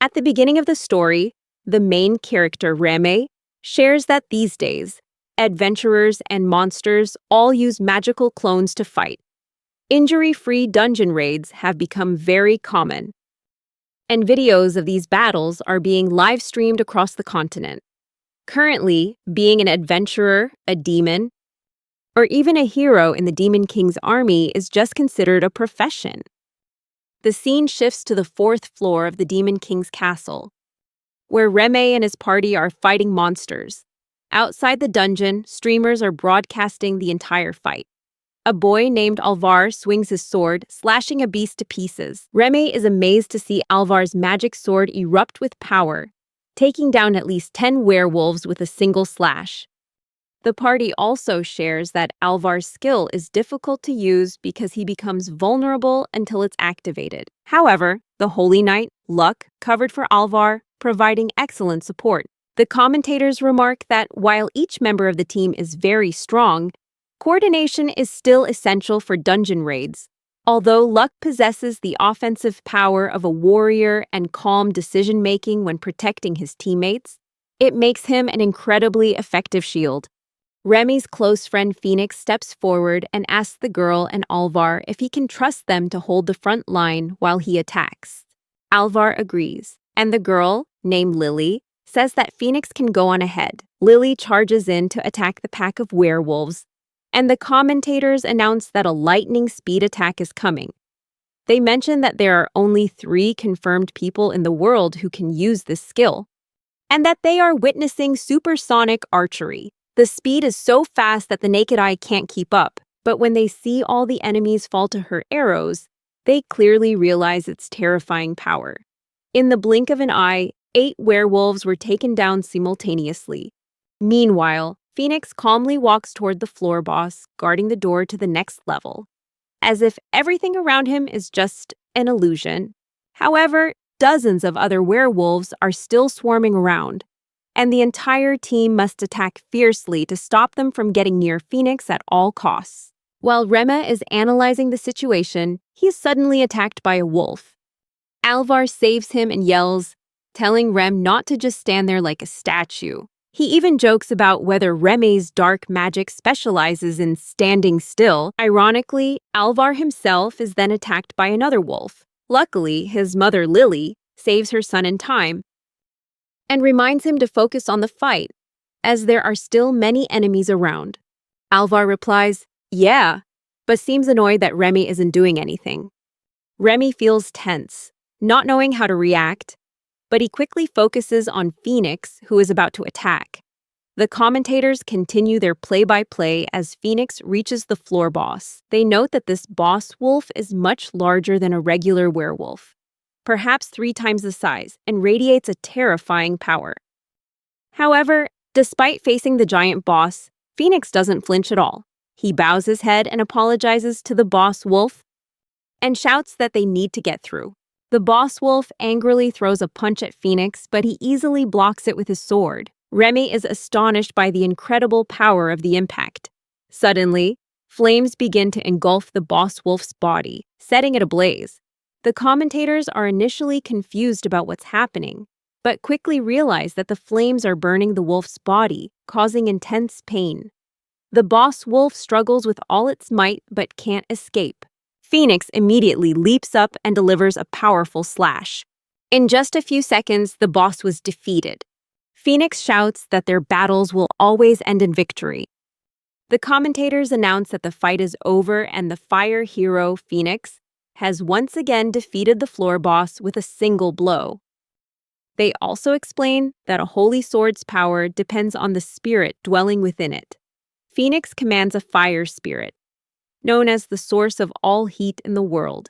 At the beginning of the story, the main character, Ramy, shares that these days, adventurers and monsters all use magical clones to fight. Injury-free dungeon raids have become very common, and videos of these battles are being live-streamed across the continent. Currently, being an adventurer, a demon, or even a hero in the Demon King's army is just considered a profession. The scene shifts to the 4th floor of the Demon King's castle, where Ramy and his party are fighting monsters. Outside the dungeon, streamers are broadcasting the entire fight. A boy named Alvar swings his sword, slashing a beast to pieces. Ramy is amazed to see Alvar's magic sword erupt with power, taking down at least 10 werewolves with a single slash. The party also shares that Alvar's skill is difficult to use because he becomes vulnerable until it's activated. However, the Holy Knight, Luck, covered for Alvar, providing excellent support. The commentators remark that while each member of the team is very strong, coordination is still essential for dungeon raids. Although Luck possesses the offensive power of a warrior and calm decision-making when protecting his teammates, it makes him an incredibly effective shield. Remy's close friend Phoenix steps forward and asks the girl and Alvar if he can trust them to hold the front line while he attacks. Alvar agrees, and the girl, named Lily, says that Phoenix can go on ahead. Lily charges in to attack the pack of werewolves, and the commentators announce that a lightning speed attack is coming. They mention that there are only 3 confirmed people in the world who can use this skill, and that they are witnessing supersonic archery. The speed is so fast that the naked eye can't keep up, but when they see all the enemies fall to her arrows, they clearly realize its terrifying power. In the blink of an eye, 8 werewolves were taken down simultaneously. Meanwhile, Phoenix calmly walks toward the floor boss, guarding the door to the next level, as if everything around him is just an illusion. However, dozens of other werewolves are still swarming around, and the entire team must attack fiercely to stop them from getting near Phoenix at all costs. While Remy is analyzing the situation, he is suddenly attacked by a wolf. Alvar saves him and yells, telling Rem not to just stand there like a statue. He even jokes about whether Remy's dark magic specializes in standing still. Ironically, Alvar himself is then attacked by another wolf. Luckily, his mother Lily saves her son in time and reminds him to focus on the fight, as there are still many enemies around. Alvar replies, "Yeah," but seems annoyed that Remy isn't doing anything. Remy feels tense, not knowing how to react, but he quickly focuses on Phoenix, who is about to attack. The commentators continue their play-by-play as Phoenix reaches the floor boss. They note that this boss wolf is much larger than a regular werewolf, perhaps 3 times the size, and radiates a terrifying power. However, despite facing the giant boss, Phoenix doesn't flinch at all. He bows his head and apologizes to the boss wolf and shouts that they need to get through. The boss wolf angrily throws a punch at Phoenix, but he easily blocks it with his sword. Remy is astonished by the incredible power of the impact. Suddenly, flames begin to engulf the boss wolf's body, setting it ablaze. The commentators are initially confused about what's happening, but quickly realize that the flames are burning the wolf's body, causing intense pain. The boss wolf struggles with all its might but can't escape. Phoenix immediately leaps up and delivers a powerful slash. In just a few seconds, the boss was defeated. Phoenix shouts that their battles will always end in victory. The commentators announce that the fight is over and the fire hero, Phoenix, has once again defeated the floor boss with a single blow. They also explain that a holy sword's power depends on the spirit dwelling within it. Phoenix commands a fire spirit, known as the source of all heat in the world,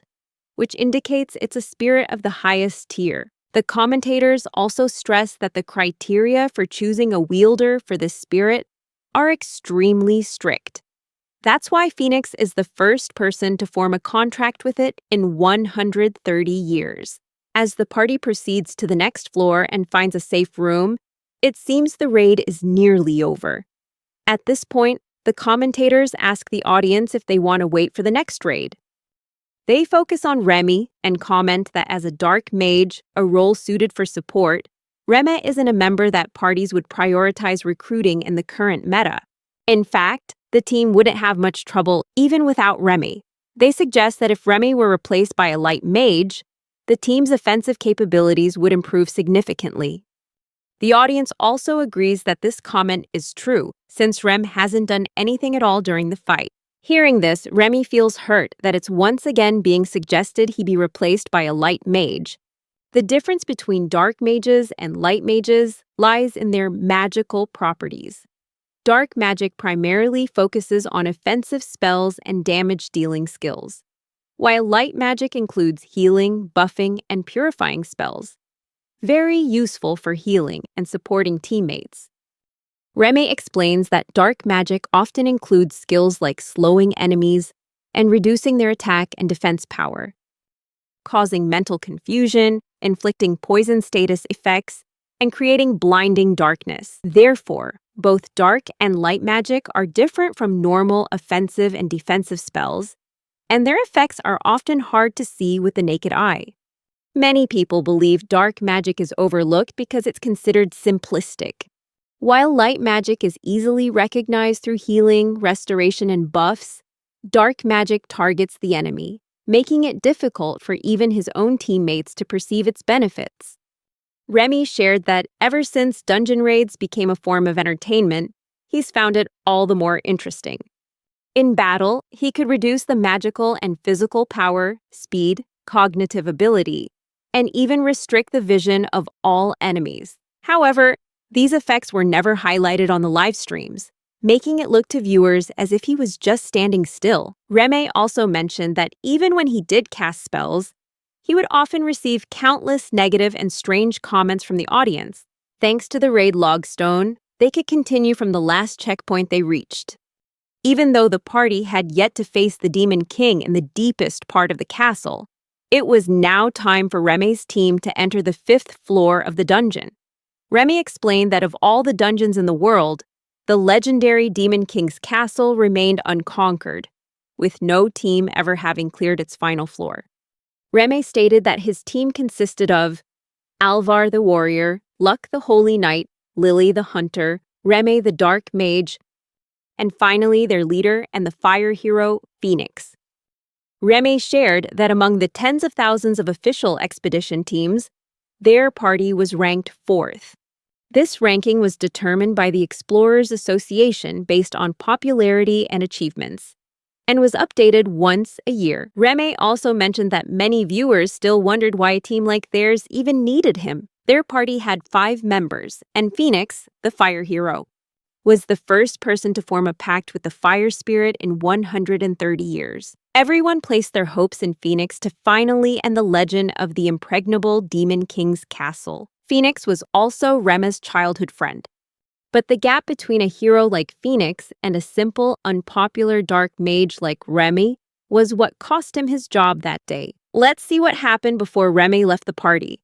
which indicates it's a spirit of the highest tier. The commentators also stress that the criteria for choosing a wielder for this spirit are extremely strict. That's why Phoenix is the first person to form a contract with it in 130 years. As the party proceeds to the next floor and finds a safe room, it seems the raid is nearly over. At this point, the commentators ask the audience if they want to wait for the next raid. They focus on Remy and comment that as a dark mage, a role suited for support, Remy isn't a member that parties would prioritize recruiting in the current meta. In fact, the team wouldn't have much trouble even without Remy. They suggest that if Remy were replaced by a light mage, the team's offensive capabilities would improve significantly. The audience also agrees that this comment is true, since Rem hasn't done anything at all during the fight. Hearing this, Remy feels hurt that it's once again being suggested he be replaced by a light mage. The difference between dark mages and light mages lies in their magical properties. Dark magic primarily focuses on offensive spells and damage-dealing skills, while light magic includes healing, buffing, and purifying spells, very useful for healing and supporting teammates. Remy explains that dark magic often includes skills like slowing enemies and reducing their attack and defense power, causing mental confusion, inflicting poison status effects, and creating blinding darkness. Therefore, both dark and light magic are different from normal offensive and defensive spells, and their effects are often hard to see with the naked eye. Many people believe dark magic is overlooked because it's considered simplistic. While light magic is easily recognized through healing, restoration, and buffs, dark magic targets the enemy, making it difficult for even his own teammates to perceive its benefits. Remy shared that ever since dungeon raids became a form of entertainment, he's found it all the more interesting. In battle, he could reduce the magical and physical power, speed, cognitive ability, and even restrict the vision of all enemies. However, these effects were never highlighted on the live streams, making it look to viewers as if he was just standing still. Remy also mentioned that even when he did cast spells, he would often receive countless negative and strange comments from the audience. Thanks to the raid logstone, they could continue from the last checkpoint they reached. Even though the party had yet to face the Demon King in the deepest part of the castle, it was now time for Remy's team to enter the 5th floor of the dungeon. Remy explained that of all the dungeons in the world, the legendary Demon King's castle remained unconquered, with no team ever having cleared its final floor. Remy stated that his team consisted of Alvar the warrior, Luck the holy knight, Lily the hunter, Remy the dark mage, and finally their leader and the fire hero, Phoenix. Remy shared that among the tens of thousands of official expedition teams, their party was ranked 4th. This ranking was determined by the Explorers Association based on popularity and achievements, and was updated once a year. Remy also mentioned that many viewers still wondered why a team like theirs even needed him. Their party had 5 members, and Phoenix, the fire hero, was the first person to form a pact with the fire spirit in 130 years. Everyone placed their hopes in Phoenix to finally end the legend of the impregnable Demon King's castle. Phoenix was also Remy's childhood friend. But the gap between a hero like Phoenix and a simple, unpopular dark mage like Remy was what cost him his job that day. Let's see what happened before Remy left the party.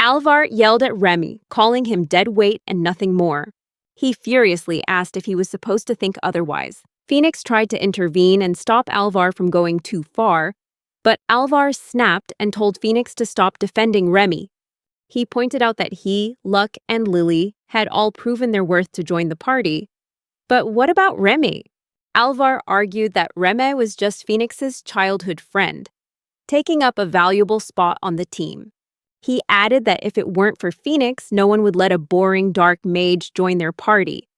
Alvar yelled at Remy, calling him dead weight and nothing more. He furiously asked if he was supposed to think otherwise. Phoenix tried to intervene and stop Alvar from going too far, but Alvar snapped and told Phoenix to stop defending Remy. He pointed out that he, Luck, and Lily had all proven their worth to join the party. But what about Remy? Alvar argued that Remy was just Phoenix's childhood friend, taking up a valuable spot on the team. He added that if it weren't for Phoenix, no one would let a boring dark mage join their party.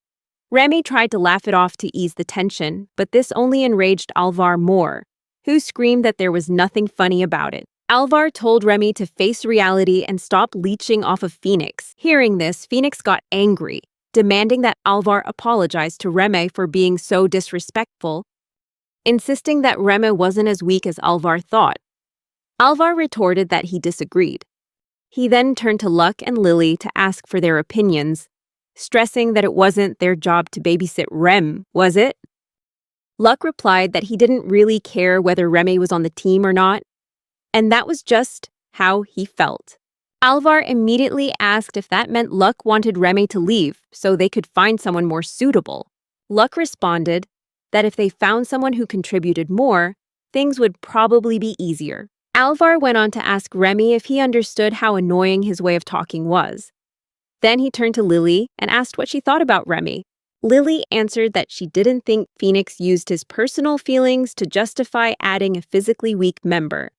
Remy tried to laugh it off to ease the tension, but this only enraged Alvar more, who screamed that there was nothing funny about it. Alvar told Remy to face reality and stop leeching off of Phoenix. Hearing this, Phoenix got angry, demanding that Alvar apologize to Remy for being so disrespectful, insisting that Remy wasn't as weak as Alvar thought. Alvar retorted that he disagreed. He then turned to Luck and Lily to ask for their opinions, stressing that it wasn't their job to babysit Rem, was it? Luck replied that he didn't really care whether Remy was on the team or not, and that was just how he felt. Alvar immediately asked if that meant Luck wanted Remy to leave so they could find someone more suitable. Luck responded that if they found someone who contributed more, things would probably be easier. Alvar went on to ask Remy if he understood how annoying his way of talking was. Then he turned to Lily and asked what she thought about Remy. Lily answered that she didn't think Phoenix used his personal feelings to justify adding a physically weak member.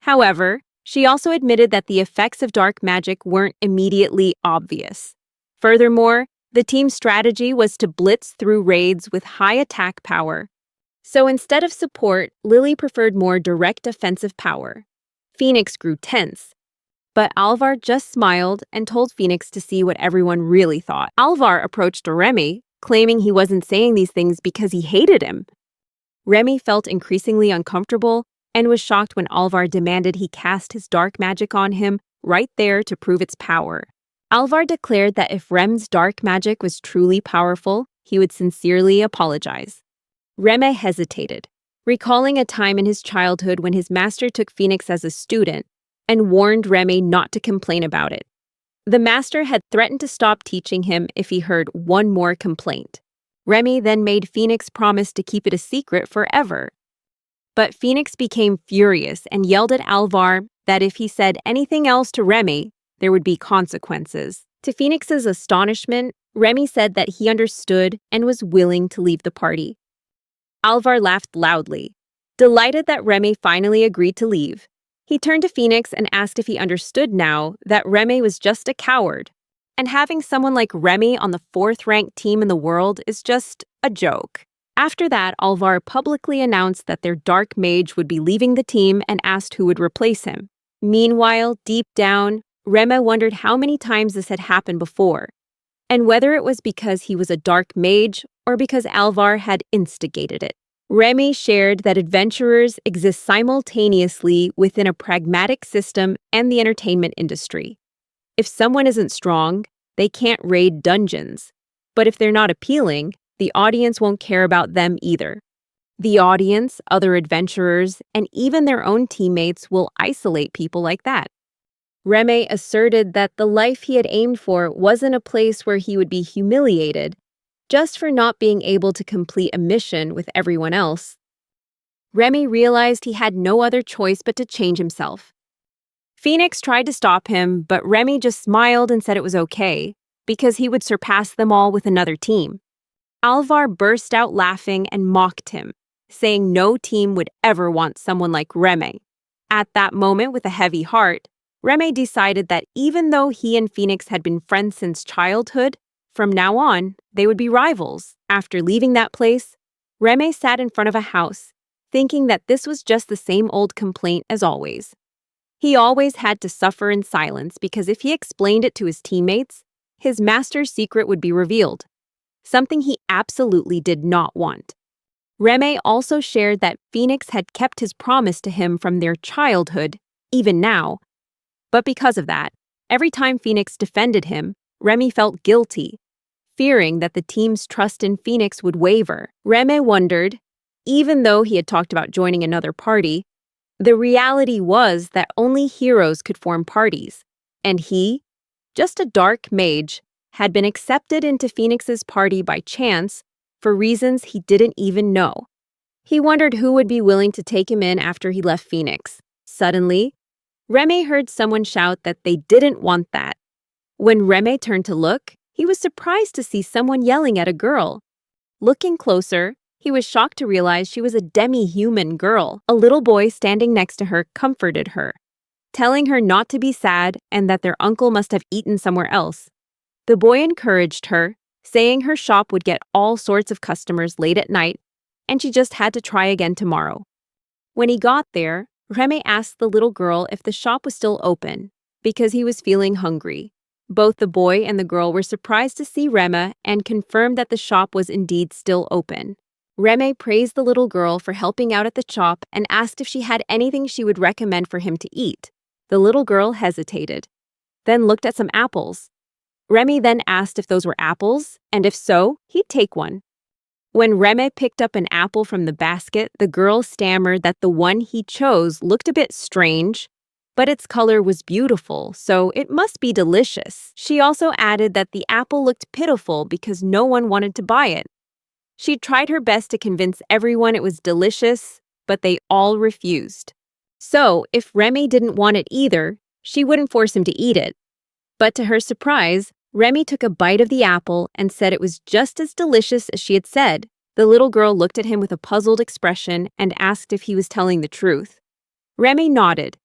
However, she also admitted that the effects of dark magic weren't immediately obvious. Furthermore, the team's strategy was to blitz through raids with high attack power. So instead of support, Lily preferred more direct offensive power. Phoenix grew tense, but Alvar just smiled and told Phoenix to see what everyone really thought. Alvar approached Remy, claiming he wasn't saying these things because he hated him. Remy felt increasingly uncomfortable and was shocked when Alvar demanded he cast his dark magic on him right there to prove its power. Alvar declared that if Rem's dark magic was truly powerful, he would sincerely apologize. Remy hesitated, recalling a time in his childhood when his master took Phoenix as a student and warned Remy not to complain about it. The master had threatened to stop teaching him if he heard one more complaint. Remy then made Phoenix promise to keep it a secret forever. But Phoenix became furious and yelled at Alvar that if he said anything else to Remy, there would be consequences. To Phoenix's astonishment, Remy said that he understood and was willing to leave the party. Alvar laughed loudly, delighted that Remy finally agreed to leave. He turned to Phoenix and asked if he understood now that Remy was just a coward, and having someone like Remy on the 4th-ranked team in the world is just a joke. After that, Alvar publicly announced that their dark mage would be leaving the team and asked who would replace him. Meanwhile, deep down, Remy wondered how many times this had happened before, and whether it was because he was a dark mage or because Alvar had instigated it. Remy shared that adventurers exist simultaneously within a pragmatic system and the entertainment industry. If someone isn't strong, they can't raid dungeons, but if they're not appealing, the audience won't care about them either. The audience, other adventurers, and even their own teammates will isolate people like that. Remy asserted that the life he had aimed for wasn't a place where he would be humiliated just for not being able to complete a mission with everyone else. Remy realized he had no other choice but to change himself. Phoenix tried to stop him, but Remy just smiled and said it was okay, because he would surpass them all with another team. Alvar burst out laughing and mocked him, saying no team would ever want someone like Remy. At that moment, with a heavy heart, Remy decided that even though he and Phoenix had been friends since childhood, from now on, they would be rivals. After leaving that place, Remy sat in front of a house, thinking that this was just the same old complaint as always. He always had to suffer in silence because if he explained it to his teammates, his master's secret would be revealed, something he absolutely did not want. Remy also shared that Phoenix had kept his promise to him from their childhood, even now. But because of that, every time Phoenix defended him, Remy felt guilty, fearing that the team's trust in Phoenix would waver. Remy wondered, even though he had talked about joining another party, the reality was that only heroes could form parties, and he, just a dark mage, had been accepted into Phoenix's party by chance for reasons he didn't even know. He wondered who would be willing to take him in after he left Phoenix. Suddenly, Remy heard someone shout that they didn't want that. When Remy turned to look, he was surprised to see someone yelling at a girl. Looking closer, he was shocked to realize she was a demi-human girl. A little boy standing next to her comforted her, telling her not to be sad and that their uncle must have eaten somewhere else. The boy encouraged her, saying her shop would get all sorts of customers late at night, and she just had to try again tomorrow. When he got there, Remy asked the little girl if the shop was still open, because he was feeling hungry. Both the boy and the girl were surprised to see Remy and confirmed that the shop was indeed still open. Remy praised the little girl for helping out at the shop and asked if she had anything she would recommend for him to eat. The little girl hesitated, then looked at some apples. Remy then asked if those were apples, and if so, he'd take one. When Remy picked up an apple from the basket, the girl stammered that the one he chose looked a bit strange, but its color was beautiful, so it must be delicious. She also added that the apple looked pitiful because no one wanted to buy it. She tried her best to convince everyone it was delicious, but they all refused. So, if Remy didn't want it either, she wouldn't force him to eat it. But to her surprise, Remy took a bite of the apple and said it was just as delicious as she had said. The little girl looked at him with a puzzled expression and asked if he was telling the truth. Remy nodded,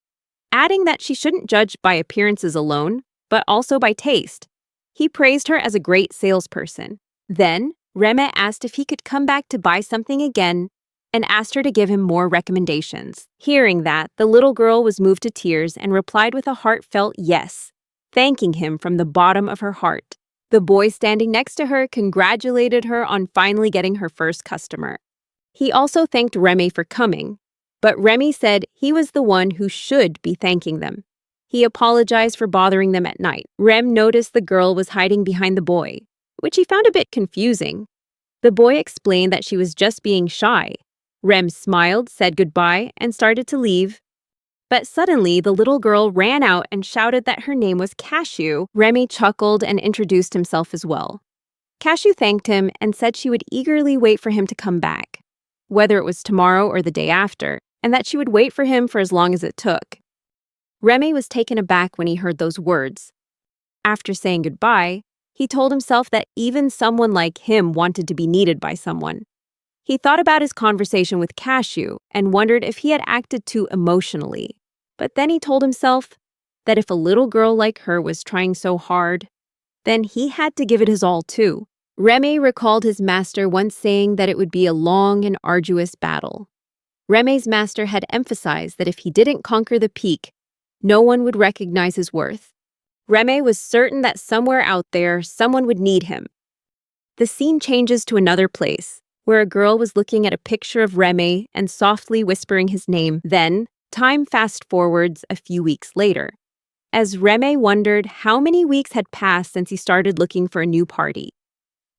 adding that she shouldn't judge by appearances alone, but also by taste. He praised her as a great salesperson. Then, Remy asked if he could come back to buy something again and asked her to give him more recommendations. Hearing that, the little girl was moved to tears and replied with a heartfelt yes, thanking him from the bottom of her heart. The boy standing next to her congratulated her on finally getting her first customer. He also thanked Remy for coming, but Remy said he was the one who should be thanking them. He apologized for bothering them at night. Rem noticed the girl was hiding behind the boy, which he found a bit confusing. The boy explained that she was just being shy. Rem smiled, said goodbye, and started to leave. But suddenly, the little girl ran out and shouted that her name was Cashew. Remy chuckled and introduced himself as well. Cashew thanked him and said she would eagerly wait for him to come back, whether it was tomorrow or the day after, and that she would wait for him for as long as it took. Remy was taken aback when he heard those words. After saying goodbye, he told himself that even someone like him wanted to be needed by someone. He thought about his conversation with Cashew and wondered if he had acted too emotionally. But then he told himself that if a little girl like her was trying so hard, then he had to give it his all too. Remy recalled his master once saying that it would be a long and arduous battle. Remy's master had emphasized that if he didn't conquer the peak, no one would recognize his worth. Remy was certain that somewhere out there, someone would need him. The scene changes to another place, where a girl was looking at a picture of Remy and softly whispering his name. Then, time fast-forwards a few weeks later, as Remy wondered how many weeks had passed since he started looking for a new party.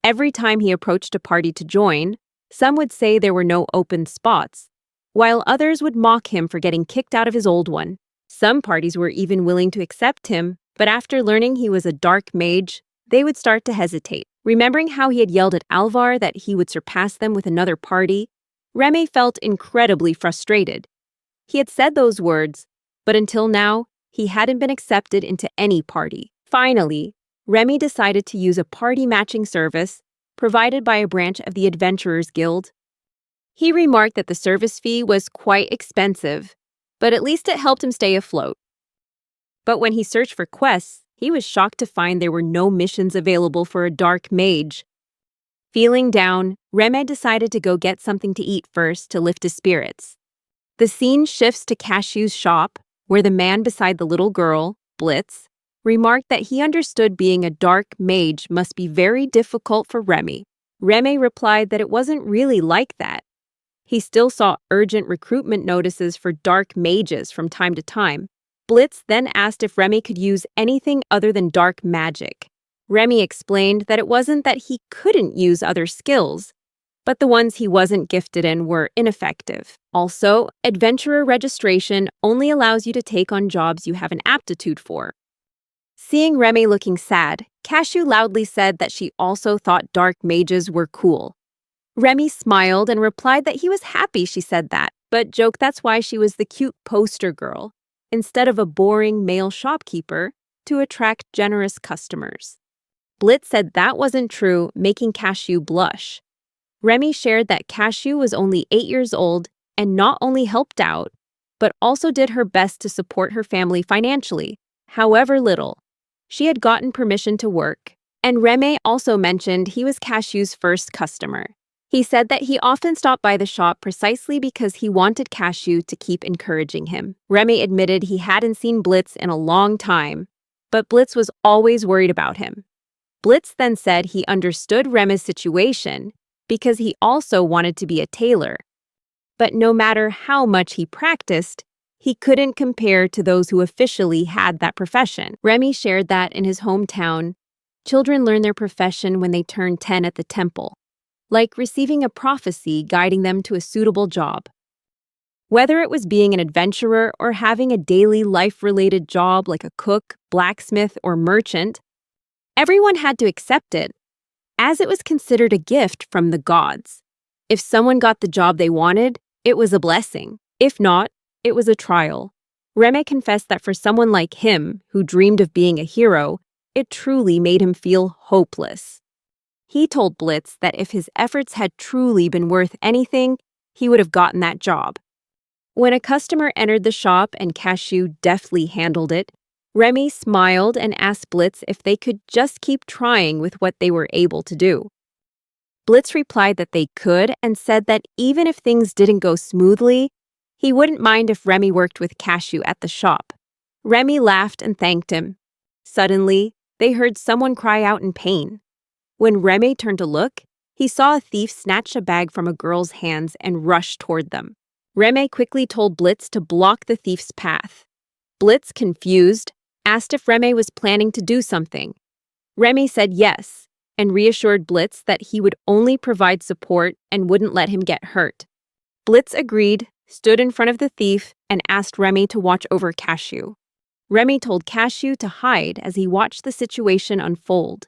Every time he approached a party to join, some would say there were no open spots, while others would mock him for getting kicked out of his old one. Some parties were even willing to accept him, but after learning he was a dark mage, they would start to hesitate. Remembering how he had yelled at Alvar that he would surpass them with another party, Remy felt incredibly frustrated. He had said those words, but until now, he hadn't been accepted into any party. Finally, Remy decided to use a party matching service provided by a branch of the Adventurers Guild. He remarked that the service fee was quite expensive, but at least it helped him stay afloat. But when he searched for quests, he was shocked to find there were no missions available for a dark mage. Feeling down, Remy decided to go get something to eat first to lift his spirits. The scene shifts to Cashew's shop, where the man beside the little girl, Blitz, remarked that he understood being a dark mage must be very difficult for Remy. Remy replied that it wasn't really like that. He still saw urgent recruitment notices for dark mages from time to time. Blitz then asked if Remy could use anything other than dark magic. Remy explained that it wasn't that he couldn't use other skills, but the ones he wasn't gifted in were ineffective. Also, adventurer registration only allows you to take on jobs you have an aptitude for. Seeing Remy looking sad, Cashew loudly said that she also thought dark mages were cool. Remy smiled and replied that he was happy she said that, but joked that's why she was the cute poster girl, instead of a boring male shopkeeper, to attract generous customers. Blitz said that wasn't true, making Cashew blush. Remy shared that Cashew was only 8 years old and not only helped out, but also did her best to support her family financially, however little. She had gotten permission to work, and Remy also mentioned he was Cashew's first customer. He said that he often stopped by the shop precisely because he wanted Cashew to keep encouraging him. Remy admitted he hadn't seen Blitz in a long time, but Blitz was always worried about him. Blitz then said he understood Remy's situation because he also wanted to be a tailor. But no matter how much he practiced, he couldn't compare to those who officially had that profession. Remy shared that in his hometown, children learn their profession when they turn 10 at the temple, like receiving a prophecy guiding them to a suitable job. Whether it was being an adventurer or having a daily life-related job like a cook, blacksmith, or merchant, everyone had to accept it, as it was considered a gift from the gods. If someone got the job they wanted, It was a blessing. If not, it was a trial. Ramy confessed that for someone like him, who dreamed of being a hero, it truly made him feel hopeless. He told Blitz that if his efforts had truly been worth anything, he would have gotten that job. When a customer entered the shop and Cashew deftly handled it, Ramy smiled and asked Blitz if they could just keep trying with what they were able to do. Blitz replied that they could and said that even if things didn't go smoothly, he wouldn't mind if Ramy worked with Cashew at the shop. Ramy laughed and thanked him. Suddenly, they heard someone cry out in pain. When Ramy turned to look, he saw a thief snatch a bag from a girl's hands and rush toward them. Ramy quickly told Blitz to block the thief's path. Blitz, confused, asked if Ramy was planning to do something. Ramy said yes, and reassured Blitz that he would only provide support and wouldn't let him get hurt. Blitz agreed, stood in front of the thief, and asked Ramy to watch over Cashew. Ramy told Cashew to hide as he watched the situation unfold.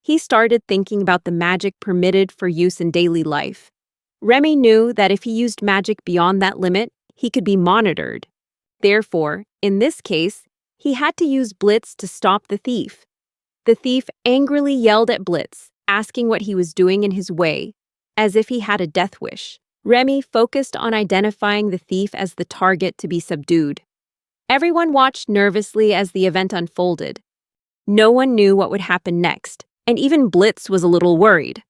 He started thinking about the magic permitted for use in daily life. Ramy knew that if he used magic beyond that limit, he could be monitored. Therefore, in this case, he had to use Blitz to stop the thief. The thief angrily yelled at Blitz, asking what he was doing in his way, as if he had a death wish. Ramy focused on identifying the thief as the target to be subdued. Everyone watched nervously as the event unfolded. No one knew what would happen next, and even Blitz was a little worried.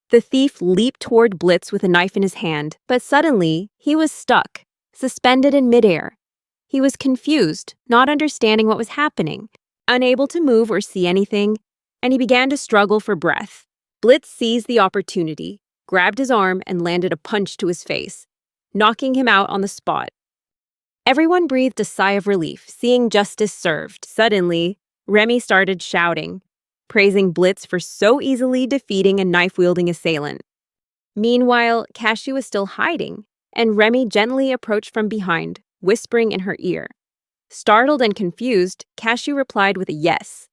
The thief leaped toward Blitz with a knife in his hand, but suddenly, he was stuck, suspended in midair. He was confused, not understanding what was happening, unable to move or see anything, and he began to struggle for breath. Blitz seized the opportunity, grabbed his arm, and landed a punch to his face, knocking him out on the spot. Everyone breathed a sigh of relief, seeing justice served. Suddenly, Ramy started shouting, praising Blitz for so easily defeating a knife-wielding assailant. Meanwhile, Cashew was still hiding, and Ramy gently approached from behind, whispering in her ear. Startled and confused, Cashew replied with a yes.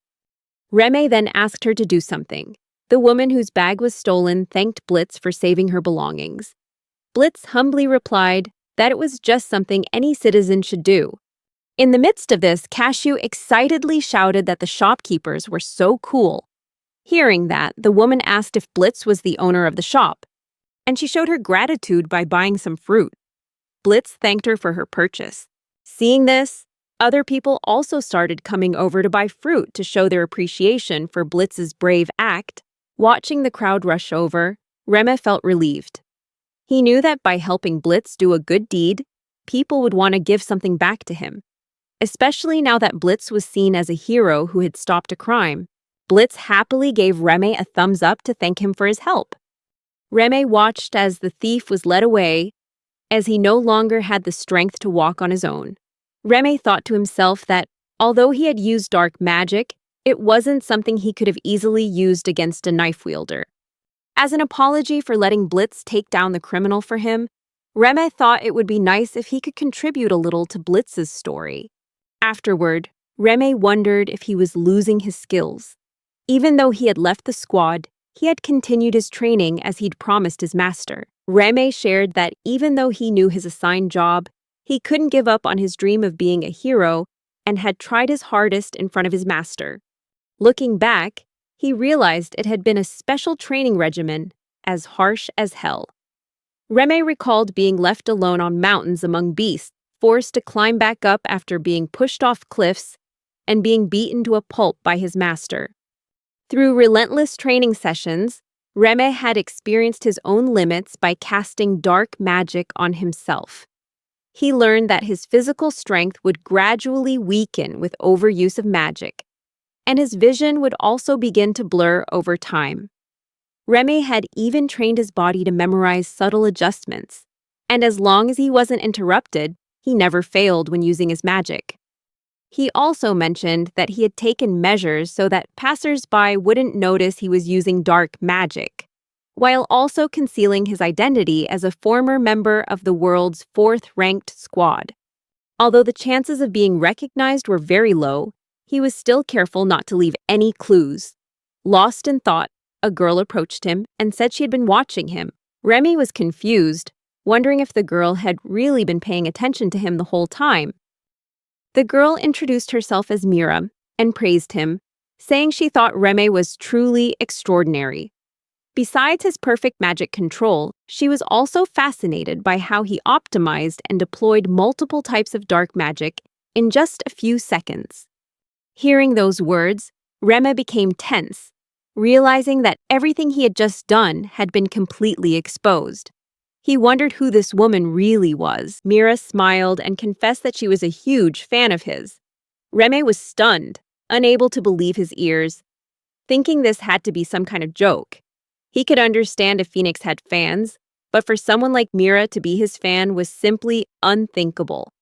Ramy then asked her to do something. The woman whose bag was stolen thanked Blitz for saving her belongings. Blitz humbly replied that it was just something any citizen should do. In the midst of this, Cashew excitedly shouted that the shopkeepers were so cool. Hearing that, the woman asked if Blitz was the owner of the shop, and she showed her gratitude by buying some fruit. Blitz thanked her for her purchase. Seeing this, other people also started coming over to buy fruit to show their appreciation for Blitz's brave act. Watching the crowd rush over, Ramy felt relieved. He knew that by helping Blitz do a good deed, people would want to give something back to him. Especially now that Blitz was seen as a hero who had stopped a crime. Blitz happily gave Ramy a thumbs up to thank him for his help. Ramy watched as the thief was led away, as he no longer had the strength to walk on his own. Ramy thought to himself that, although he had used dark magic, it wasn't something he could have easily used against a knife wielder. As an apology for letting Blitz take down the criminal for him, Ramy thought it would be nice if he could contribute a little to Blitz's story. Afterward, Ramy wondered if he was losing his skills. Even though he had left the squad, he had continued his training as he'd promised his master. Ramy shared that even though he knew his assigned job, he couldn't give up on his dream of being a hero and had tried his hardest in front of his master. Looking back, he realized it had been a special training regimen, as harsh as hell. Ramy recalled being left alone on mountains among beasts, forced to climb back up after being pushed off cliffs, and being beaten to a pulp by his master. Through relentless training sessions, Ramy had experienced his own limits by casting dark magic on himself. He learned that his physical strength would gradually weaken with overuse of magic, and his vision would also begin to blur over time. Ramy had even trained his body to memorize subtle adjustments, and as long as he wasn't interrupted, he never failed when using his magic. He also mentioned that he had taken measures so that passers-by wouldn't notice he was using dark magic, while also concealing his identity as a former member of the world's 4th-ranked squad. Although the chances of being recognized were very low, he was still careful not to leave any clues. Lost in thought, a girl approached him and said she had been watching him. Ramy was confused, wondering if the girl had really been paying attention to him the whole time. The girl introduced herself as Mira and praised him, saying she thought Ramy was truly extraordinary. Besides his perfect magic control, she was also fascinated by how he optimized and deployed multiple types of dark magic in just a few seconds. Hearing those words, Ramy became tense, realizing that everything he had just done had been completely exposed. He wondered who this woman really was. Mira smiled and confessed that she was a huge fan of his. Ramy was stunned, unable to believe his ears, thinking this had to be some kind of joke. He could understand if Phoenix had fans, but for someone like Mira to be his fan was simply unthinkable.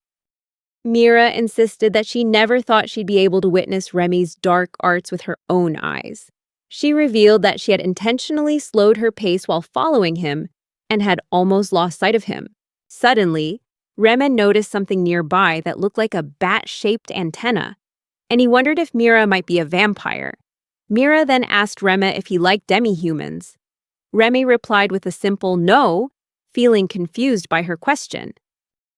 Mira insisted that she never thought she'd be able to witness Remy's dark arts with her own eyes. She revealed that she had intentionally slowed her pace while following him and had almost lost sight of him. Suddenly, Ramy noticed something nearby that looked like a bat-shaped antenna, and he wondered if Mira might be a vampire. Mira then asked Ramy if he liked demi-humans. Ramy replied with a simple no, feeling confused by her question.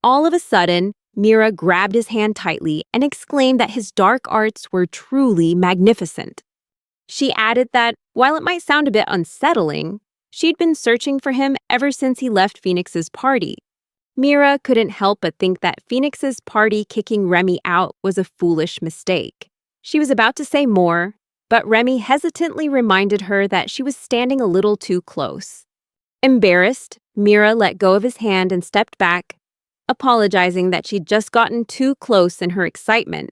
All of a sudden, Mira grabbed his hand tightly and exclaimed that his dark arts were truly magnificent. She added that, while it might sound a bit unsettling, she'd been searching for him ever since he left Phoenix's party. Mira couldn't help but think that Phoenix's party kicking Ramy out was a foolish mistake. She was about to say more, but Ramy hesitantly reminded her that she was standing a little too close. Embarrassed, Mira let go of his hand and stepped back, apologizing that she'd just gotten too close in her excitement,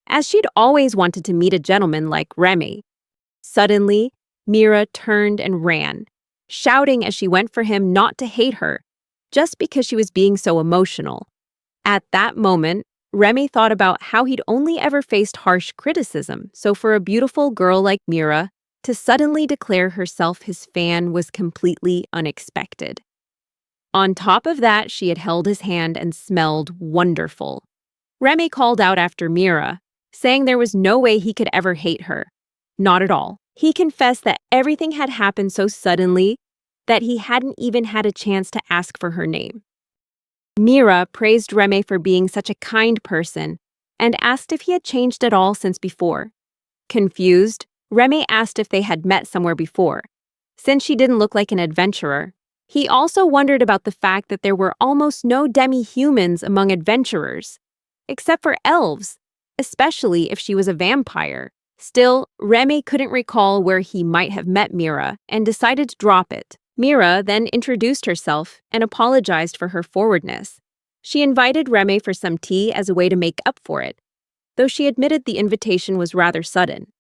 as she'd always wanted to meet a gentleman like Ramy. Suddenly, Mira turned and ran, shouting as she went for him not to hate her, just because she was being so emotional. At that moment, Ramy thought about how he'd only ever faced harsh criticism, so for a beautiful girl like Mira to suddenly declare herself his fan was completely unexpected. On top of that, she had held his hand and smelled wonderful. Ramy called out after Mira, saying there was no way he could ever hate her. Not at all. He confessed that everything had happened so suddenly that he hadn't even had a chance to ask for her name. Mira praised Ramy for being such a kind person and asked if he had changed at all since before. Confused, Ramy asked if they had met somewhere before, since she didn't look like an adventurer. He also wondered about the fact that there were almost no demi-humans among adventurers, except for elves, especially if she was a vampire. Still, Ramy couldn't recall where he might have met Mira and decided to drop it. Mira then introduced herself and apologized for her forwardness. She invited Ramy for some tea as a way to make up for it, though she admitted the invitation was rather sudden.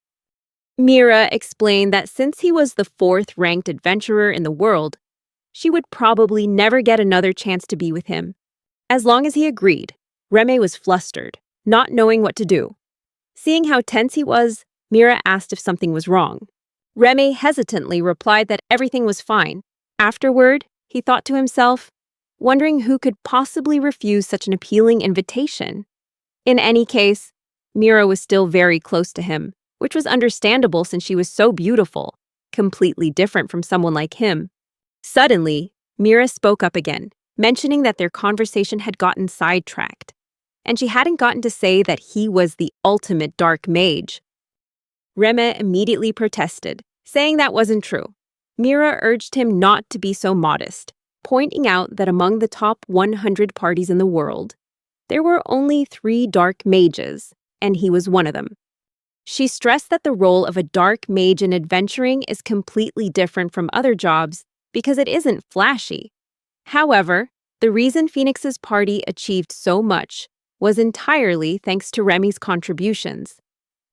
Mira explained that since he was the 4th-ranked adventurer in the world, she would probably never get another chance to be with him. As long as he agreed, Ramy was flustered, not knowing what to do. Seeing how tense he was, Mira asked if something was wrong. Ramy hesitantly replied that everything was fine. Afterward, he thought to himself, wondering who could possibly refuse such an appealing invitation. In any case, Mira was still very close to him, which was understandable since she was so beautiful, completely different from someone like him. Suddenly, Mira spoke up again, mentioning that their conversation had gotten sidetracked, and she hadn't gotten to say that he was the ultimate dark mage. Ramy immediately protested, saying that wasn't true. Mira urged him not to be so modest, pointing out that among the top 100 parties in the world, there were only 3 dark mages, and he was one of them. She stressed that the role of a dark mage in adventuring is completely different from other jobs because it isn't flashy. However, the reason Phoenix's party achieved so much was entirely thanks to Remy's contributions,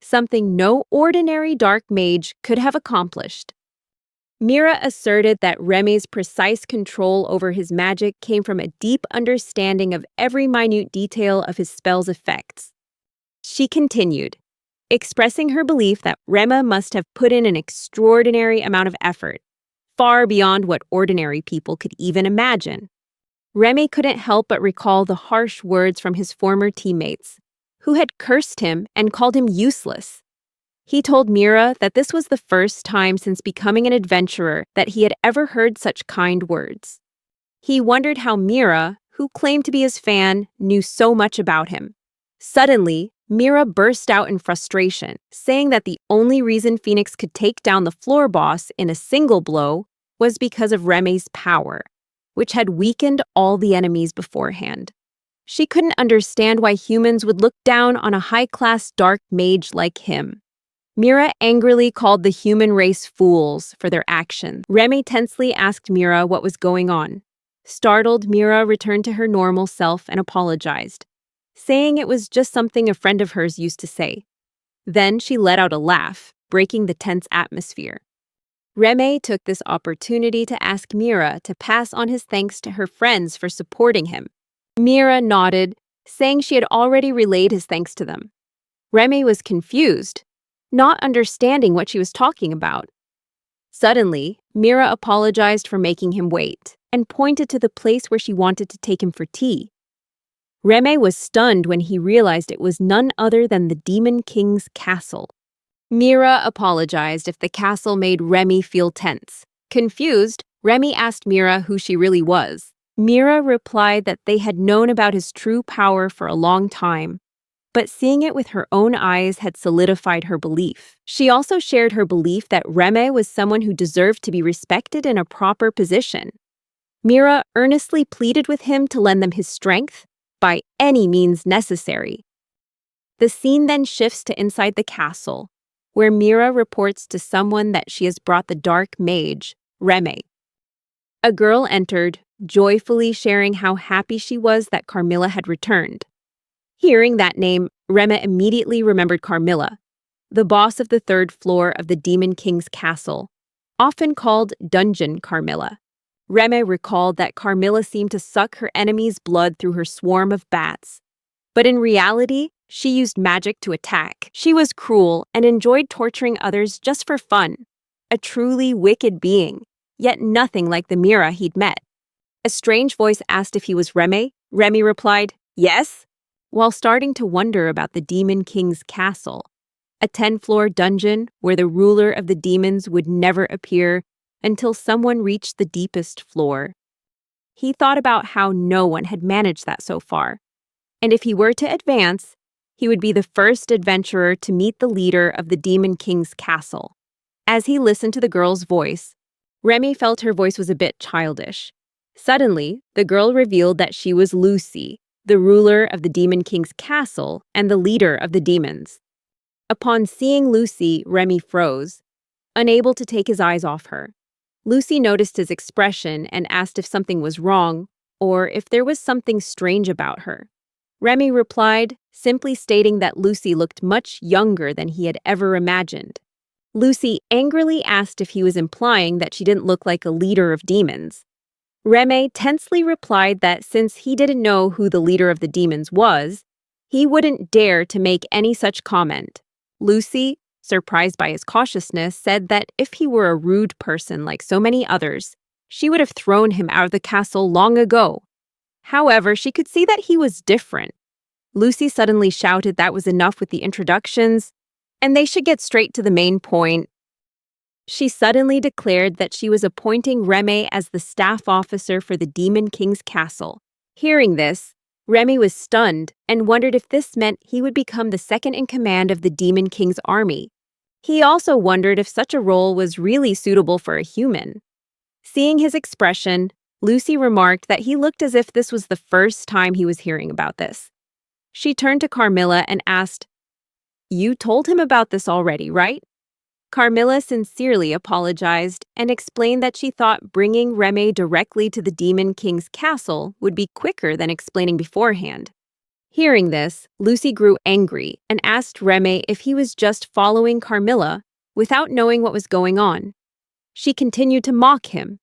something no ordinary dark mage could have accomplished. Mira asserted that Remy's precise control over his magic came from a deep understanding of every minute detail of his spell's effects. She continued, expressing her belief that Ramy must have put in an extraordinary amount of effort, far beyond what ordinary people could even imagine. Ramy couldn't help but recall the harsh words from his former teammates, who had cursed him and called him useless. He told Mira that this was the first time since becoming an adventurer that he had ever heard such kind words. He wondered how Mira, who claimed to be his fan, knew so much about him. Suddenly, Mira burst out in frustration, saying that the only reason Phoenix could take down the floor boss in a single blow was because of Ramy's power, which had weakened all the enemies beforehand. She couldn't understand why humans would look down on a high-class dark mage like him. Mira angrily called the human race fools for their actions. Ramy tensely asked Mira what was going on. Startled, Mira returned to her normal self and apologized, saying it was just something a friend of hers used to say. Then she let out a laugh, breaking the tense atmosphere. Ramy took this opportunity to ask Mira to pass on his thanks to her friends for supporting him. Mira nodded, saying she had already relayed his thanks to them. Ramy was confused, not understanding what she was talking about. Suddenly, Mira apologized for making him wait and pointed to the place where she wanted to take him for tea. Ramy was stunned when he realized it was none other than the Demon King's castle. Mira apologized if the castle made Ramy feel tense. Confused, Ramy asked Mira who she really was. Mira replied that they had known about his true power for a long time, but seeing it with her own eyes had solidified her belief. She also shared her belief that Ramy was someone who deserved to be respected in a proper position. Mira earnestly pleaded with him to lend them his strength by any means necessary. The scene then shifts to inside the castle, where Mira reports to someone that she has brought the dark mage, Ramy. A girl entered, joyfully sharing how happy she was that Carmela had returned. Hearing that name, Ramy immediately remembered Carmela, the boss of the third floor of the Demon King's castle, often called Dungeon Carmela. Ramy recalled that Carmela seemed to suck her enemy's blood through her swarm of bats. But in reality, she used magic to attack. She was cruel and enjoyed torturing others just for fun. A truly wicked being, yet nothing like the Mira he'd met. A strange voice asked if he was Ramy. Ramy replied, "Yes," while starting to wonder about the Demon King's castle, a 10-floor dungeon where the ruler of the demons would never appear until someone reached the deepest floor. He thought about how no one had managed that so far, and if he were to advance, he would be the first adventurer to meet the leader of the Demon King's castle. As he listened to the girl's voice, Ramy felt her voice was a bit childish. Suddenly, the girl revealed that she was Lucy, the ruler of the Demon King's castle and the leader of the demons. Upon seeing Lucy, Ramy froze, unable to take his eyes off her. Lucy noticed his expression and asked if something was wrong or if there was something strange about her. Ramy replied, simply stating that Lucy looked much younger than he had ever imagined. Lucy angrily asked if he was implying that she didn't look like a leader of demons. Ramy tensely replied that since he didn't know who the leader of the demons was, he wouldn't dare to make any such comment. Lucy, surprised by his cautiousness, said that if he were a rude person like so many others, she would have thrown him out of the castle long ago. However, she could see that he was different. Lucy suddenly shouted that was enough with the introductions, and they should get straight to the main point. She suddenly declared that she was appointing Ramy as the staff officer for the Demon King's castle. Hearing this, Ramy was stunned and wondered if this meant he would become the second in command of the Demon King's army. He also wondered if such a role was really suitable for a human. Seeing his expression, Lucy remarked that he looked as if this was the first time he was hearing about this. She turned to Carmela and asked, "You told him about this already, right?" Carmela sincerely apologized and explained that she thought bringing Ramy directly to the Demon King's castle would be quicker than explaining beforehand. Hearing this, Lucy grew angry and asked Ramy if he was just following Carmela without knowing what was going on. She continued to mock him,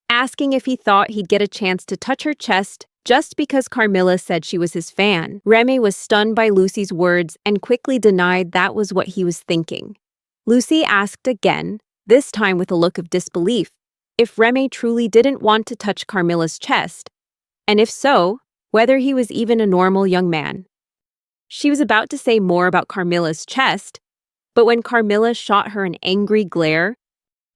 asking if he thought he'd get a chance to touch her chest just because Carmela said she was his fan. Ramy was stunned by Lucy's words and quickly denied that was what he was thinking. Lucy asked again, this time with a look of disbelief, if Ramy truly didn't want to touch Carmela's chest, and if so, whether he was even a normal young man. She was about to say more about Carmela's chest, but when Carmela shot her an angry glare,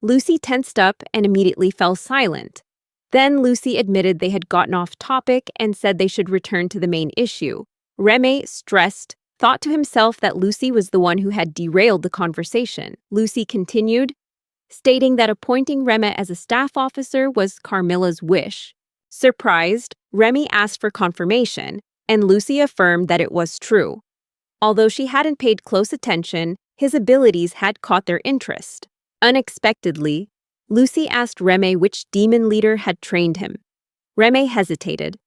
Lucy tensed up and immediately fell silent. Then Lucy admitted they had gotten off topic and said they should return to the main issue. Ramy, stressed, thought to himself that Lucy was the one who had derailed the conversation. Lucy continued, stating that appointing Ramy as a staff officer was Carmela's wish. Surprised, Ramy asked for confirmation, and Lucy affirmed that it was true. Although she hadn't paid close attention, his abilities had caught their interest. Unexpectedly, Lucy asked Ramy which demon leader had trained him. Ramy hesitated,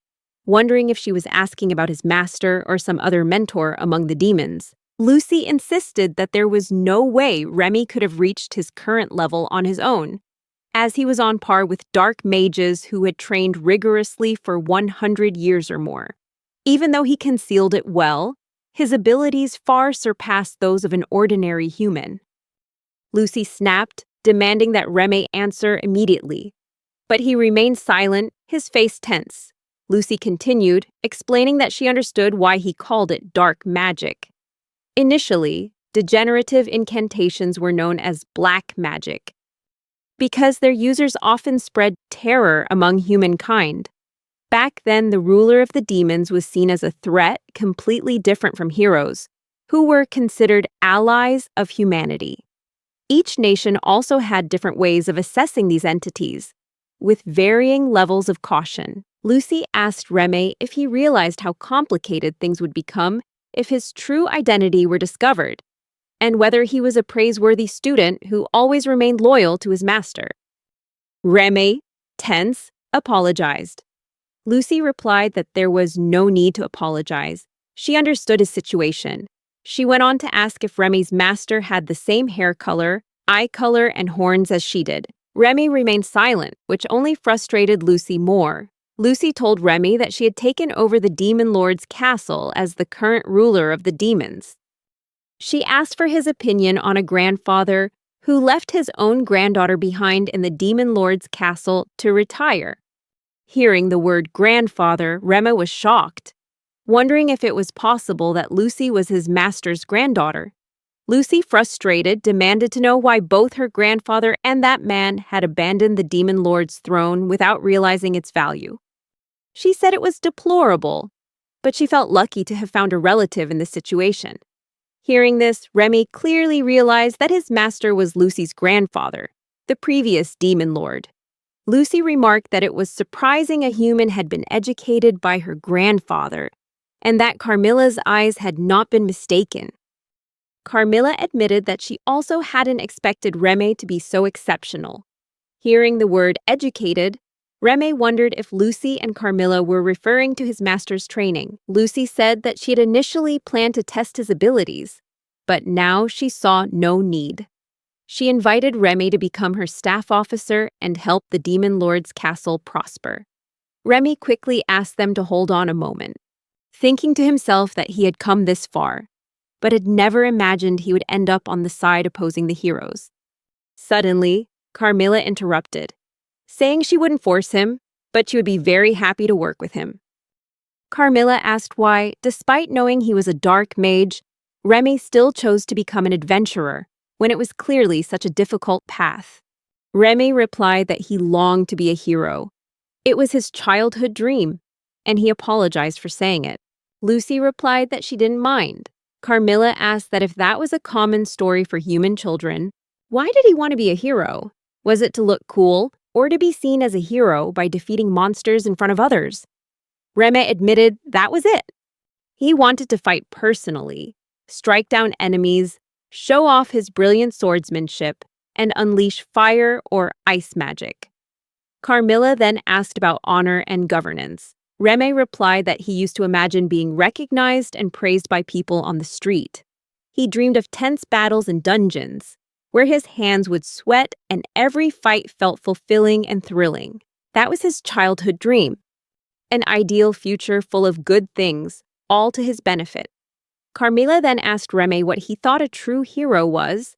wondering if she was asking about his master or some other mentor among the demons. Lucy insisted that there was no way Ramy could have reached his current level on his own, as he was on par with dark mages who had trained rigorously for 100 years or more. Even though he concealed it well, his abilities far surpassed those of an ordinary human. Lucy snapped, demanding that Ramy answer immediately. But he remained silent, his face tense. Lucy continued, explaining that she understood why he called it dark magic. Initially, degenerative incantations were known as black magic, because their users often spread terror among humankind. Back then, the ruler of the demons was seen as a threat completely different from heroes, who were considered allies of humanity. Each nation also had different ways of assessing these entities, with varying levels of caution. Lucy asked Ramy if he realized how complicated things would become if his true identity were discovered, and whether he was a praiseworthy student who always remained loyal to his master. Ramy, tense, apologized. Lucy replied that there was no need to apologize. She understood his situation. She went on to ask if Remy's master had the same hair color, eye color, and horns as she did. Ramy remained silent, which only frustrated Lucy more. Lucy told Ramy that she had taken over the Demon Lord's castle as the current ruler of the demons. She asked for his opinion on a grandfather who left his own granddaughter behind in the Demon Lord's castle to retire. Hearing the word grandfather, Ramy was shocked, wondering if it was possible that Lucy was his master's granddaughter. Lucy, frustrated, demanded to know why both her grandfather and that man had abandoned the Demon Lord's throne without realizing its value. She said it was deplorable, but she felt lucky to have found a relative in this situation. Hearing this, Ramy clearly realized that his master was Lucy's grandfather, the previous Demon Lord. Lucy remarked that it was surprising a human had been educated by her grandfather, and that Carmela's eyes had not been mistaken. Carmela admitted that she also hadn't expected Ramy to be so exceptional. Hearing the word educated, Ramy wondered if Lucy and Carmela were referring to his master's training. Lucy said that she had initially planned to test his abilities, but now she saw no need. She invited Ramy to become her staff officer and help the Demon Lord's castle prosper. Ramy quickly asked them to hold on a moment, thinking to himself that he had come this far, but had never imagined he would end up on the side opposing the heroes. Suddenly, Carmela interrupted, saying she wouldn't force him, but she would be very happy to work with him. Carmela asked why, despite knowing he was a dark mage, Ramy still chose to become an adventurer when it was clearly such a difficult path. Ramy replied that he longed to be a hero. It was his childhood dream, and he apologized for saying it. Lucy replied that she didn't mind. Carmela asked that if that was a common story for human children, why did he want to be a hero? Was it to look cool, or to be seen as a hero by defeating monsters in front of others? Ramy admitted that was it. He wanted to fight personally, strike down enemies, show off his brilliant swordsmanship, and unleash fire or ice magic. Carmela then asked about honor and governance. Ramy replied that he used to imagine being recognized and praised by people on the street. He dreamed of tense battles in dungeons, where his hands would sweat and every fight felt fulfilling and thrilling. That was his childhood dream. An ideal future full of good things, all to his benefit. Carmela then asked Ramy what he thought a true hero was.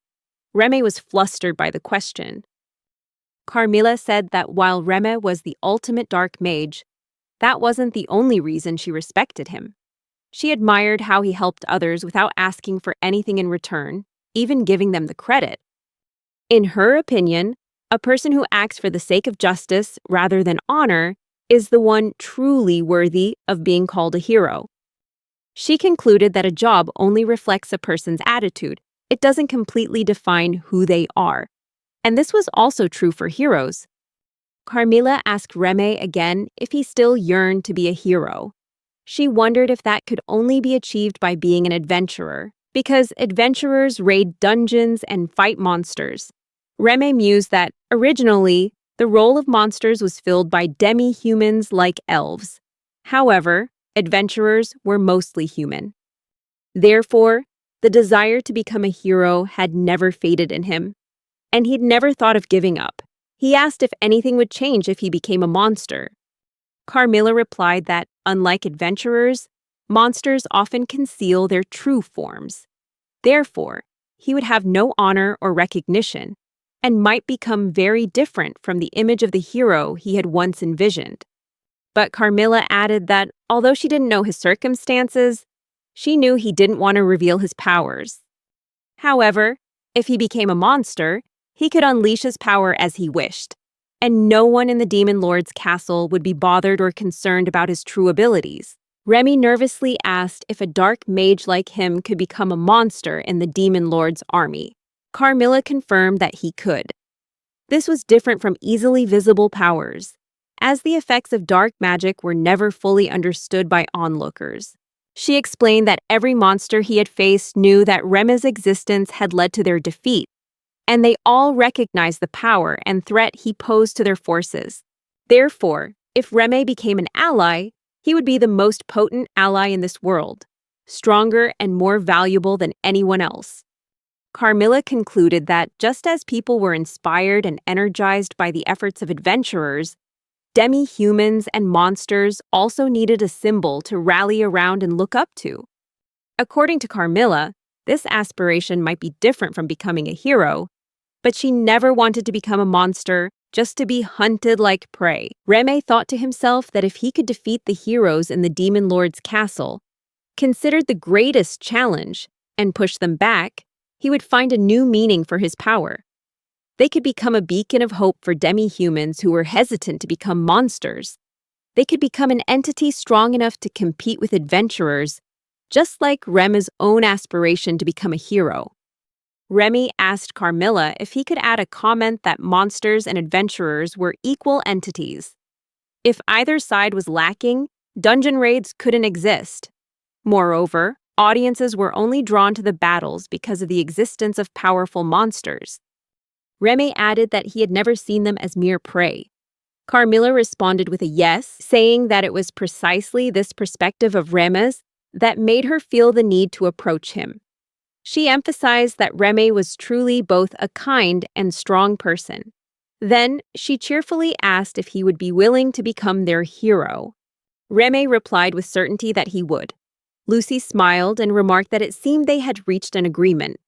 Ramy was flustered by the question. Carmela said that while Ramy was the ultimate dark mage, that wasn't the only reason she respected him. She admired how he helped others without asking for anything in return, even giving them the credit. In her opinion, A person who acts for the sake of justice rather than honor is the one truly worthy of being called a hero. She concluded that a job only reflects a person's attitude. It doesn't completely define who they are. And this was also true for heroes. Carmela asked Ramy again if he still yearned to be a hero. She wondered if that could only be achieved by being an adventurer, because adventurers raid dungeons and fight monsters. Ramy mused that, originally, the role of monsters was filled by demi-humans like elves. However, adventurers were mostly human. Therefore, the desire to become a hero had never faded in him, and he'd never thought of giving up. He asked if anything would change if he became a monster. Carmela replied that, unlike adventurers, monsters often conceal their true forms. Therefore, he would have no honor or recognition, and might become very different from the image of the hero he had once envisioned. But Carmela added that, although she didn't know his circumstances, she knew he didn't want to reveal his powers. However, if he became a monster, he could unleash his power as he wished, and no one in the Demon Lord's castle would be bothered or concerned about his true abilities. Ramy nervously asked if a dark mage like him could become a monster in the Demon Lord's army. Carmela confirmed that he could. This was different from easily visible powers, as the effects of dark magic were never fully understood by onlookers. She explained that every monster he had faced knew that Ramy's existence had led to their defeat, and they all recognized the power and threat he posed to their forces. Therefore, if Ramy became an ally, he would be the most potent ally in this world, stronger and more valuable than anyone else. Carmela concluded that just as people were inspired and energized by the efforts of adventurers, demi-humans and monsters also needed a symbol to rally around and look up to. According to Carmela, this aspiration might be different from becoming a hero, but she never wanted to become a monster just to be hunted like prey. Ramy thought to himself that if he could defeat the heroes in the Demon Lord's castle, considered the greatest challenge, and push them back, he would find a new meaning for his power. They could become a beacon of hope for demi-humans who were hesitant to become monsters. They could become an entity strong enough to compete with adventurers, just like Ramy's own aspiration to become a hero. Ramy asked Carmela if he could add a comment that monsters and adventurers were equal entities. If either side was lacking, dungeon raids couldn't exist. Moreover, audiences were only drawn to the battles because of the existence of powerful monsters. Ramy added that he had never seen them as mere prey. Carmela responded with a yes, saying that it was precisely this perspective of Ramy's that made her feel the need to approach him. She emphasized that Ramy was truly both a kind and strong person. Then, she cheerfully asked if he would be willing to become their hero. Ramy replied with certainty that he would. Lucy smiled and remarked that it seemed they had reached an agreement.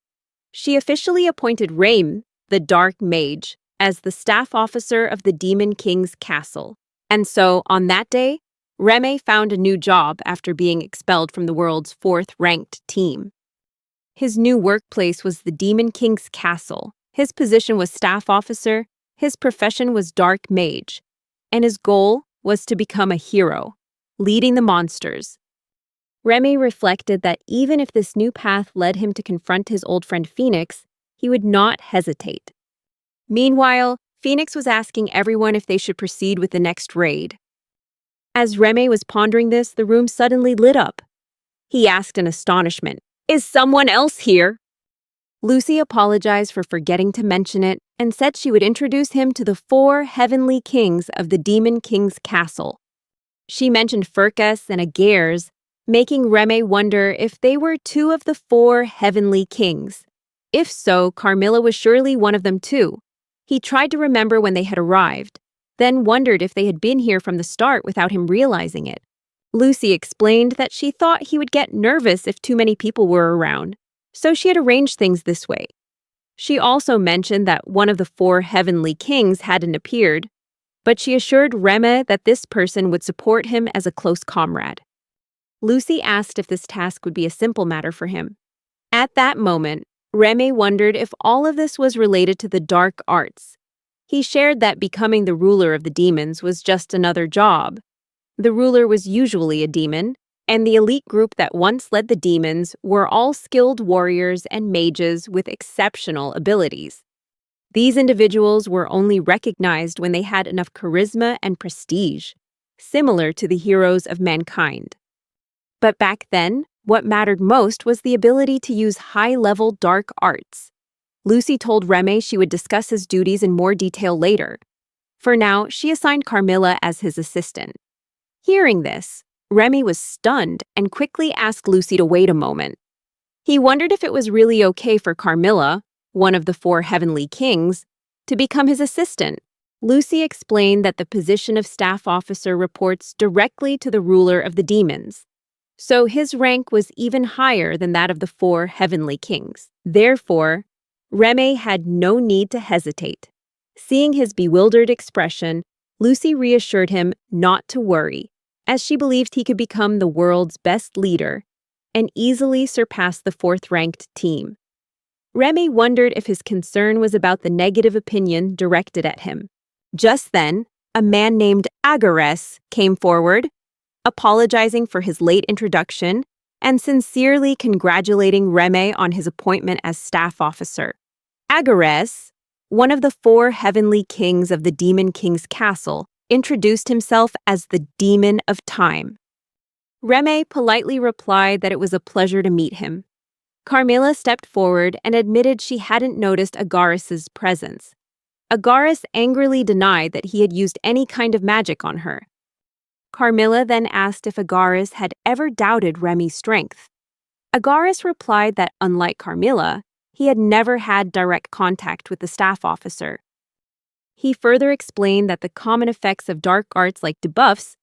She officially appointed Ramy, the Dark Mage, as the staff officer of the Demon King's castle. And so, on that day, Ramy found a new job after being expelled from the world's 4th-ranked team. His new workplace was the Demon King's castle. His position was staff officer, his profession was Dark Mage, and his goal was to become a hero, leading the monsters. Ramy reflected that even if this new path led him to confront his old friend Phoenix, he would not hesitate. Meanwhile, Phoenix was asking everyone if they should proceed with the next raid. As Ramy was pondering this, the room suddenly lit up. He asked in astonishment, "Is someone else here?" Lucy apologized for forgetting to mention it and said she would introduce him to the 4 heavenly kings of the Demon King's castle. She mentioned Furcas and Aegers, making Ramy wonder if they were 2 of the 4 heavenly kings. If so, Carmela was surely one of them too. He tried to remember when they had arrived, then wondered if they had been here from the start without him realizing it. Lucy explained that she thought he would get nervous if too many people were around, so she had arranged things this way. She also mentioned that one of the 4 heavenly kings hadn't appeared, but she assured Ramy that this person would support him as a close comrade. Lucy asked if this task would be a simple matter for him. At that moment, Ramy wondered if all of this was related to the dark arts. He shared that becoming the ruler of the demons was just another job. The ruler was usually a demon, and the elite group that once led the demons were all skilled warriors and mages with exceptional abilities. These individuals were only recognized when they had enough charisma and prestige, similar to the heroes of mankind. But back then, what mattered most was the ability to use high-level dark arts. Lucy told Remy she would discuss his duties in more detail later. For now, she assigned Carmela as his assistant. Hearing this, Remy was stunned and quickly asked Lucy to wait a moment. He wondered if it was really okay for Carmela, one of the 4 heavenly kings, to become his assistant. Lucy explained that the position of staff officer reports directly to the ruler of the demons, so his rank was even higher than that of the 4 heavenly kings. Therefore, Remy had no need to hesitate. Seeing his bewildered expression, Lucy reassured him not to worry, as she believed he could become the world's best leader and easily surpass the 4th-ranked team. Remy wondered if his concern was about the negative opinion directed at him. Just then, a man named Agares came forward, apologizing for his late introduction and sincerely congratulating Remy on his appointment as staff officer. Agares, one of the 4 heavenly kings of the Demon King's castle, introduced himself as the Demon of Time. Remy politely replied that it was a pleasure to meet him. Carmela stepped forward and admitted she hadn't noticed Agares's presence. Agares angrily denied that he had used any kind of magic on her. Carmela then asked if Agares had ever doubted Remy's strength. Agares replied that, unlike Carmela, he had never had direct contact with the staff officer. He further explained that the common effects of dark arts like debuffs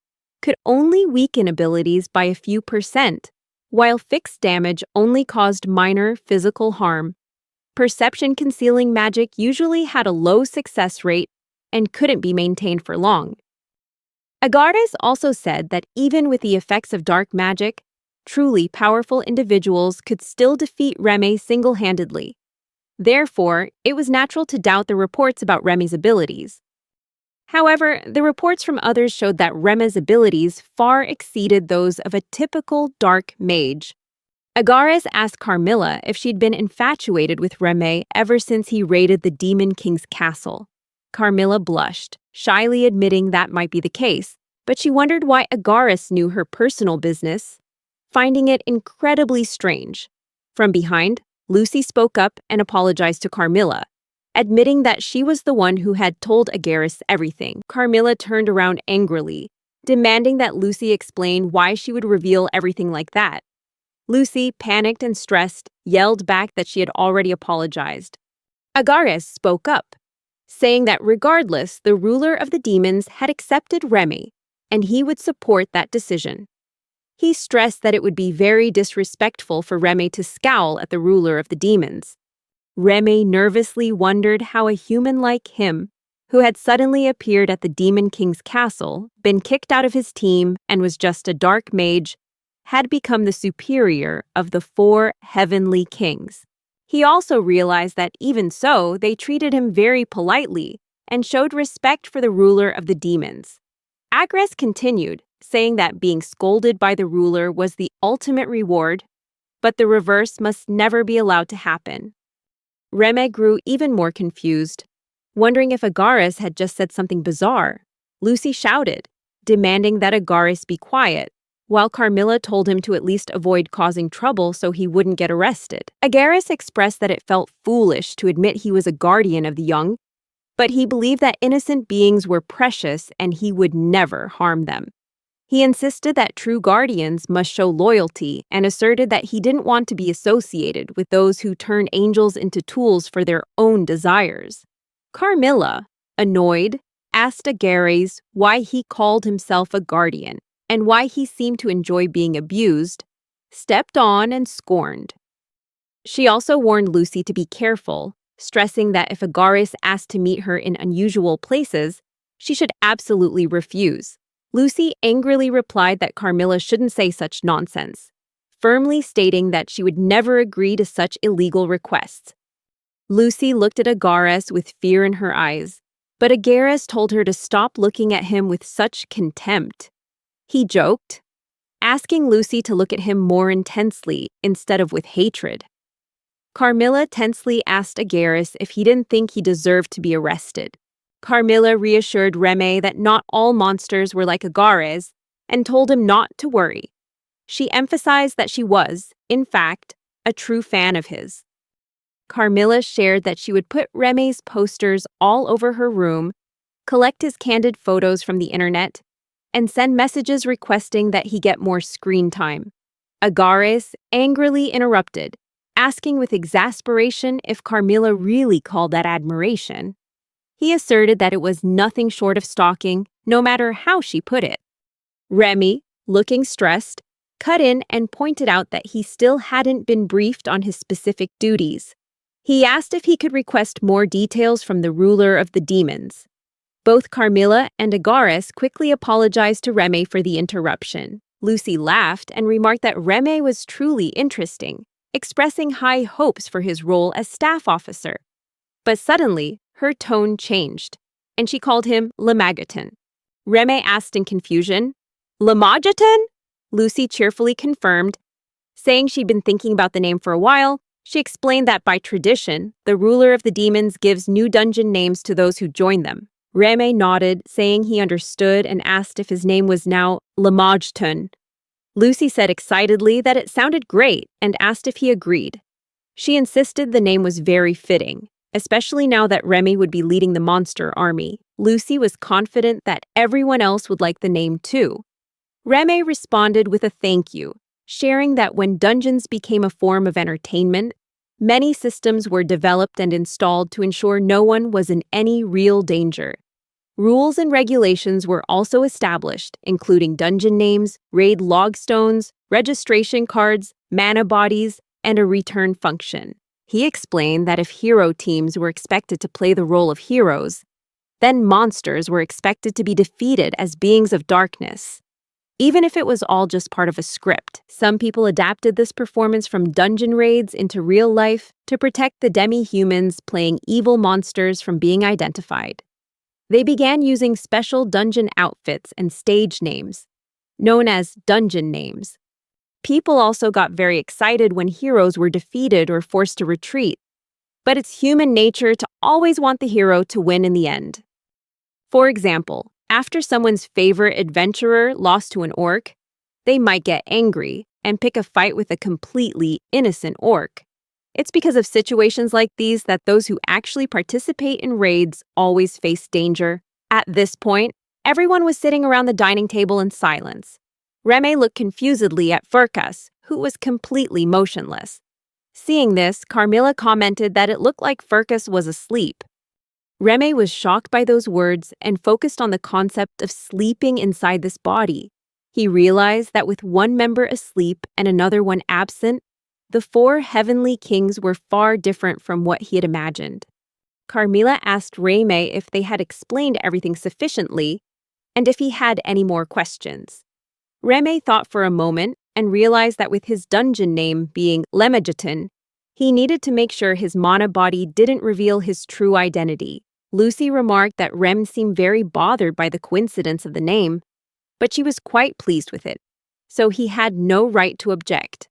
could only weaken abilities by a few %, while fixed damage only caused minor physical harm. Perception-concealing magic usually had a low success rate and couldn't be maintained for long. Agares also said that even with the effects of dark magic, truly powerful individuals could still defeat Remy single-handedly. Therefore, it was natural to doubt the reports about Remy's abilities. However, the reports from others showed that Remy's abilities far exceeded those of a typical dark mage. Agares asked Carmela if she'd been infatuated with Remy ever since he raided the Demon King's castle. Carmela blushed, shyly admitting that might be the case, but she wondered why Agares knew her personal business, finding it incredibly strange. From behind, Lucy spoke up and apologized to Carmela, admitting that she was the one who had told Agares everything. Carmela turned around angrily, demanding that Lucy explain why she would reveal everything like that. Lucy, panicked and stressed, yelled back that she had already apologized. Agares spoke up, saying that regardless, the ruler of the demons had accepted Remy, and he would support that decision. He stressed that it would be very disrespectful for Remy to scowl at the ruler of the demons. Remy nervously wondered how a human like him, who had suddenly appeared at the Demon King's castle, been kicked out of his team, and was just a dark mage, had become the superior of the 4 heavenly kings. He also realized that even so, they treated him very politely and showed respect for the ruler of the demons. Agares continued, saying that being scolded by the ruler was the ultimate reward, but the reverse must never be allowed to happen. Remy grew even more confused, wondering if Agares had just said something bizarre. Lucy shouted, demanding that Agares be quiet, while Carmela told him to at least avoid causing trouble so he wouldn't get arrested. Agares expressed that it felt foolish to admit he was a guardian of the young, but he believed that innocent beings were precious and he would never harm them. He insisted that true guardians must show loyalty and asserted that he didn't want to be associated with those who turn angels into tools for their own desires. Carmela, annoyed, asked Agares why he called himself a guardian and why he seemed to enjoy being abused, stepped on and scorned. She also warned Lucy to be careful, stressing that if Agares asked to meet her in unusual places, she should absolutely refuse. Lucy angrily replied that Carmela shouldn't say such nonsense, firmly stating that she would never agree to such illegal requests. Lucy looked at Agares with fear in her eyes, but Agaris told her to stop looking at him with such contempt. He joked, asking Lucy to look at him more intensely instead of with hatred. Carmela tensely asked Agaris if he didn't think he deserved to be arrested. Carmela reassured Ramy that not all monsters were like Agares and told him not to worry. She emphasized that she was, in fact, a true fan of his. Carmela shared that she would put Remy's posters all over her room, collect his candid photos from the internet, and send messages requesting that he get more screen time. Agares angrily interrupted, asking with exasperation if Carmela really called that admiration. He asserted that it was nothing short of stalking, no matter how she put it. Ramy, looking stressed, cut in and pointed out that he still hadn't been briefed on his specific duties. He asked if he could request more details from the ruler of the demons. Both Carmela and Agares quickly apologized to Ramy for the interruption. Lucy laughed and remarked that Ramy was truly interesting, expressing high hopes for his role as staff officer. But suddenly, her tone changed, and she called him Le Magaton. Ramy asked in confusion, Le Magaton? Lucy cheerfully confirmed, saying she'd been thinking about the name for a while. She explained that by tradition, the ruler of the demons gives new dungeon names to those who join them. Ramy nodded, saying he understood and asked if his name was now Le Magaton. Lucy said excitedly that it sounded great and asked if he agreed. She insisted the name was very fitting, especially now that Ramy would be leading the monster army. Lucy was confident that everyone else would like the name too. Ramy responded with a thank you, sharing that when dungeons became a form of entertainment, many systems were developed and installed to ensure no one was in any real danger. Rules and regulations were also established, including dungeon names, raid logstones, registration cards, mana bodies, and a return function. He explained that if hero teams were expected to play the role of heroes, then monsters were expected to be defeated as beings of darkness. Even if it was all just part of a script, some people adapted this performance from dungeon raids into real life to protect the demi-humans playing evil monsters from being identified. They began using special dungeon outfits and stage names, known as dungeon names. People also got very excited when heroes were defeated or forced to retreat, but it's human nature to always want the hero to win in the end. For example, after someone's favorite adventurer lost to an orc, they might get angry and pick a fight with a completely innocent orc. It's because of situations like these that those who actually participate in raids always face danger. At this point, everyone was sitting around the dining table in silence. Ramy looked confusedly at Furcas, who was completely motionless. Seeing this, Carmela commented that it looked like Furcas was asleep. Ramy was shocked by those words and focused on the concept of sleeping inside this body. He realized that with one member asleep and another one absent, the four heavenly kings were far different from what he had imagined. Carmela asked Ramy if they had explained everything sufficiently and if he had any more questions. Ramy thought for a moment and realized that with his dungeon name being Le Magaton, he needed to make sure his mana body didn't reveal his true identity. Lucy remarked that Rem seemed very bothered by the coincidence of the name, but she was quite pleased with it, so he had no right to object.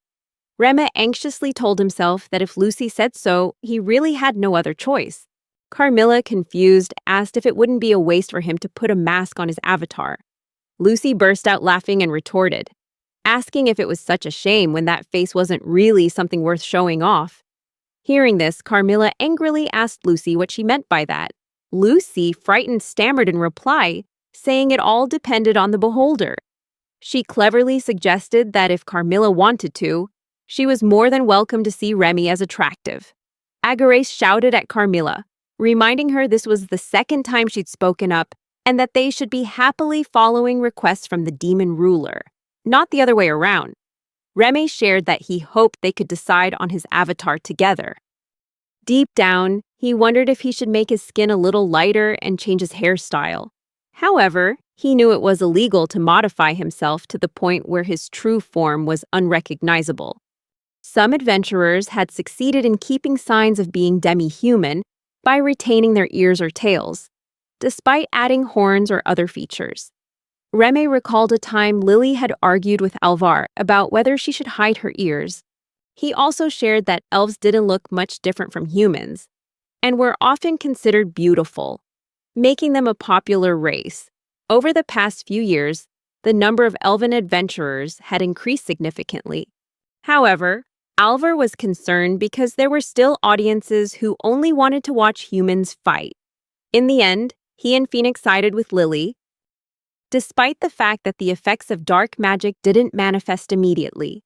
Remy anxiously told himself that if Lucy said so, he really had no other choice. Carmela, confused, asked if it wouldn't be a waste for him to put a mask on his avatar. Lucy burst out laughing and retorted, asking if it was such a shame when that face wasn't really something worth showing off. Hearing this, Carmela angrily asked Lucy what she meant by that. Lucy, frightened, stammered in reply, saying it all depended on the beholder. She cleverly suggested that if Carmela wanted to, she was more than welcome to see Remy as attractive. Agares shouted at Carmela, reminding her this was the second time she'd spoken up and that they should be happily following requests from the demon ruler, not the other way around. Remy shared that he hoped they could decide on his avatar together. Deep down, he wondered if he should make his skin a little lighter and change his hairstyle. However, he knew it was illegal to modify himself to the point where his true form was unrecognizable. Some adventurers had succeeded in keeping signs of being demi-human by retaining their ears or tails. despite adding horns or other features. Remy recalled a time Lily had argued with Alvar about whether she should hide her ears. He also shared that elves didn't look much different from humans, and were often considered beautiful, making them a popular race. Over the past few years, the number of elven adventurers had increased significantly. However, Alvar was concerned because there were still audiences who only wanted to watch humans fight. In the end, he and Phoenix sided with Lily, despite the fact that the effects of dark magic didn't manifest immediately.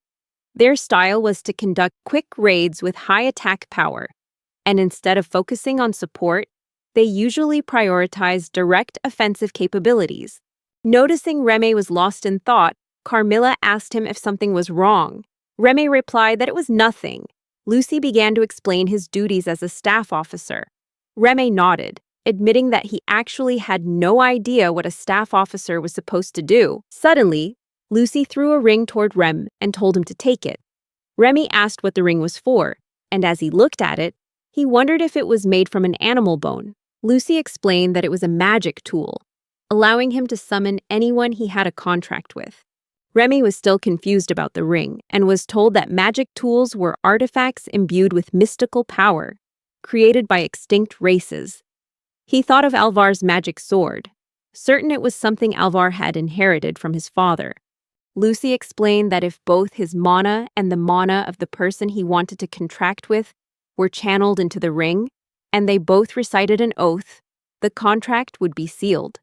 Their style was to conduct quick raids with high attack power, and instead of focusing on support, they usually prioritized direct offensive capabilities. Noticing Remy was lost in thought, Carmela asked him if something was wrong. Remy replied that it was nothing. Lucy began to explain his duties as a staff officer. Remy nodded, admitting that he actually had no idea what a staff officer was supposed to do. Suddenly, Lucy threw a ring toward Rem and told him to take it. Remy asked what the ring was for, and as he looked at it, he wondered if it was made from an animal bone. Lucy explained that it was a magic tool, allowing him to summon anyone he had a contract with. Remy was still confused about the ring and was told that magic tools were artifacts imbued with mystical power, created by extinct races. He thought of Alvar's magic sword, certain it was something Alvar had inherited from his father. Lucy explained that if both his mana and the mana of the person he wanted to contract with were channeled into the ring, and they both recited an oath, the contract would be sealed.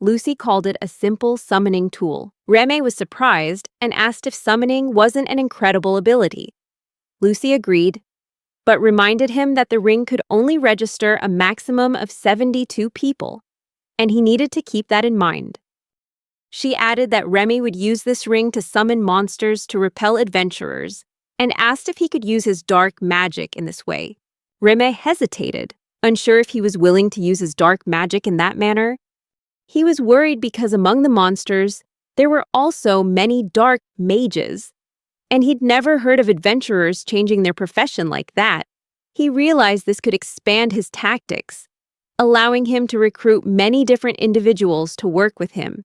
Lucy called it a simple summoning tool. Remy was surprised and asked if summoning wasn't an incredible ability. Lucy agreed, but reminded him that the ring could only register a maximum of 72 people, and he needed to keep that in mind. She added that Remy would use this ring to summon monsters to repel adventurers, and asked if he could use his dark magic in this way. Remy hesitated, unsure if he was willing to use his dark magic in that manner. He was worried because among the monsters, there were also many dark mages, and he'd never heard of adventurers changing their profession like that. He realized this could expand his tactics, allowing him to recruit many different individuals to work with him.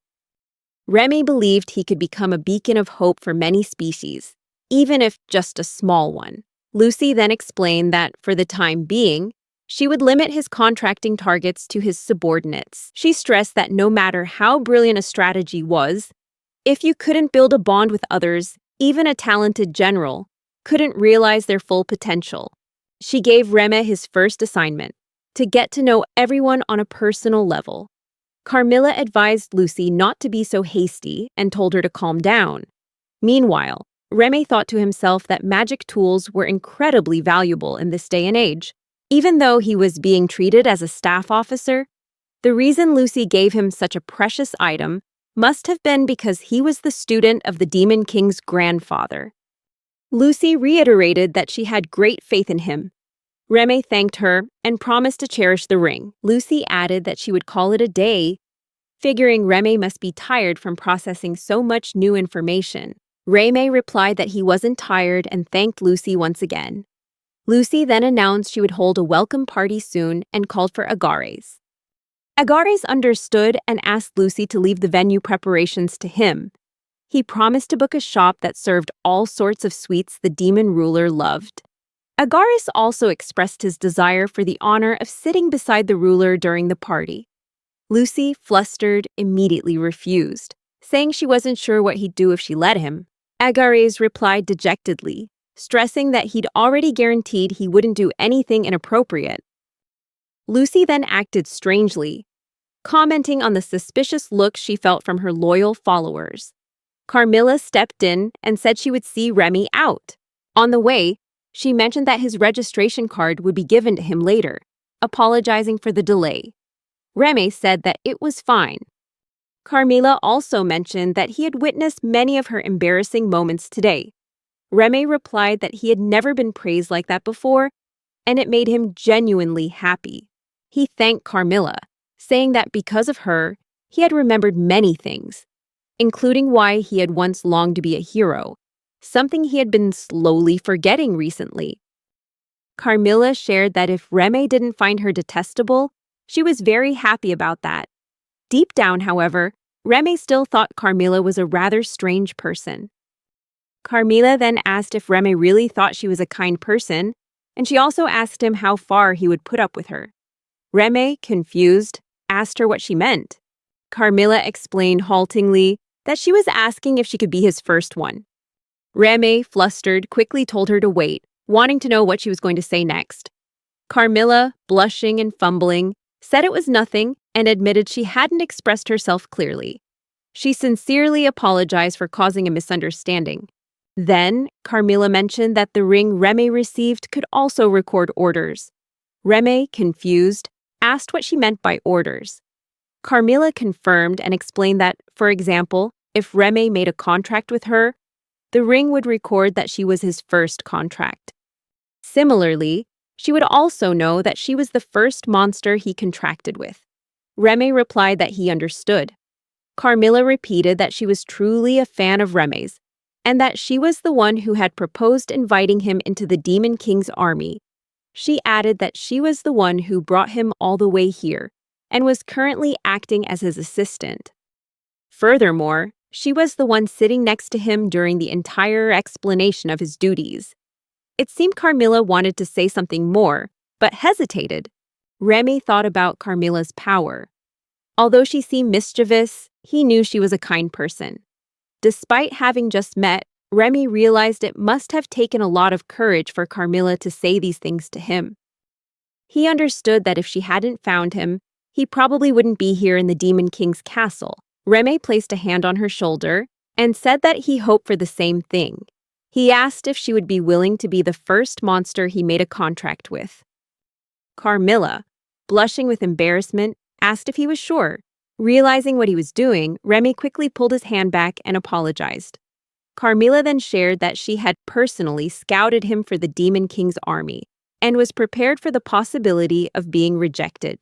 Remy believed he could become a beacon of hope for many species, even if just a small one. Lucy then explained that, for the time being, she would limit his contracting targets to his subordinates. She stressed that no matter how brilliant a strategy was, if you couldn't build a bond with others, even a talented general couldn't realize their full potential. She gave Remy his first assignment, to get to know everyone on a personal level. Carmela advised Lucy not to be so hasty and told her to calm down. Meanwhile, Remy thought to himself that magic tools were incredibly valuable in this day and age. Even though he was being treated as a staff officer, the reason Lucy gave him such a precious item must have been because he was the student of the Demon King's grandfather. Lucy reiterated that she had great faith in him. Remy thanked her and promised to cherish the ring. Lucy added that she would call it a day, figuring Remy must be tired from processing so much new information. Remy replied that he wasn't tired and thanked Lucy once again. Lucy then announced she would hold a welcome party soon and called for Agares. Agares understood and asked Lucy to leave the venue preparations to him. He promised to book a shop that served all sorts of sweets the demon ruler loved. Agares also expressed his desire for the honor of sitting beside the ruler during the party. Lucy, flustered, immediately refused, saying she wasn't sure what he'd do if she let him. Agares replied dejectedly, stressing that he'd already guaranteed he wouldn't do anything inappropriate. Lucy then acted strangely, commenting on the suspicious looks she felt from her loyal followers. Carmela stepped in and said she would see Remy out. On the way, she mentioned that his registration card would be given to him later, apologizing for the delay. Remy said that it was fine. Carmela also mentioned that he had witnessed many of her embarrassing moments today. Remy replied that he had never been praised like that before, and it made him genuinely happy. He thanked Carmela, saying that because of her, he had remembered many things, including why he had once longed to be a hero, something he had been slowly forgetting recently. Carmela shared that if Remy didn't find her detestable, She was very happy about that. Deep down, however, Ramy still thought Carmela was a rather strange person. Carmela then asked if Ramy really thought she was a kind person, and she also asked him how far he would put up with her. Ramy, confused, asked her what she meant. Carmela explained haltingly that she was asking if she could be his first one. Ramy, flustered, quickly told her to wait, wanting to know what she was going to say next. Carmela, blushing and fumbling, said it was nothing and admitted she hadn't expressed herself clearly. She sincerely apologized for causing a misunderstanding. Then, Carmela mentioned that the ring Ramy received could also record orders. Ramy, confused, asked what she meant by orders. Carmela confirmed and explained that, for example, if Ramy made a contract with her, the ring would record that she was his first contract. Similarly, she would also know that she was the first monster he contracted with. Ramy replied that he understood. Carmela repeated that she was truly a fan of Ramy's, and that she was the one who had proposed inviting him into the Demon King's army. She added that she was the one who brought him all the way here, and was currently acting as his assistant. Furthermore, she was the one sitting next to him during the entire explanation of his duties. It seemed Carmela wanted to say something more, but hesitated. Ramy thought about Carmela's power. Although she seemed mischievous, he knew she was a kind person. Despite having just met, Ramy realized it must have taken a lot of courage for Carmela to say these things to him. He understood that if she hadn't found him, he probably wouldn't be here in the Demon King's castle. Ramy placed a hand on her shoulder and said that he hoped for the same thing. He asked if she would be willing to be the first monster he made a contract with. Carmela, blushing with embarrassment, asked if he was sure. Realizing what he was doing, Ramy quickly pulled his hand back and apologized. Carmela then shared that she had personally scouted him for the Demon King's army and was prepared for the possibility of being rejected.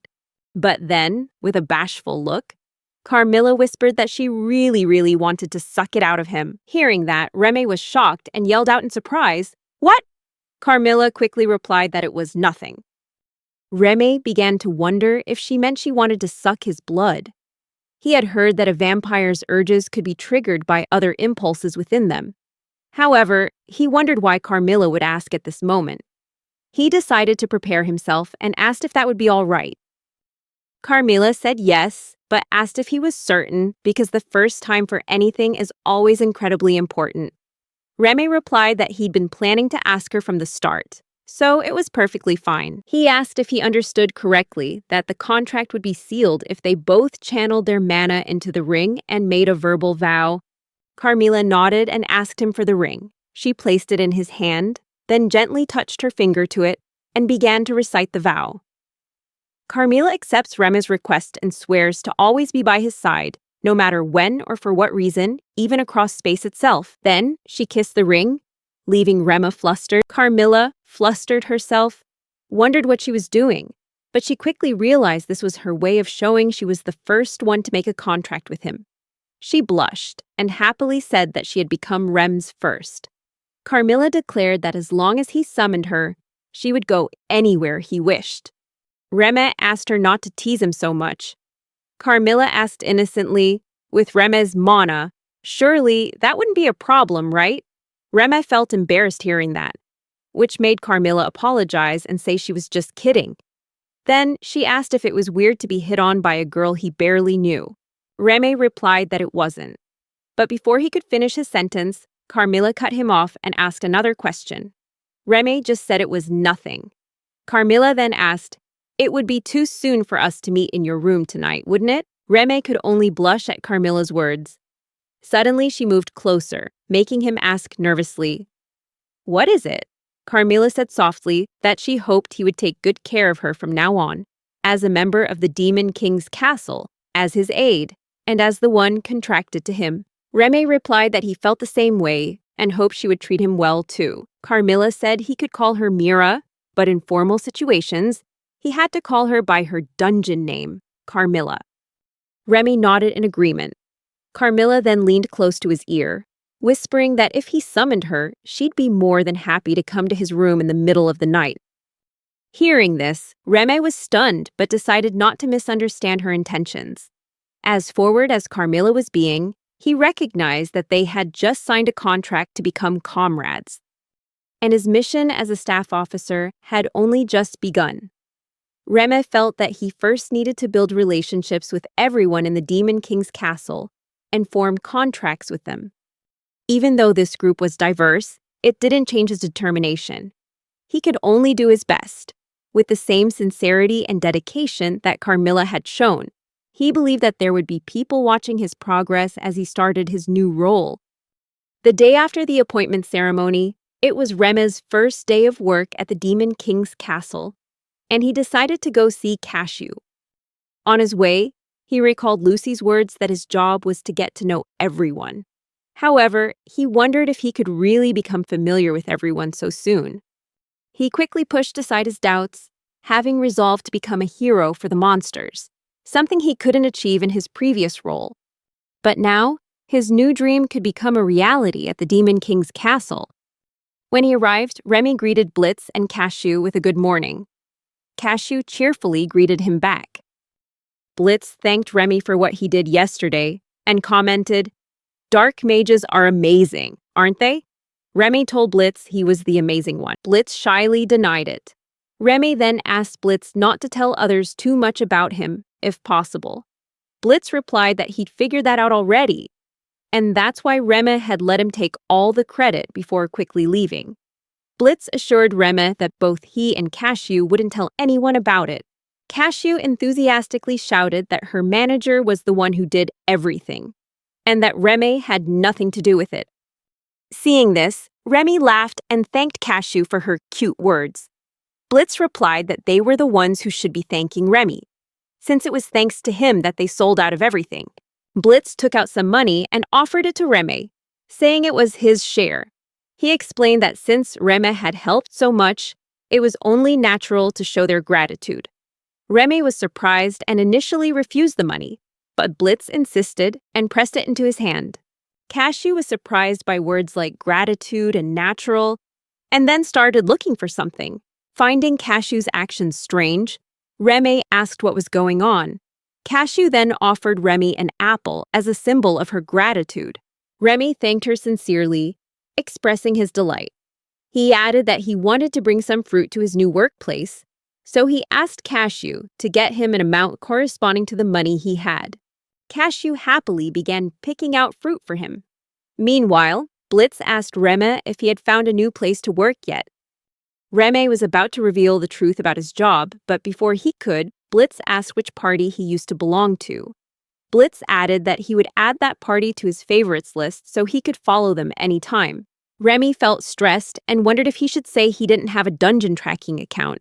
But then, with a bashful look, Carmela whispered that she really wanted to suck it out of him. Hearing that, Ramy was shocked and yelled out in surprise, "What?" Carmela quickly replied that it was nothing. Ramy began to wonder if she meant she wanted to suck his blood. He had heard that a vampire's urges could be triggered by other impulses within them. However, he wondered why Carmela would ask at this moment. He decided to prepare himself and asked if that would be all right. Carmela said yes, but asked if he was certain because the first time for anything is always incredibly important. Ramy replied that he'd been planning to ask her from the start, so it was perfectly fine. He asked if he understood correctly that the contract would be sealed if they both channeled their mana into the ring and made a verbal vow. Carmela nodded and asked him for the ring. She placed it in his hand, then gently touched her finger to it and began to recite the vow. Carmela accepts Ramy's request and swears to always be by his side, no matter when or for what reason, even across space itself. Then she kissed the ring, leaving Ramy flustered. Carmela, flustered herself, wondered what she was doing, but she quickly realized this was her way of showing she was the first one to make a contract with him. She blushed and happily said that she had become Rem's first. Carmela declared that as long as he summoned her, she would go anywhere he wished. Ramy asked her not to tease him so much. Carmela asked innocently, with Ramy's mana, surely that wouldn't be a problem, right? Ramy felt embarrassed hearing that, which made Carmela apologize and say she was just kidding. Then she asked if it was weird to be hit on by a girl he barely knew. Ramy replied that it wasn't. But before he could finish his sentence, Carmela cut him off and asked another question. Ramy just said it was nothing. Carmela then asked, "It would be too soon for us to meet in your room tonight, wouldn't it?" Ramy could only blush at Carmela's words. Suddenly, she moved closer, making him ask nervously, "What is it?" Carmela said softly that she hoped he would take good care of her from now on, as a member of the Demon King's castle, as his aide, and as the one contracted to him. Ramy replied that he felt the same way and hoped she would treat him well too. Carmela said he could call her Mira, but in formal situations, he had to call her by her dungeon name, Carmela. Ramy nodded in agreement. Carmela then leaned close to his ear, whispering that if he summoned her, she'd be more than happy to come to his room in the middle of the night. Hearing this, Ramy was stunned but decided not to misunderstand her intentions. As forward as Carmela was being, he recognized that they had just signed a contract to become comrades, and his mission as a staff officer had only just begun. Ramy felt that he first needed to build relationships with everyone in the Demon King's castle and form contracts with them. Even though this group was diverse, it didn't change his determination. He could only do his best. With the same sincerity and dedication that Carmela had shown, he believed that there would be people watching his progress as he started his new role. The day after the appointment ceremony, it was Remy's first day of work at the Demon King's castle, and he decided to go see Cashew. On his way, he recalled Lucy's words that his job was to get to know everyone. However, he wondered if he could really become familiar with everyone so soon. He quickly pushed aside his doubts, having resolved to become a hero for the monsters, something he couldn't achieve in his previous role. But now, his new dream could become a reality at the Demon King's castle. When he arrived, Ramy greeted Blitz and Cashew with a good morning. Cashew cheerfully greeted him back. Blitz thanked Ramy for what he did yesterday and commented, "Dark mages are amazing, aren't they?" Ramy told Blitz he was the amazing one. Blitz shyly denied it. Ramy then asked Blitz not to tell others too much about him, if possible. Blitz replied that he'd figured that out already, and that's why Ramy had let him take all the credit before quickly leaving. Blitz assured Ramy that both he and Cashew wouldn't tell anyone about it. Cashew enthusiastically shouted that her manager was the one who did everything, and that Ramy had nothing to do with it. Seeing this, Ramy laughed and thanked Cashew for her cute words. Blitz replied that they were the ones who should be thanking Ramy, since it was thanks to him that they sold out of everything. Blitz took out some money and offered it to Ramy, saying it was his share. He explained that since Ramy had helped so much, it was only natural to show their gratitude. Ramy was surprised and initially refused the money, but Blitz insisted and pressed it into his hand. Cashew was surprised by words like gratitude and natural, and then started looking for something. Finding Cashew's actions strange, Ramy asked what was going on. Cashew then offered Ramy an apple as a symbol of her gratitude. Ramy thanked her sincerely, expressing his delight. He added that he wanted to bring some fruit to his new workplace, so he asked Cashew to get him an amount corresponding to the money he had. Cashew happily began picking out fruit for him. Meanwhile, Blitz asked Ramy if he had found a new place to work yet. Ramy was about to reveal the truth about his job, but before he could, Blitz asked which party he used to belong to. Blitz added that he would add that party to his favorites list so he could follow them anytime. Ramy felt stressed and wondered if he should say he didn't have a dungeon tracking account.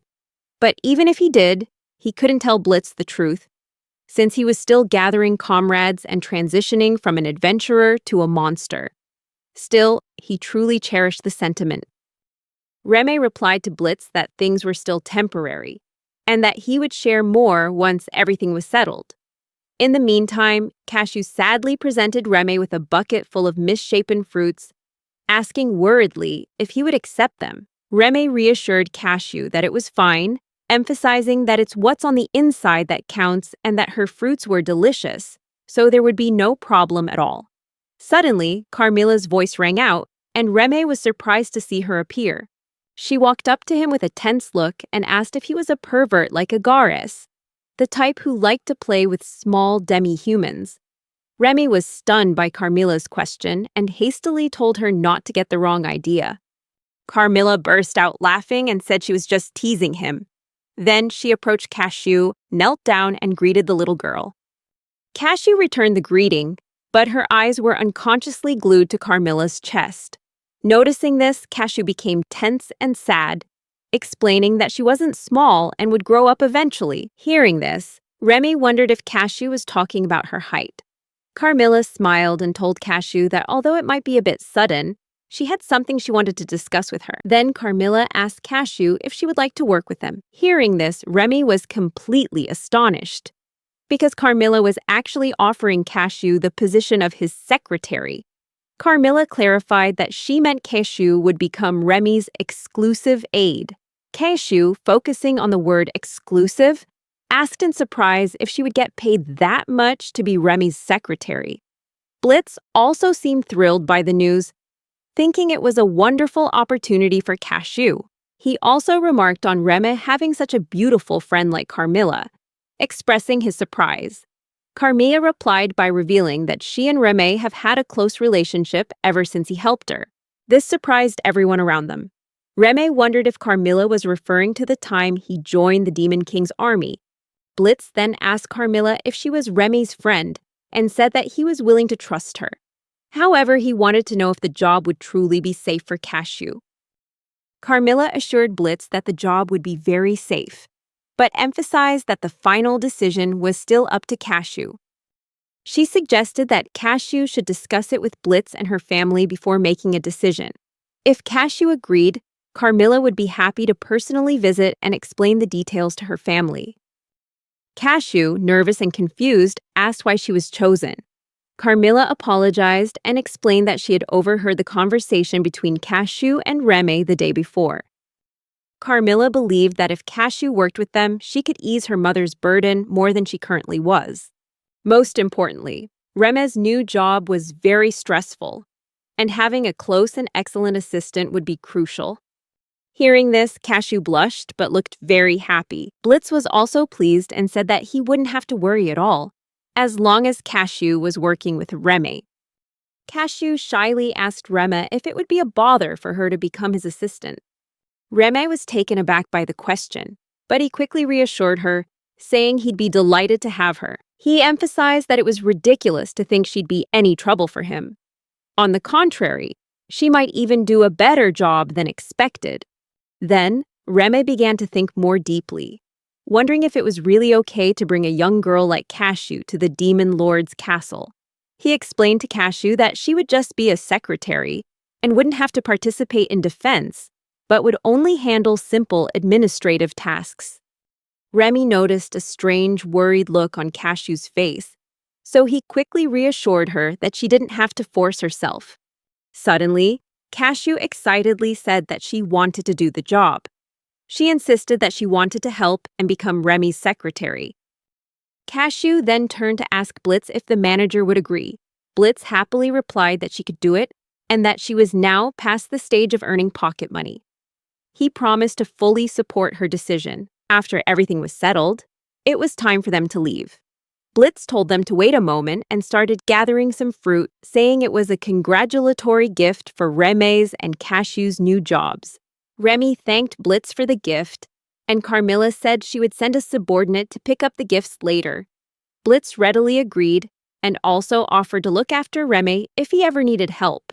But even if he did, he couldn't tell Blitz the truth, since he was still gathering comrades and transitioning from an adventurer to a monster. Still, he truly cherished the sentiment. Ramy replied to Blitz that things were still temporary, and that he would share more once everything was settled. In the meantime, Cashew sadly presented Ramy with a bucket full of misshapen fruits, asking worriedly if he would accept them. Ramy reassured Cashew that it was fine, emphasizing that it's what's on the inside that counts and that her fruits were delicious, so there would be no problem at all. Suddenly, Carmela's voice rang out, and Ramy was surprised to see her appear. She walked up to him with a tense look and asked if he was a pervert like Agares, the type who liked to play with small demi-humans. Ramy was stunned by Carmela's question and hastily told her not to get the wrong idea. Carmela burst out laughing and said she was just teasing him. Then she approached Cashew, knelt down, and greeted the little girl. Cashew returned the greeting, but her eyes were unconsciously glued to Carmela's chest. Noticing this, Cashew became tense and sad, explaining that she wasn't small and would grow up eventually. Hearing this, Ramy wondered if Cashew was talking about her height. Carmela smiled and told Cashew that although it might be a bit sudden, she had something she wanted to discuss with her. Then Carmela asked Cashew if she would like to work with them. Hearing this, Ramy was completely astonished, because Carmela was actually offering Cashew the position of his secretary. Carmela clarified that she meant Cashew would become Remy's exclusive aide. Cashew, focusing on the word exclusive, asked in surprise if she would get paid that much to be Remy's secretary. Blitz also seemed thrilled by the news, thinking it was a wonderful opportunity for Cashew. He also remarked on Remy having such a beautiful friend like Carmela, expressing his surprise. Carmela replied by revealing that she and Remy have had a close relationship ever since he helped her. This surprised everyone around them. Remy wondered if Carmela was referring to the time he joined the Demon King's army. Blitz then asked Carmela if she was Remy's friend and said that he was willing to trust her. However, he wanted to know if the job would truly be safe for Cashew. Carmela assured Blitz that the job would be very safe, but emphasized that the final decision was still up to Cashew. She suggested that Cashew should discuss it with Blitz and her family before making a decision. If Cashew agreed, Carmela would be happy to personally visit and explain the details to her family. Cashew, nervous and confused, asked why she was chosen. Carmela apologized and explained that she had overheard the conversation between Cashew and Remy the day before. Carmela believed that if Cashew worked with them, she could ease her mother's burden more than she currently was. Most importantly, Remy's new job was very stressful, and having a close and excellent assistant would be crucial. Hearing this, Cashew blushed but looked very happy. Blitz was also pleased and said that he wouldn't have to worry at all, as long as Cashew was working with Remy. Cashew shyly asked Remy if it would be a bother for her to become his assistant. Remy was taken aback by the question, but he quickly reassured her, saying he'd be delighted to have her. He emphasized that it was ridiculous to think she'd be any trouble for him. On the contrary, she might even do a better job than expected. Then, Remy began to think more deeply, wondering if it was really okay to bring a young girl like Cashew to the Demon Lord's castle. He explained to Cashew that she would just be a secretary and wouldn't have to participate in defense, but would only handle simple administrative tasks. Remy noticed a strange, worried look on Cashew's face, so he quickly reassured her that she didn't have to force herself. Suddenly, Cashew excitedly said that she wanted to do the job. She insisted that she wanted to help and become Remy's secretary. Cashew then turned to ask Blitz if the manager would agree. Blitz happily replied that she could do it and that she was now past the stage of earning pocket money. He promised to fully support her decision. After everything was settled, it was time for them to leave. Blitz told them to wait a moment and started gathering some fruit, saying it was a congratulatory gift for Remy's and Cashew's new jobs. Remy thanked Blitz for the gift, and Carmela said she would send a subordinate to pick up the gifts later. Blitz readily agreed and also offered to look after Remy if he ever needed help.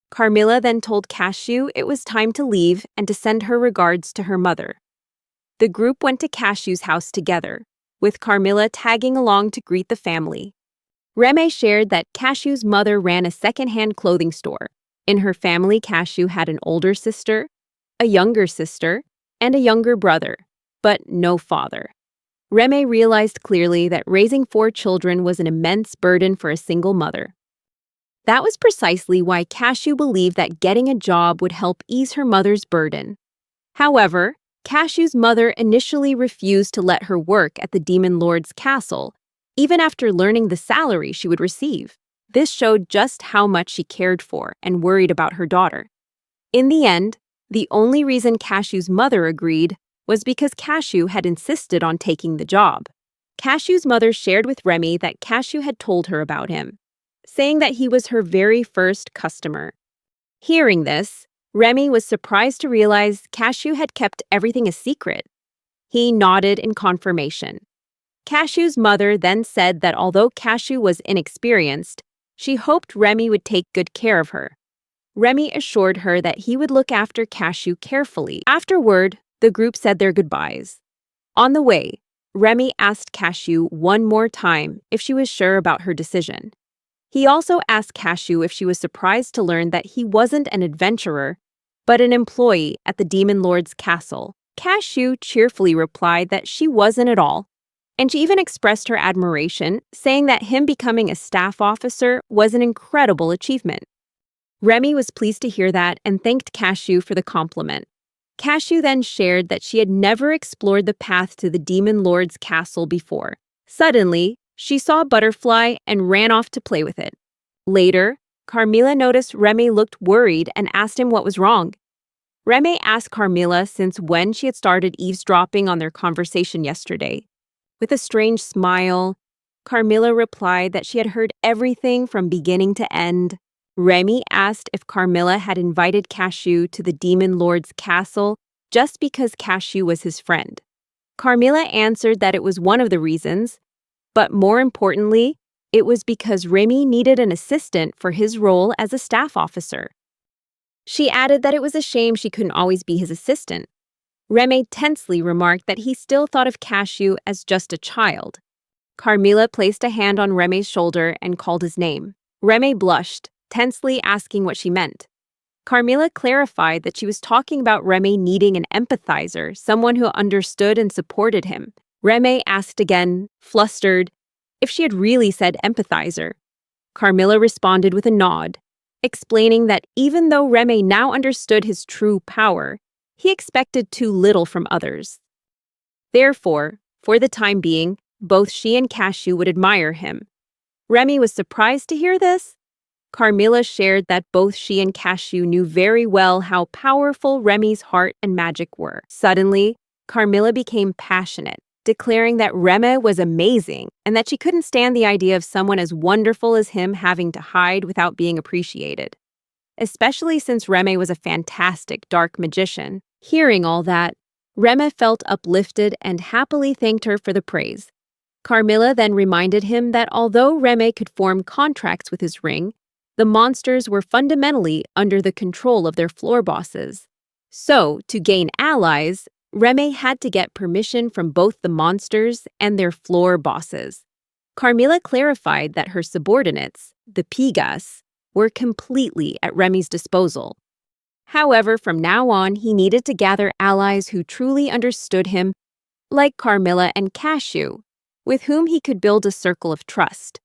Carmela then told Cashew it was time to leave and to send her regards to her mother. The group went to Cashew's house together, with Carmela tagging along to greet the family. Remy shared that Cashew's mother ran a second-hand clothing store. In her family, Cashew had an older sister, a younger sister, and a younger brother, but no father. Remy realized clearly that raising 4 children was an immense burden for a single mother. That was precisely why Cashew believed that getting a job would help ease her mother's burden. However, Cashew's mother initially refused to let her work at the Demon Lord's castle, even after learning the salary she would receive. This showed just how much she cared for and worried about her daughter. In the end, the only reason Cashew's mother agreed was because Cashew had insisted on taking the job. Cashew's mother shared with Remy that Cashew had told her about him, saying that he was her very first customer. Hearing this, Remy was surprised to realize Cashew had kept everything a secret. He nodded in confirmation. Cashew's mother then said that although Cashew was inexperienced, she hoped Remy would take good care of her. Remy assured her that he would look after Cashew carefully. Afterward, the group said their goodbyes. On the way, Remy asked Cashew one more time if she was sure about her decision. He also asked Cashew if she was surprised to learn that he wasn't an adventurer, but an employee at the Demon Lord's castle. Cashew cheerfully replied that she wasn't at all, and she even expressed her admiration, saying that him becoming a staff officer was an incredible achievement. Remy was pleased to hear that and thanked Cashew for the compliment. Cashew then shared that she had never explored the path to the Demon Lord's castle before. Suddenly, she saw a butterfly and ran off to play with it. Later, Carmela noticed Ramy looked worried and asked him what was wrong. Ramy asked Carmela since when she had started eavesdropping on their conversation yesterday. With a strange smile, Carmela replied that she had heard everything from beginning to end. Ramy asked if Carmela had invited Cashew to the Demon Lord's castle just because Cashew was his friend. Carmela answered that it was one of the reasons, but more importantly, it was because Ramy needed an assistant for his role as a staff officer. She added that it was a shame she couldn't always be his assistant. Ramy tensely remarked that he still thought of Cashew as just a child. Carmela placed a hand on Ramy's shoulder and called his name. Ramy blushed, tensely asking what she meant. Carmela clarified that she was talking about Ramy needing an empathizer, someone who understood and supported him. Ramy asked again, flustered, if she had really said empathizer. Carmela responded with a nod, explaining that even though Ramy now understood his true power, he expected too little from others. Therefore, for the time being, both she and Cashew would admire him. Ramy was surprised to hear this. Carmela shared that both she and Cashew knew very well how powerful Ramy's heart and magic were. Suddenly, Carmela became passionate, declaring that Ramy was amazing and that she couldn't stand the idea of someone as wonderful as him having to hide without being appreciated. Especially since Ramy was a fantastic dark magician. Hearing all that, Ramy felt uplifted and happily thanked her for the praise. Carmela then reminded him that although Ramy could form contracts with his ring, the monsters were fundamentally under the control of their floor bosses. So, to gain allies, Ramy had to get permission from both the monsters and their floor bosses. Carmela clarified that her subordinates, the Pigas, were completely at Ramy's disposal. However, from now on, he needed to gather allies who truly understood him, like Carmela and Cashew, with whom he could build a circle of trust.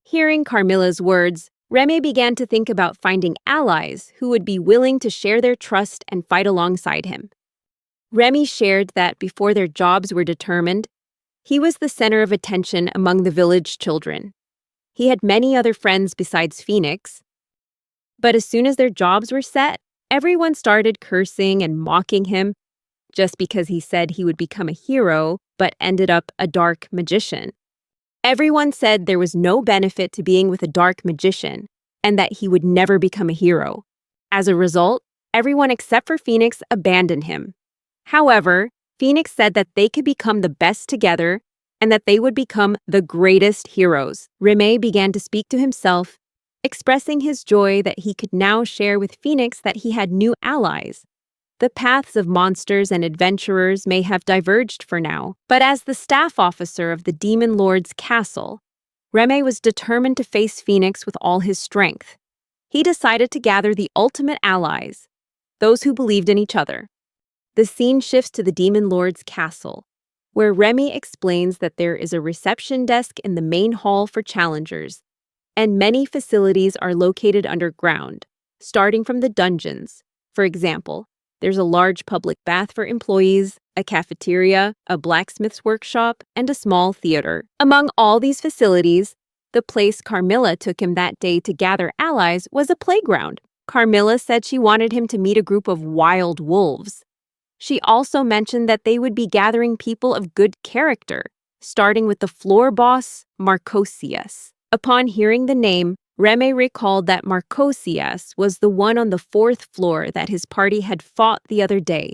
Hearing Carmela's words, Ramy began to think about finding allies who would be willing to share their trust and fight alongside him. Ramy shared that before their jobs were determined, he was the center of attention among the village children. He had many other friends besides Phoenix, but as soon as their jobs were set, everyone started cursing and mocking him just because he said he would become a hero but ended up a dark magician. Everyone said there was no benefit to being with a dark magician and that he would never become a hero. As a result, everyone except for Phoenix abandoned him. However, Phoenix said that they could become the best together and that they would become the greatest heroes. Ramy began to speak to himself, expressing his joy that he could now share with Phoenix that he had new allies. The paths of monsters and adventurers may have diverged for now, but as the staff officer of the Demon Lord's castle, Ramy was determined to face Phoenix with all his strength. He decided to gather the ultimate allies, those who believed in each other. The scene shifts to the Demon Lord's castle, where Ramy explains that there is a reception desk in the main hall for challengers, and many facilities are located underground, starting from the dungeons. For example, there's a large public bath for employees, a cafeteria, a blacksmith's workshop, and a small theater. Among all these facilities, the place Carmela took him that day to gather allies was a playground. Carmela said she wanted him to meet a group of wild wolves. She also mentioned that they would be gathering people of good character, starting with the floor boss, Marcosius. Upon hearing the name, Ramy recalled that Marcosius was the one on the 4th floor that his party had fought the other day.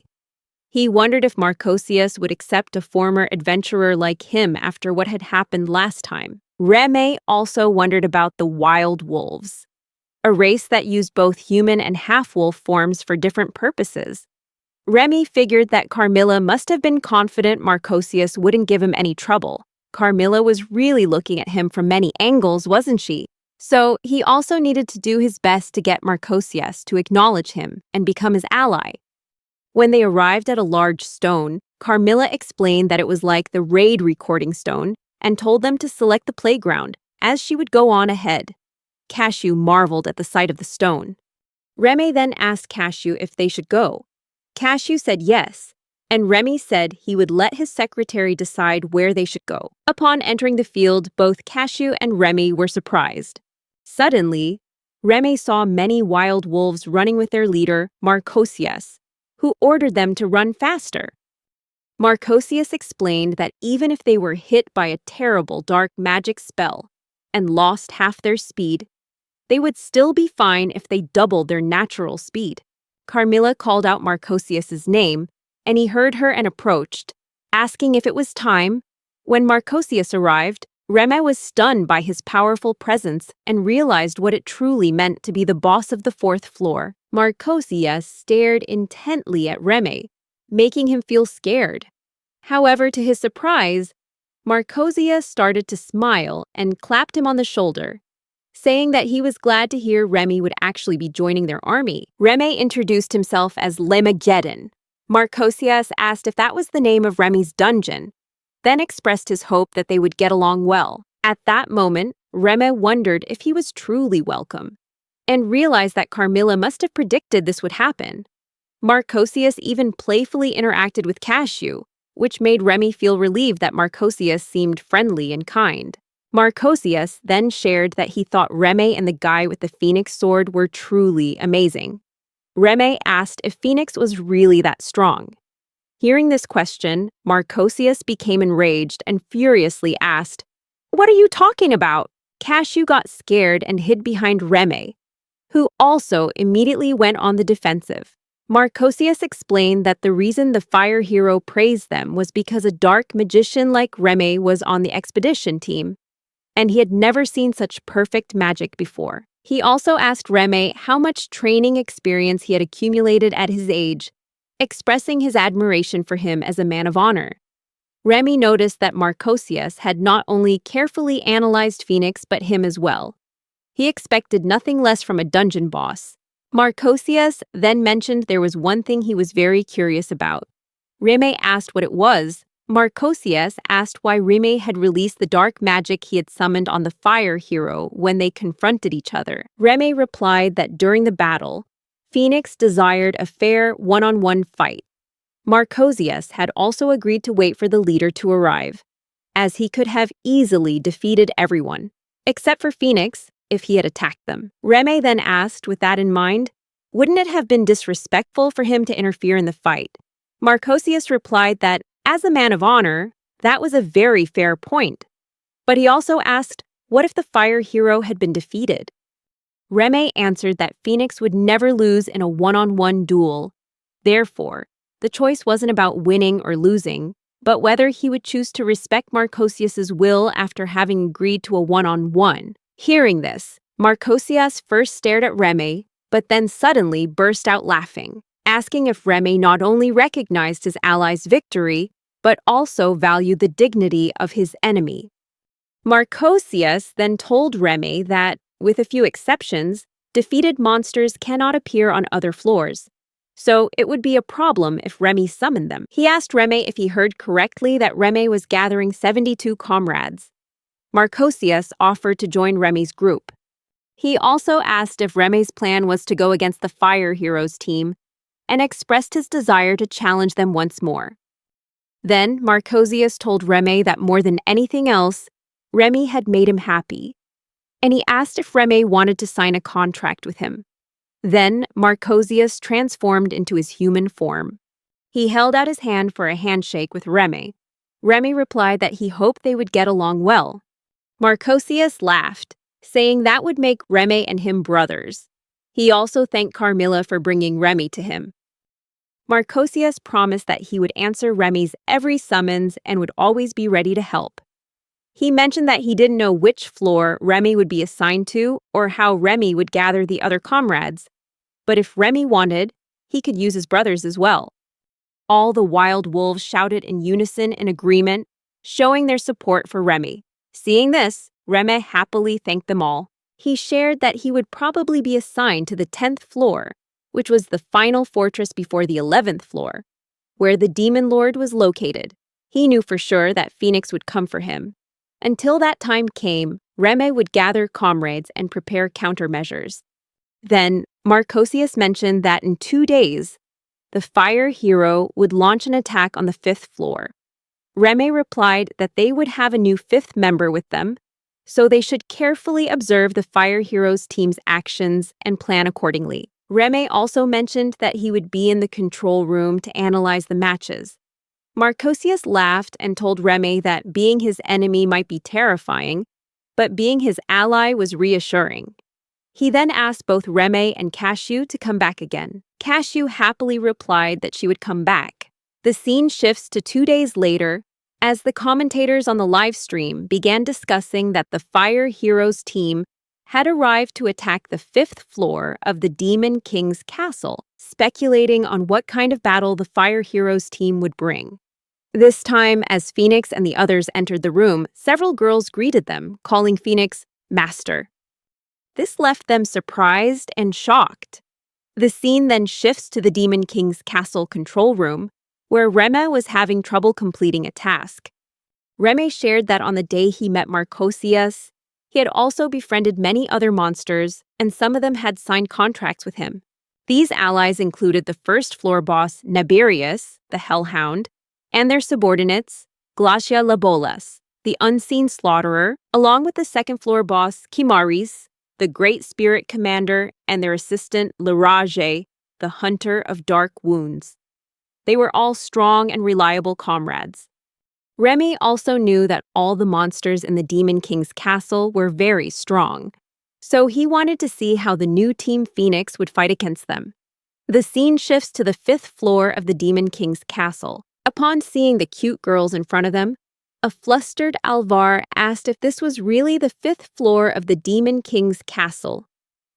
He wondered if Marcosius would accept a former adventurer like him after what had happened last time. Ramy also wondered about the wild wolves, a race that used both human and half-wolf forms for different purposes. Ramy figured that Carmela must have been confident Marcosius wouldn't give him any trouble. Carmela was really looking at him from many angles, wasn't she? So he also needed to do his best to get Marcosius to acknowledge him and become his ally. When they arrived at a large stone, Carmela explained that it was like the raid recording stone and told them to select the playground, as she would go on ahead. Cashew marveled at the sight of the stone. Ramy then asked Cashew if they should go. Cashew said yes, and Remy said he would let his secretary decide where they should go. Upon entering the field, both Cashew and Remy were surprised. Suddenly, Remy saw many wild wolves running with their leader, Marcosius, who ordered them to run faster. Marcosius explained that even if they were hit by a terrible dark magic spell and lost half their speed, they would still be fine if they doubled their natural speed. Carmela called out Marcosius's name, and he heard her and approached, asking if it was time. When Marcosius arrived, Remy was stunned by his powerful presence and realized what it truly meant to be the boss of the fourth floor. Marcosius stared intently at Remy, making him feel scared. However, to his surprise, Marcosius started to smile and clapped him on the shoulder, saying that he was glad to hear Remy would actually be joining their army. Remy introduced himself as Lemageddon. Marcosius asked if that was the name of Remy's dungeon, then expressed his hope that they would get along well. At that moment, Remy wondered if he was truly welcome, and realized that Carmela must have predicted this would happen. Marcosius even playfully interacted with Cashew, which made Remy feel relieved that Marcosius seemed friendly and kind. Marcosius then shared that he thought Remy and the guy with the phoenix sword were truly amazing. Remy asked if Phoenix was really that strong. Hearing this question, Marcosius became enraged and furiously asked, "What are you talking about?" Cashew got scared and hid behind Remy, who also immediately went on the defensive. Marcosius explained that the reason the fire hero praised them was because a dark magician like Remy was on the expedition team, and he had never seen such perfect magic before. He also asked Remy how much training experience he had accumulated at his age, expressing his admiration for him as a man of honor. Remy noticed that Marcosius had not only carefully analyzed Phoenix but him as well. He expected nothing less from a dungeon boss. Marcosius then mentioned there was one thing he was very curious about. Remy asked what it was. Marcosius asked why Remy had released the dark magic he had summoned on the fire hero when they confronted each other. Remy replied that during the battle, Phoenix desired a fair one-on-one fight. Marcosius had also agreed to wait for the leader to arrive, as he could have easily defeated everyone, except for Phoenix, if he had attacked them. Remy then asked, with that in mind, wouldn't it have been disrespectful for him to interfere in the fight? Marcosius replied that, as a man of honor, that was a very fair point. But he also asked, what if the fire hero had been defeated? Remy answered that Phoenix would never lose in a one-on-one duel. Therefore, the choice wasn't about winning or losing, but whether he would choose to respect Marcosius's will after having agreed to a one-on-one. Hearing this, Marcosius first stared at Remy, but then suddenly burst out laughing, asking if Remy not only recognized his ally's victory, but also valued the dignity of his enemy. Marcosius then told Remy that, with a few exceptions, defeated monsters cannot appear on other floors, so it would be a problem if Remy summoned them. He asked Remy if he heard correctly that Remy was gathering 72 comrades. Marcosius offered to join Remy's group. He also asked if Remy's plan was to go against the fire heroes team and expressed his desire to challenge them once more. Then Marcosius told Remy that more than anything else, Remy had made him happy, and he asked if Remy wanted to sign a contract with him. Then Marcosius transformed into his human form. He held out his hand for a handshake with Remy. Remy replied that he hoped they would get along well. Marcosius laughed, saying that would make Remy and him brothers. He also thanked Carmela for bringing Remy to him. Marcosius promised that he would answer Remy's every summons and would always be ready to help. He mentioned that he didn't know which floor Remy would be assigned to or how Remy would gather the other comrades, but if Remy wanted, he could use his brothers as well. All the wild wolves shouted in unison in agreement, showing their support for Remy. Seeing this, Remy happily thanked them all. He shared that he would probably be assigned to the 10th floor, which was the final fortress before the 11th floor, where the Demon Lord was located. He knew for sure that Phoenix would come for him. Until that time came, Remy would gather comrades and prepare countermeasures. Then, Marcosius mentioned that in 2 days, the fire hero would launch an attack on the 5th floor. Ramy replied that they would have a new 5th member with them, so they should carefully observe the fire hero's team's actions and plan accordingly. Ramy also mentioned that he would be in the control room to analyze the matches. Marcosius laughed and told Ramy that being his enemy might be terrifying, but being his ally was reassuring. He then asked both Ramy and Cashew to come back again. Cashew happily replied that she would come back. The scene shifts to 2 days later, as the commentators on the live stream began discussing that the Fire Heroes team had arrived to attack the 5th floor of the Demon King's castle, speculating on what kind of battle the Fire Heroes team would bring. This time, as Phoenix and the others entered the room, several girls greeted them, calling Phoenix Master. This left them surprised and shocked. The scene then shifts to the Demon King's castle control room, where Remy was having trouble completing a task. Remy shared that on the day he met Marcosius, he had also befriended many other monsters, and some of them had signed contracts with him. These allies included the 1st floor boss Naberius, the Hellhound, and their subordinates, Glacia Labolas, the Unseen Slaughterer, along with the 2nd floor boss Kimaris, the Great Spirit Commander, and their assistant Lirage, the Hunter of Dark Wounds. They were all strong and reliable comrades. Remy also knew that all the monsters in the Demon King's castle were very strong, so he wanted to see how the new Team Phoenix would fight against them. The scene shifts to the 5th floor of the Demon King's castle. Upon seeing the cute girls in front of them, a flustered Alvar asked if this was really the 5th floor of the Demon King's castle.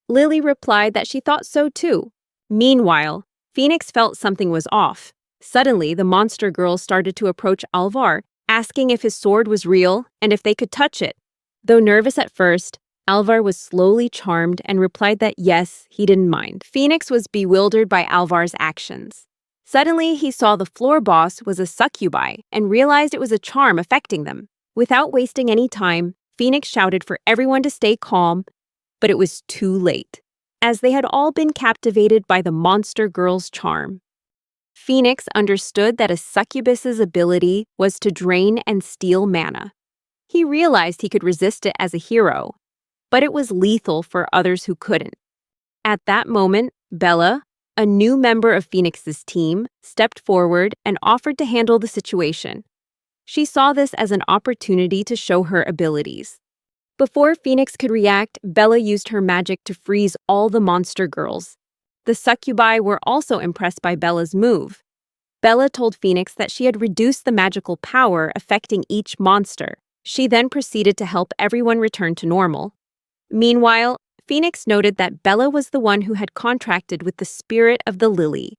Lily replied that she thought so too. Meanwhile, Phoenix felt something was off. Suddenly, the monster girls started to approach Alvar, asking if his sword was real and if they could touch it. Though nervous at first, Alvar was slowly charmed and replied that yes, he didn't mind. Phoenix was bewildered by Alvar's actions. Suddenly, he saw the floor boss was a succubi and realized it was a charm affecting them. Without wasting any time, Phoenix shouted for everyone to stay calm, but it was too late, as they had all been captivated by the monster girl's charm. Phoenix understood that a succubus's ability was to drain and steal mana. He realized he could resist it as a hero, but it was lethal for others who couldn't. At that moment, Bella, a new member of Phoenix's team, stepped forward and offered to handle the situation. She saw this as an opportunity to show her abilities. Before Phoenix could react, Bella used her magic to freeze all the monster girls. The succubi were also impressed by Bella's move. Bella told Phoenix that she had reduced the magical power affecting each monster. She then proceeded to help everyone return to normal. Meanwhile, Phoenix noted that Bella was the one who had contracted with the spirit of the lily.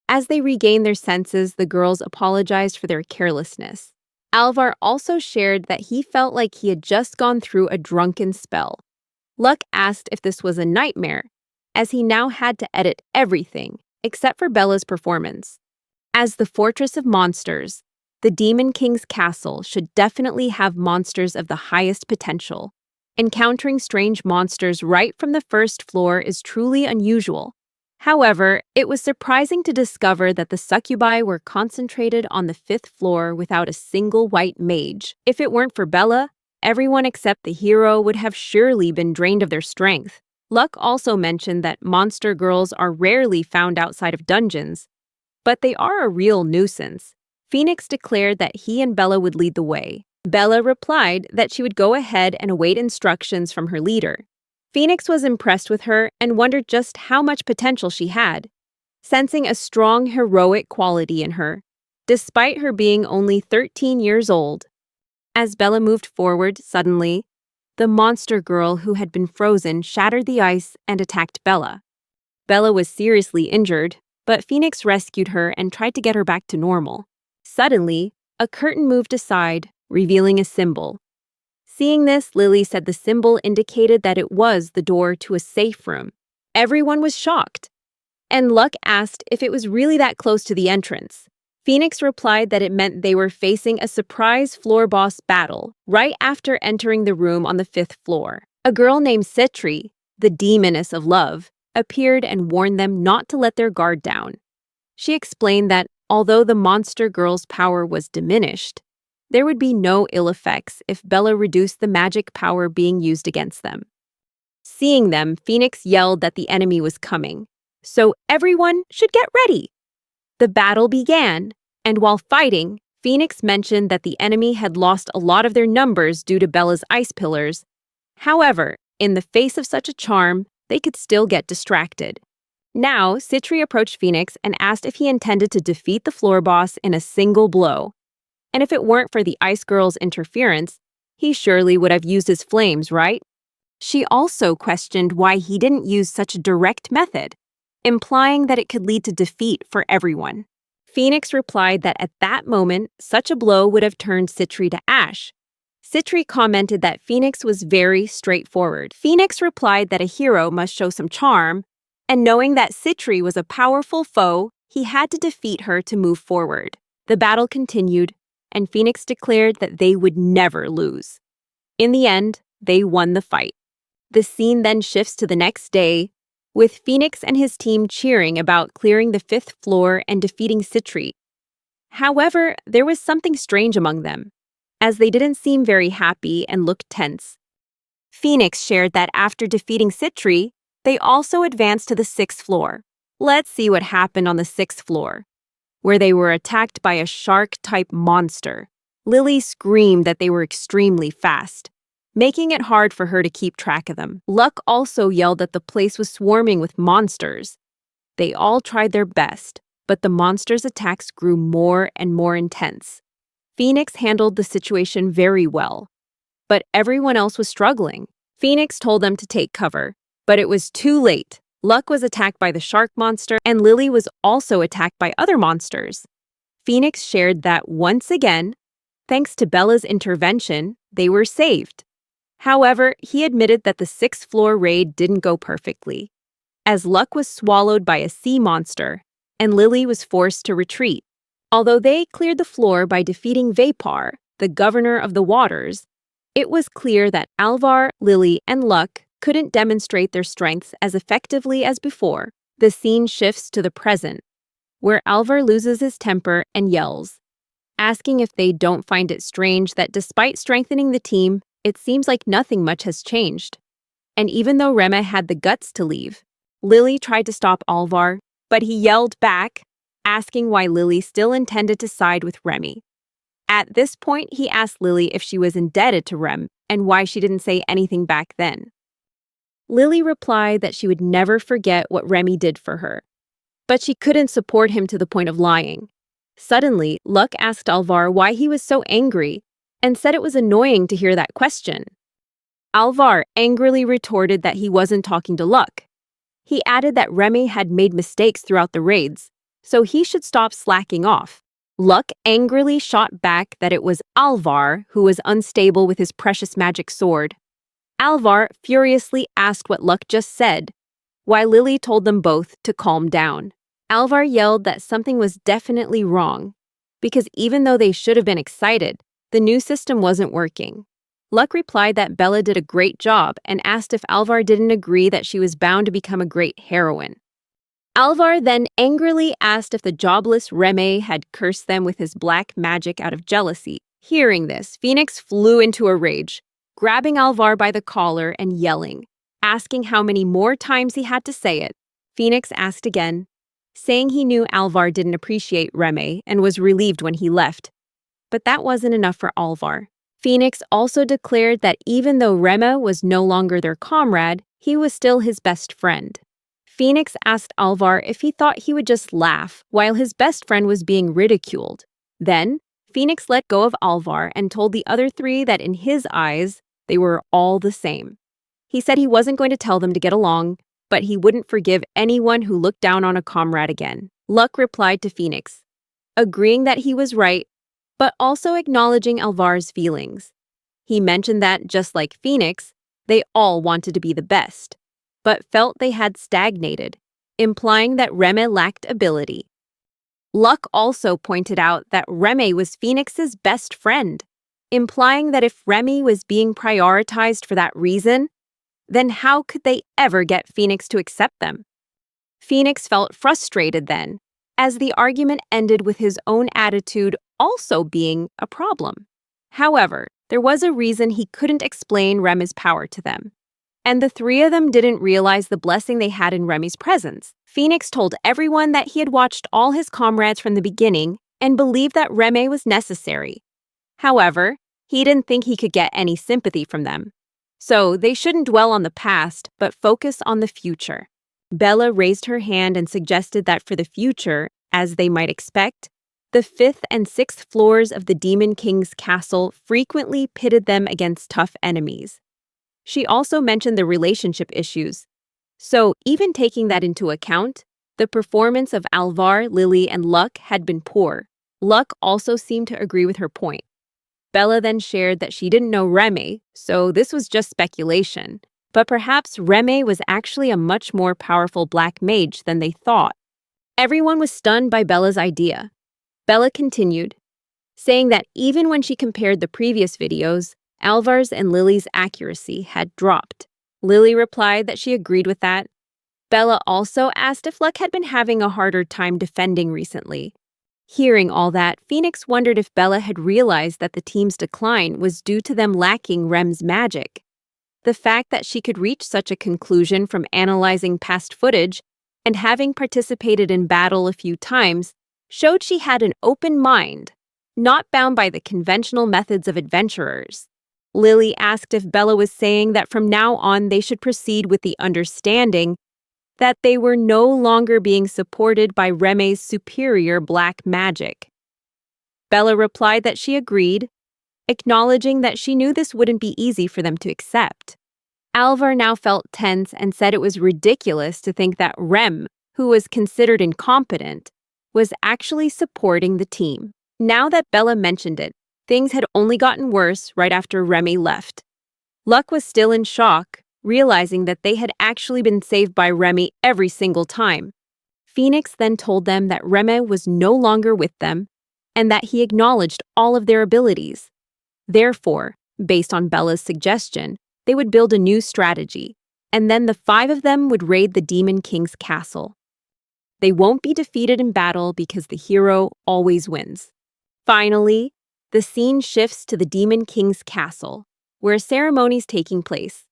As they regained their senses, the girls apologized for their carelessness. Alvar also shared that he felt like he had just gone through a drunken spell. Luck asked if this was a nightmare, as he now had to edit everything, except for Bella's performance. As the Fortress of Monsters, the Demon King's castle should definitely have monsters of the highest potential. Encountering strange monsters right from the 1st floor is truly unusual. However, it was surprising to discover that the succubi were concentrated on the 5th floor without a single white mage. If it weren't for Bella, everyone except the hero would have surely been drained of their strength. Luck also mentioned that monster girls are rarely found outside of dungeons, but they are a real nuisance. Phoenix declared that he and Bella would lead the way. Bella replied that she would go ahead and await instructions from her leader. Phoenix was impressed with her and wondered just how much potential she had, sensing a strong heroic quality in her, despite her being only 13 years old. As Bella moved forward, suddenly, the monster girl who had been frozen shattered the ice and attacked Bella. Bella was seriously injured, but Phoenix rescued her and tried to get her back to normal. Suddenly, a curtain moved aside, revealing a symbol. Seeing this, Lily said the symbol indicated that it was the door to a safe room. Everyone was shocked, and Luck asked if it was really that close to the entrance. Phoenix replied that it meant they were facing a surprise floor boss battle right after entering the room on the 5th floor. A girl named Citri, the demoness of love, appeared and warned them not to let their guard down. She explained that although the monster girl's power was diminished, there would be no ill effects if Bella reduced the magic power being used against them. Seeing them, Phoenix yelled that the enemy was coming, so everyone should get ready. The battle began, and while fighting, Phoenix mentioned that the enemy had lost a lot of their numbers due to Bella's ice pillars. However, in the face of such a charm, they could still get distracted. Now, Citri approached Phoenix and asked if he intended to defeat the floor boss in a single blow. And if it weren't for the Ice Girl's interference, he surely would have used his flames, right? She also questioned why he didn't use such a direct method, implying that it could lead to defeat for everyone. Phoenix replied that at that moment, such a blow would have turned Citri to ash. Citri commented that Phoenix was very straightforward. Phoenix replied that a hero must show some charm, and knowing that Citri was a powerful foe, he had to defeat her to move forward. The battle continued, and Phoenix declared that they would never lose. In the end, they won the fight. The scene then shifts to the next day, with Phoenix and his team cheering about clearing the 5th floor and defeating Citri. However, there was something strange among them, as they didn't seem very happy and looked tense. Phoenix shared that after defeating Citri, they also advanced to the 6th floor. Let's see what happened on the 6th floor, where they were attacked by a shark-type monster. Lily screamed that they were extremely fast, making it hard for her to keep track of them. Luck also yelled that the place was swarming with monsters. They all tried their best, but the monsters' attacks grew more and more intense. Phoenix handled the situation very well, but everyone else was struggling. Phoenix told them to take cover, but it was too late. Luck was attacked by the shark monster, and Lily was also attacked by other monsters. Phoenix shared that once again, thanks to Bella's intervention, they were saved. However, he admitted that the 6th floor raid didn't go perfectly, as Luck was swallowed by a sea monster, and Lily was forced to retreat. Although they cleared the floor by defeating Vapor, the governor of the waters, it was clear that Alvar, Lily, and Luck couldn't demonstrate their strengths as effectively as before. The scene shifts to the present, where Alvar loses his temper and yells, asking if they don't find it strange that despite strengthening the team, it seems like nothing much has changed. And even though Remy had the guts to leave, Lily tried to stop Alvar, but he yelled back, asking why Lily still intended to side with Remy. At this point, he asked Lily if she was indebted to Rem and why she didn't say anything back then. Lily replied that she would never forget what Remy did for her, but she couldn't support him to the point of lying. Suddenly, Luck asked Alvar why he was so angry and said it was annoying to hear that question. Alvar angrily retorted that he wasn't talking to Luck. He added that Remy had made mistakes throughout the raids, so he should stop slacking off. Luck angrily shot back that it was Alvar who was unstable with his precious magic sword. Alvar furiously asked what Luck just said, while Lily told them both to calm down. Alvar yelled that something was definitely wrong, because even though they should have been excited, the new system wasn't working. Luck replied that Bella did a great job and asked if Alvar didn't agree that she was bound to become a great heroine. Alvar then angrily asked if the jobless Remy had cursed them with his black magic out of jealousy. Hearing this, Phoenix flew into a rage, grabbing Alvar by the collar and yelling, asking how many more times he had to say it. Phoenix asked again, saying he knew Alvar didn't appreciate Remy and was relieved when he left. But that wasn't enough for Alvar. Phoenix also declared that even though Remy was no longer their comrade, he was still his best friend. Phoenix asked Alvar if he thought he would just laugh while his best friend was being ridiculed. Then, Phoenix let go of Alvar and told the other three that in his eyes, they were all the same. He said he wasn't going to tell them to get along, but he wouldn't forgive anyone who looked down on a comrade again. Luck replied to Phoenix, agreeing that he was right, but also acknowledging Alvar's feelings. He mentioned that, just like Phoenix, they all wanted to be the best, but felt they had stagnated, implying that Remy lacked ability. Luck also pointed out that Remy was Phoenix's best friend, implying that if Remy was being prioritized for that reason, then how could they ever get Phoenix to accept them? Phoenix felt frustrated then, as the argument ended with his own attitude also being a problem. However, there was a reason he couldn't explain Remy's power to them. And the three of them didn't realize the blessing they had in Remy's presence. Phoenix told everyone that he had watched all his comrades from the beginning and believed that Remy was necessary. However, he didn't think he could get any sympathy from them. So they shouldn't dwell on the past, but focus on the future. Bella raised her hand and suggested that for the future, as they might expect, the 5th and 6th floors of the Demon King's castle frequently pitted them against tough enemies. She also mentioned the relationship issues. So, even taking that into account, the performance of Alvar, Lily, and Luck had been poor. Luck also seemed to agree with her point. Bella then shared that she didn't know Remy, so this was just speculation. But perhaps Remy was actually a much more powerful black mage than they thought. Everyone was stunned by Bella's idea. Bella continued, saying that even when she compared the previous videos, Alvar's and Lily's accuracy had dropped. Lily replied that she agreed with that. Bella also asked if Luck had been having a harder time defending recently. Hearing all that, Phoenix wondered if Bella had realized that the team's decline was due to them lacking Rem's magic. The fact that she could reach such a conclusion from analyzing past footage and having participated in battle a few times showed she had an open mind, not bound by the conventional methods of adventurers. Lily asked if Bella was saying that from now on they should proceed with the understanding that they were no longer being supported by Remy's superior black magic. Bella replied that she agreed, acknowledging that she knew this wouldn't be easy for them to accept. Alvar now felt tense and said it was ridiculous to think that Rem, who was considered incompetent, was actually supporting the team. Now that Bella mentioned it, things had only gotten worse right after Remy left. Luck was still in shock, realizing that they had actually been saved by Remy every single time. Phoenix then told them that Remy was no longer with them and that he acknowledged all of their abilities. Therefore, based on Bella's suggestion, they would build a new strategy, and then the 5 of them would raid the Demon King's castle. They won't be defeated in battle because the hero always wins. Finally, the scene shifts to the Demon King's castle, where a ceremony is taking place.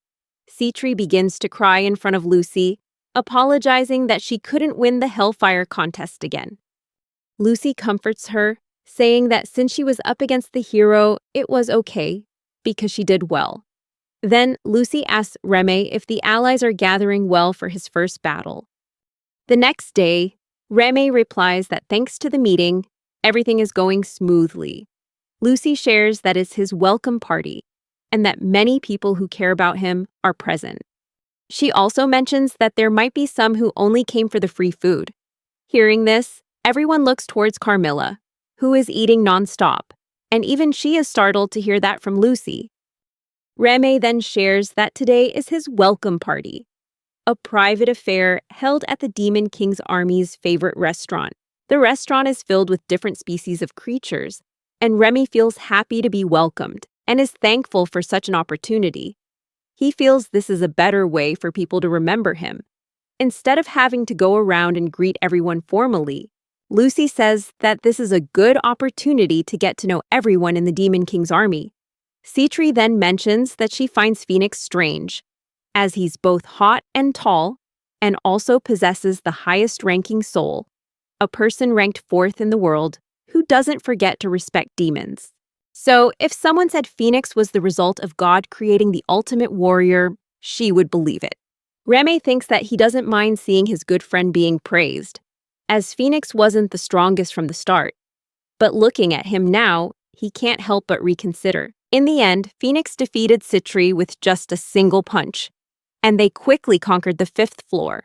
Citri begins to cry in front of Lucy, apologizing that she couldn't win the Hellfire contest again. Lucy comforts her, saying that since she was up against the hero, it was okay, because she did well. Then Lucy asks Remy if the allies are gathering well for his first battle. The next day, Remy replies that thanks to the meeting, everything is going smoothly. Lucy shares that it's his welcome party, and that many people who care about him are present. She also mentions that there might be some who only came for the free food. Hearing this, everyone looks towards Carmela, who is eating nonstop, and even she is startled to hear that from Lucy. Remy then shares that today is his welcome party, a private affair held at the Demon King's army's favorite restaurant. The restaurant is filled with different species of creatures, and Remy feels happy to be welcomed and is thankful for such an opportunity. He feels this is a better way for people to remember him. Instead of having to go around and greet everyone formally, Lucy says that this is a good opportunity to get to know everyone in the Demon King's army. Citri then mentions that she finds Phoenix strange, as he's both hot and tall, and also possesses the highest-ranking soul, a person ranked 4th in the world who doesn't forget to respect demons. So, if someone said Phoenix was the result of God creating the ultimate warrior, she would believe it. Remy thinks that he doesn't mind seeing his good friend being praised, as Phoenix wasn't the strongest from the start. But looking at him now, he can't help but reconsider. In the end, Phoenix defeated Citri with just a single punch, and they quickly conquered the 5th floor.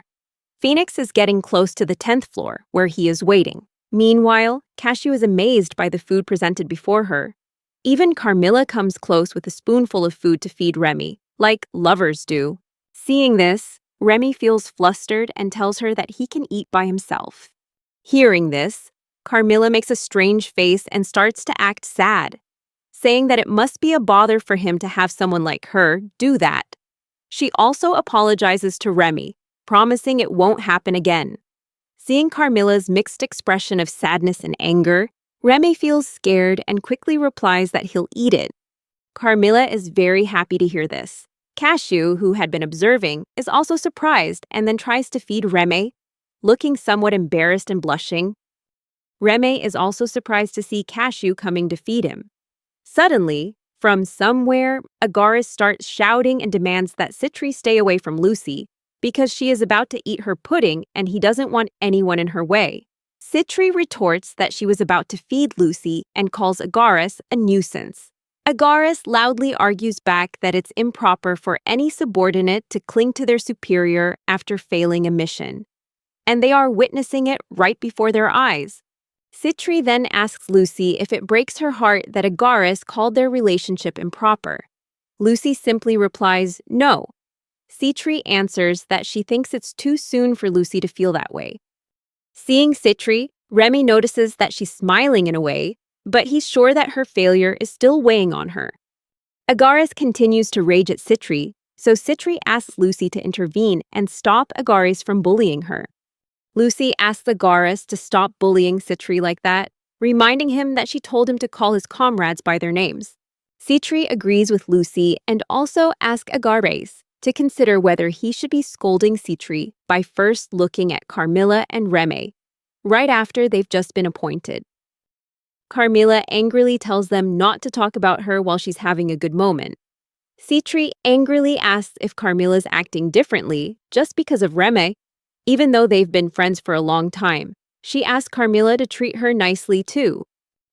Phoenix is getting close to the 10th floor, where he is waiting. Meanwhile, Cashew is amazed by the food presented before her. Even Carmela comes close with a spoonful of food to feed Remy, like lovers do. Seeing this, Remy feels flustered and tells her that he can eat by himself. Hearing this, Carmela makes a strange face and starts to act sad, saying that it must be a bother for him to have someone like her do that. She also apologizes to Remy, promising it won't happen again. Seeing Carmila's mixed expression of sadness and anger, Ramy feels scared and quickly replies that he'll eat it. Carmela is very happy to hear this. Cashew, who had been observing, is also surprised and then tries to feed Ramy, looking somewhat embarrassed and blushing. Ramy is also surprised to see Cashew coming to feed him. Suddenly, from somewhere, Agaris starts shouting and demands that Citri stay away from Lucy because she is about to eat her pudding and he doesn't want anyone in her way. Citri retorts that she was about to feed Lucy and calls Agaris a nuisance. Agaris loudly argues back that it's improper for any subordinate to cling to their superior after failing a mission. And they are witnessing it right before their eyes. Citri then asks Lucy if it breaks her heart that Agaris called their relationship improper. Lucy simply replies, no. Citri answers that she thinks it's too soon for Lucy to feel that way. Seeing Citri, Ramy notices that she's smiling in a way, but he's sure that her failure is still weighing on her. Agaris continues to rage at Citri, so Citri asks Lucy to intervene and stop Agaris from bullying her. Lucy asks Agaris to stop bullying Citri like that, reminding him that she told him to call his comrades by their names. Citri agrees with Lucy and also asks Agaris to consider whether he should be scolding Citri by first looking at Carmela and Ramy, right after they've just been appointed. Carmela angrily tells them not to talk about her while she's having a good moment. Citri angrily asks if Carmela's acting differently just because of Ramy. Even though they've been friends for a long time, she asks Carmela to treat her nicely too.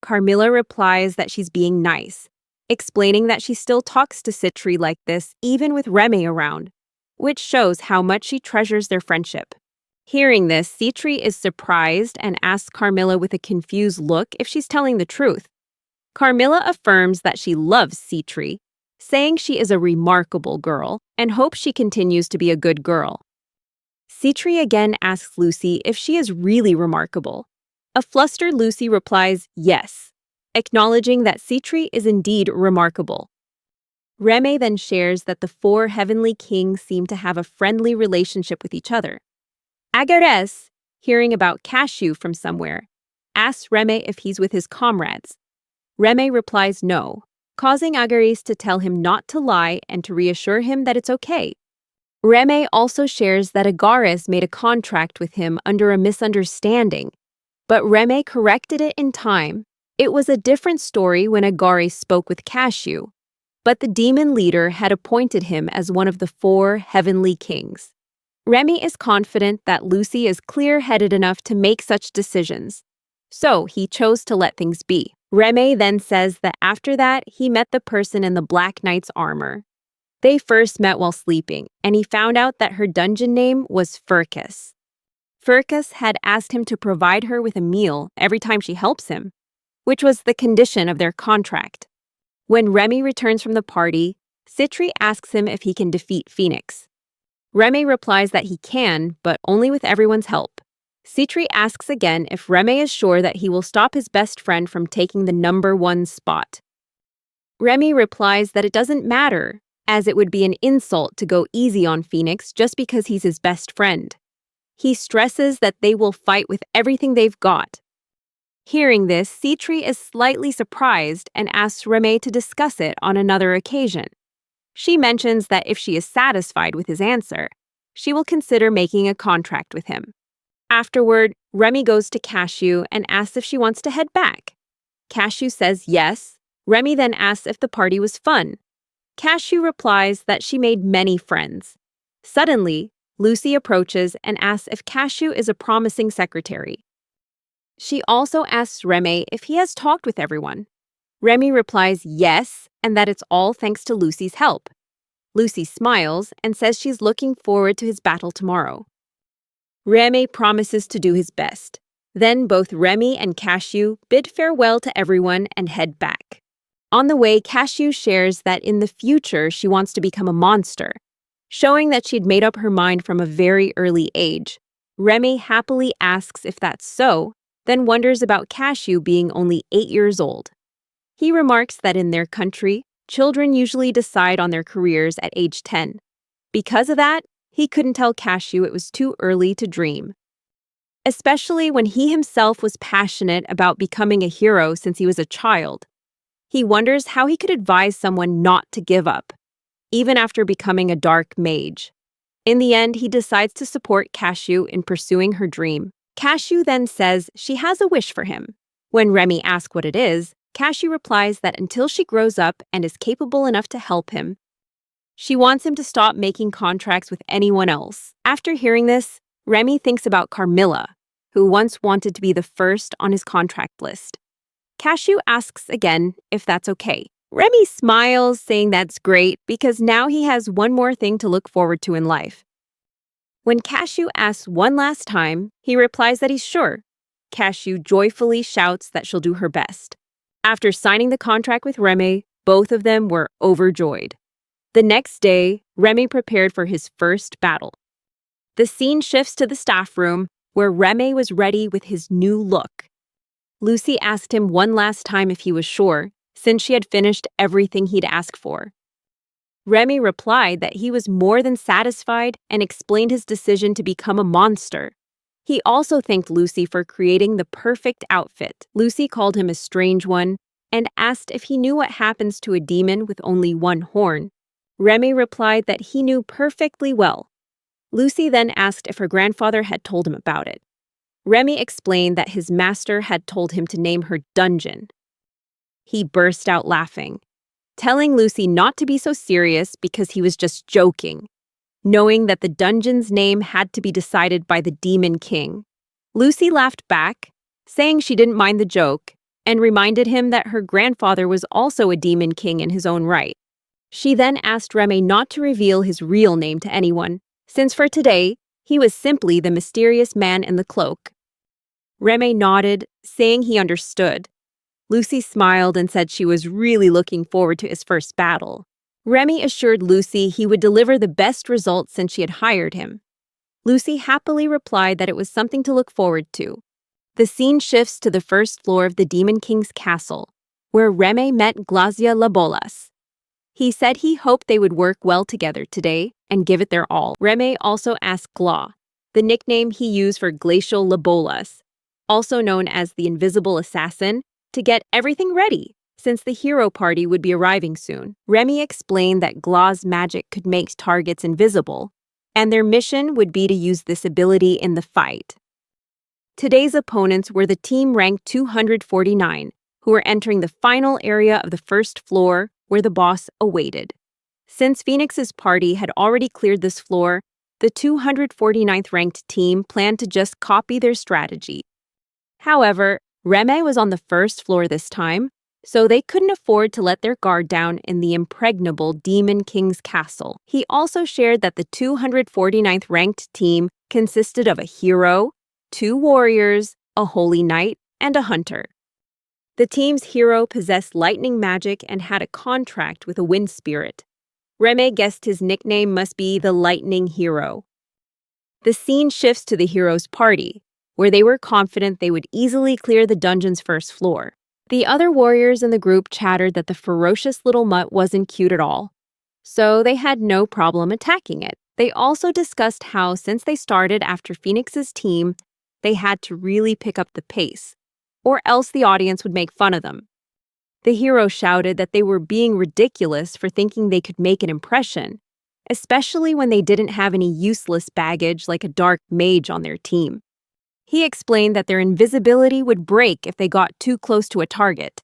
Carmela replies that she's being nice, explaining that she still talks to Citri like this even with Ramy around, which shows how much she treasures their friendship. Hearing this, Citri is surprised and asks Carmela with a confused look if she's telling the truth. Carmela affirms that she loves Citri, saying she is a remarkable girl and hopes she continues to be a good girl. Citri again asks Lucy if she is really remarkable. A flustered Lucy replies yes, acknowledging that Citri is indeed remarkable. Ramy then shares that the four heavenly kings seem to have a friendly relationship with each other. Agaris, hearing about Cashew from somewhere, asks Ramy if he's with his comrades. Ramy replies no, causing Agaris to tell him not to lie and to reassure him that it's okay. Ramy also shares that Agaris made a contract with him under a misunderstanding, but Ramy corrected it in time. It was a different story when Agaris spoke with Cashew, but the demon leader had appointed him as one of the four heavenly kings. Ramy is confident that Lucy is clear-headed enough to make such decisions, so he chose to let things be. Ramy then says that after that, he met the person in the Black Knight's armor. They first met while sleeping, and he found out that her dungeon name was Furcus. Furcus had asked him to provide her with a meal every time she helps him, which was the condition of their contract. When Ramy returns from the party, Citri asks him if he can defeat Phoenix. Ramy replies that he can, but only with everyone's help. Citri asks again if Ramy is sure that he will stop his best friend from taking the #1 spot. Ramy replies that it doesn't matter, as it would be an insult to go easy on Phoenix just because he's his best friend. He stresses that they will fight with everything they've got. Hearing this, Citri is slightly surprised and asks Ramy to discuss it on another occasion. She mentions that if she is satisfied with his answer, she will consider making a contract with him. Afterward, Ramy goes to Cashew and asks if she wants to head back. Cashew says yes. Ramy then asks if the party was fun. Cashew replies that she made many friends. Suddenly, Lucy approaches and asks if Cashew is a promising secretary. She also asks Ramy if he has talked with everyone. Ramy replies yes, and that it's all thanks to Lucy's help. Lucy smiles and says she's looking forward to his battle tomorrow. Ramy promises to do his best. Then both Ramy and Cashew bid farewell to everyone and head back. On the way, Cashew shares that in the future she wants to become a monster, showing that she'd made up her mind from a very early age. Ramy happily asks if that's so, then wonders about Cashew being only 8 years old. He remarks that in their country, children usually decide on their careers at age 10. Because of that, he couldn't tell Cashew it was too early to dream. especially when he himself was passionate about becoming a hero since he was a child. He wonders how he could advise someone not to give up, even after becoming a dark mage. In the end, he decides to support Cashew in pursuing her dream. Cashew then says she has a wish for him. When Remy asks what it is, Cashew replies that until she grows up and is capable enough to help him, she wants him to stop making contracts with anyone else. After hearing this, Remy thinks about Carmela, who once wanted to be the first on his contract list. Cashew asks again if that's okay. Remy smiles, saying that's great because now he has one more thing to look forward to in life. When Cashew asks one last time, he replies that he's sure. Cashew joyfully shouts that she'll do her best. After signing the contract with Remy, both of them were overjoyed. The next day, Remy prepared for his first battle. The scene shifts to the staff room, where Remy was ready with his new look. Lucy asked him one last time if he was sure, since she had finished everything he'd asked for. Remy replied that he was more than satisfied and explained his decision to become a monster. He also thanked Lucy for creating the perfect outfit. Lucy called him a strange one and asked if he knew what happens to a demon with only one horn. Remy replied that he knew perfectly well. Lucy then asked if her grandfather had told him about it. Remy explained that his master had told him to name her Dungeon. He burst out laughing, telling Lucy not to be so serious because he was just joking, knowing that the dungeon's name had to be decided by the Demon King. Lucy laughed back, saying she didn't mind the joke, and reminded him that her grandfather was also a Demon King in his own right. She then asked Remy not to reveal his real name to anyone, since for today, he was simply the mysterious man in the cloak. Remy nodded, saying he understood. Lucy smiled and said she was really looking forward to his first battle. Remy assured Lucy he would deliver the best results since she had hired him. Lucy happily replied that it was something to look forward to. The scene shifts to the first floor of the Demon King's castle, where Remy met Glazia Labolas. He said he hoped they would work well together today and give it their all. Remy also asked Gla, the nickname he used for Glacial Labolas, also known as the Invisible Assassin, to get everything ready, since the hero party would be arriving soon. Remy explained that Gla's magic could make targets invisible, and their mission would be to use this ability in the fight. Today's opponents were the team ranked 249, who were entering the final area of the first floor where the boss awaited. Since Phoenix's party had already cleared this floor, the 249th ranked team planned to just copy their strategy. However, Remy was on the first floor this time, so they couldn't afford to let their guard down in the impregnable Demon King's castle. He also shared that the 249th ranked team consisted of a hero, 2 warriors, a holy knight, and a hunter. The team's hero possessed lightning magic and had a contract with a wind spirit. Remy guessed his nickname must be the Lightning Hero. The scene shifts to the hero's party, where they were confident they would easily clear the dungeon's first floor. The other warriors in the group chattered that the ferocious little mutt wasn't cute at all, so they had no problem attacking it. They also discussed how, since they started after Phoenix's team, they had to really pick up the pace, or else the audience would make fun of them. The hero shouted that they were being ridiculous for thinking they could make an impression, especially when they didn't have any useless baggage like a dark mage on their team. He explained that their invisibility would break if they got too close to a target,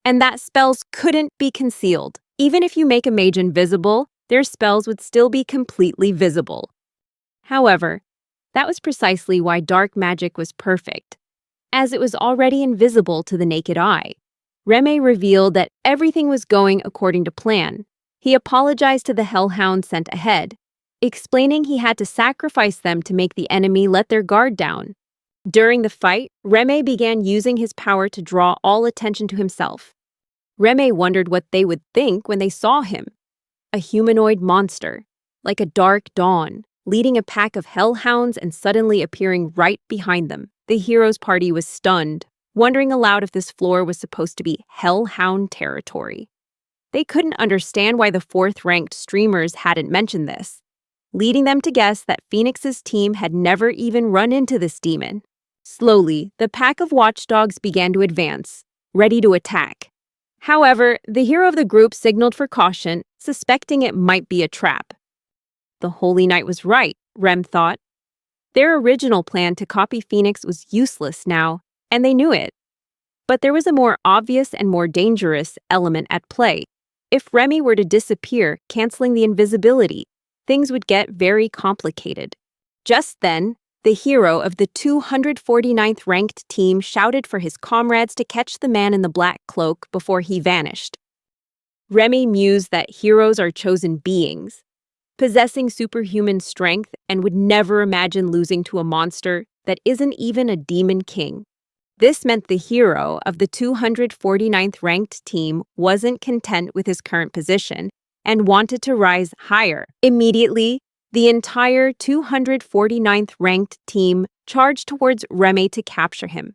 and that spells couldn't be concealed. Even if you make a mage invisible, their spells would still be completely visible. However, that was precisely why dark magic was perfect, as it was already invisible to the naked eye. Remy revealed that everything was going according to plan. He apologized to the hellhounds sent ahead, explaining he had to sacrifice them to make the enemy let their guard down. During the fight, Remy began using his power to draw all attention to himself. Remy wondered what they would think when they saw him. A humanoid monster, like a dark dawn, leading a pack of hellhounds and suddenly appearing right behind them. The hero's party was stunned, wondering aloud if this floor was supposed to be hellhound territory. They couldn't understand why the 4th-ranked streamers hadn't mentioned this, leading them to guess that Phoenix's team had never even run into this demon. Slowly, the pack of watchdogs began to advance, ready to attack. However, the hero of the group signaled for caution, suspecting it might be a trap. The Holy Knight was right, Rem thought. Their original plan to copy Phoenix was useless now, and they knew it. But there was a more obvious and more dangerous element at play. If Remy were to disappear, canceling the invisibility, things would get very complicated. Just then, the hero of the 249th ranked team shouted for his comrades to catch the man in the black cloak before he vanished. Remy mused that heroes are chosen beings, possessing superhuman strength, and would never imagine losing to a monster that isn't even a demon king. This meant the hero of the 249th ranked team wasn't content with his current position and wanted to rise higher. Immediately, the entire 249th ranked team charged towards Remy to capture him.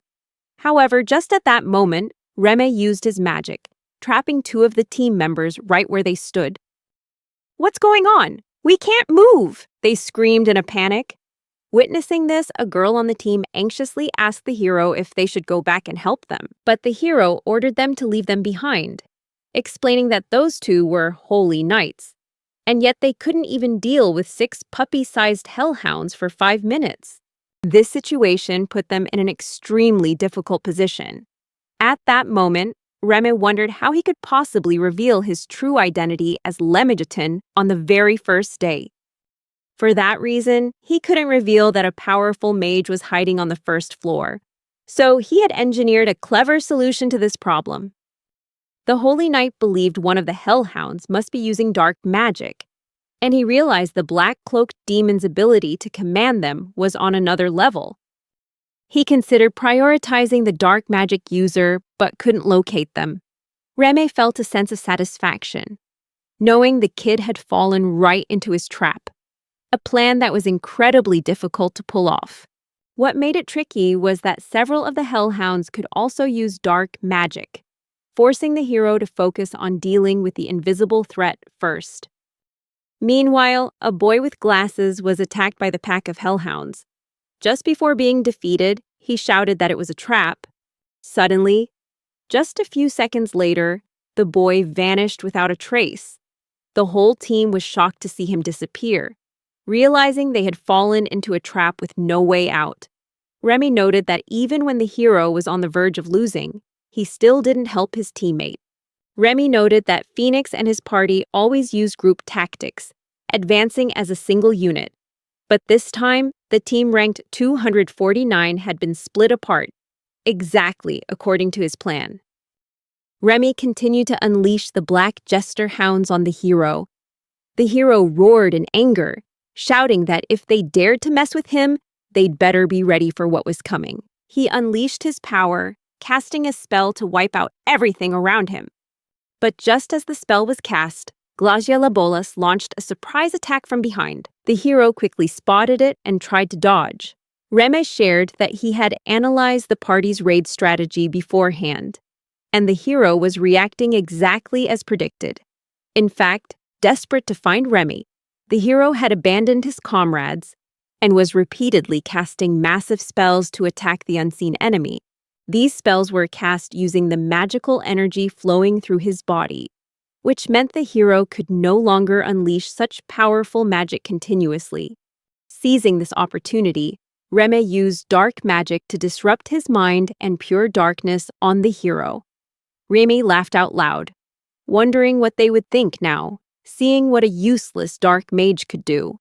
However, just at that moment, Remy used his magic, trapping two of the team members right where they stood. "What's going on? We can't move!" they screamed in a panic. Witnessing this, a girl on the team anxiously asked the hero if they should go back and help them, but the hero ordered them to leave them behind, explaining that those two were holy knights, and yet they couldn't even deal with 6 puppy-sized hellhounds for 5 minutes. This situation put them in an extremely difficult position. At that moment, Remy wondered how he could possibly reveal his true identity as Lemegeton on the very first day. For that reason, he couldn't reveal that a powerful mage was hiding on the first floor. So he had engineered a clever solution to this problem. The Holy Knight believed one of the hellhounds must be using dark magic, and he realized the black-cloaked demon's ability to command them was on another level. He considered prioritizing the dark magic user, but couldn't locate them. Remy felt a sense of satisfaction, knowing the kid had fallen right into his trap. A plan that was incredibly difficult to pull off. What made it tricky was that several of the hellhounds could also use dark magic, forcing the hero to focus on dealing with the invisible threat first. Meanwhile, a boy with glasses was attacked by the pack of hellhounds. Just before being defeated, he shouted that it was a trap. Suddenly, just a few seconds later, the boy vanished without a trace. The whole team was shocked to see him disappear, realizing they had fallen into a trap with no way out. Remy noted that even when the hero was on the verge of losing, he still didn't help his teammate. Remy noted that Phoenix and his party always used group tactics, advancing as a single unit. But this time, the team ranked 249 had been split apart, exactly according to his plan. Remy continued to unleash the black jester hounds on the hero. The hero roared in anger, shouting that if they dared to mess with him, they'd better be ready for what was coming. He unleashed his power, casting a spell to wipe out everything around him. But just as the spell was cast, Glacialabolas launched a surprise attack from behind. The hero quickly spotted it and tried to dodge. Remy shared that he had analyzed the party's raid strategy beforehand, and the hero was reacting exactly as predicted. In fact, desperate to find Remy, the hero had abandoned his comrades and was repeatedly casting massive spells to attack the unseen enemy. These spells were cast using the magical energy flowing through his body, which meant the hero could no longer unleash such powerful magic continuously. Seizing this opportunity, Remy used dark magic to disrupt his mind and pure darkness on the hero. Remy laughed out loud, wondering what they would think now, seeing what a useless dark mage could do.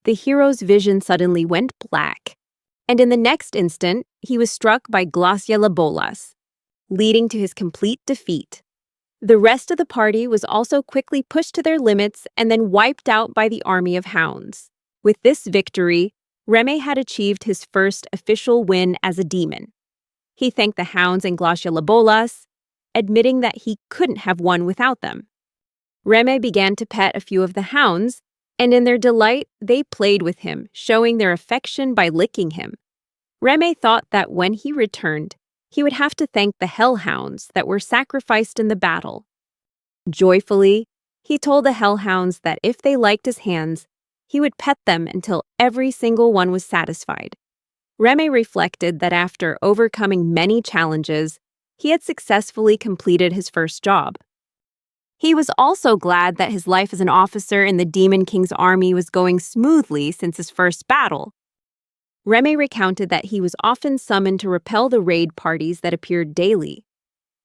The hero's vision suddenly went black, and in the next instant, he was struck by Glacialabolas, leading to his complete defeat. The rest of the party was also quickly pushed to their limits and then wiped out by the army of hounds. With this victory, Remy had achieved his first official win as a demon. He thanked the hounds and Glacialabolas, admitting that he couldn't have won without them. Remy began to pet a few of the hounds, and in their delight, they played with him, showing their affection by licking him. Remy thought that when he returned, he would have to thank the hellhounds that were sacrificed in the battle. Joyfully, he told the hellhounds that if they liked his hands, he would pet them until every single one was satisfied. Ramy reflected that after overcoming many challenges, he had successfully completed his first job. He was also glad that his life as an officer in the Demon King's army was going smoothly since his first battle. Ramy recounted that he was often summoned to repel the raid parties that appeared daily.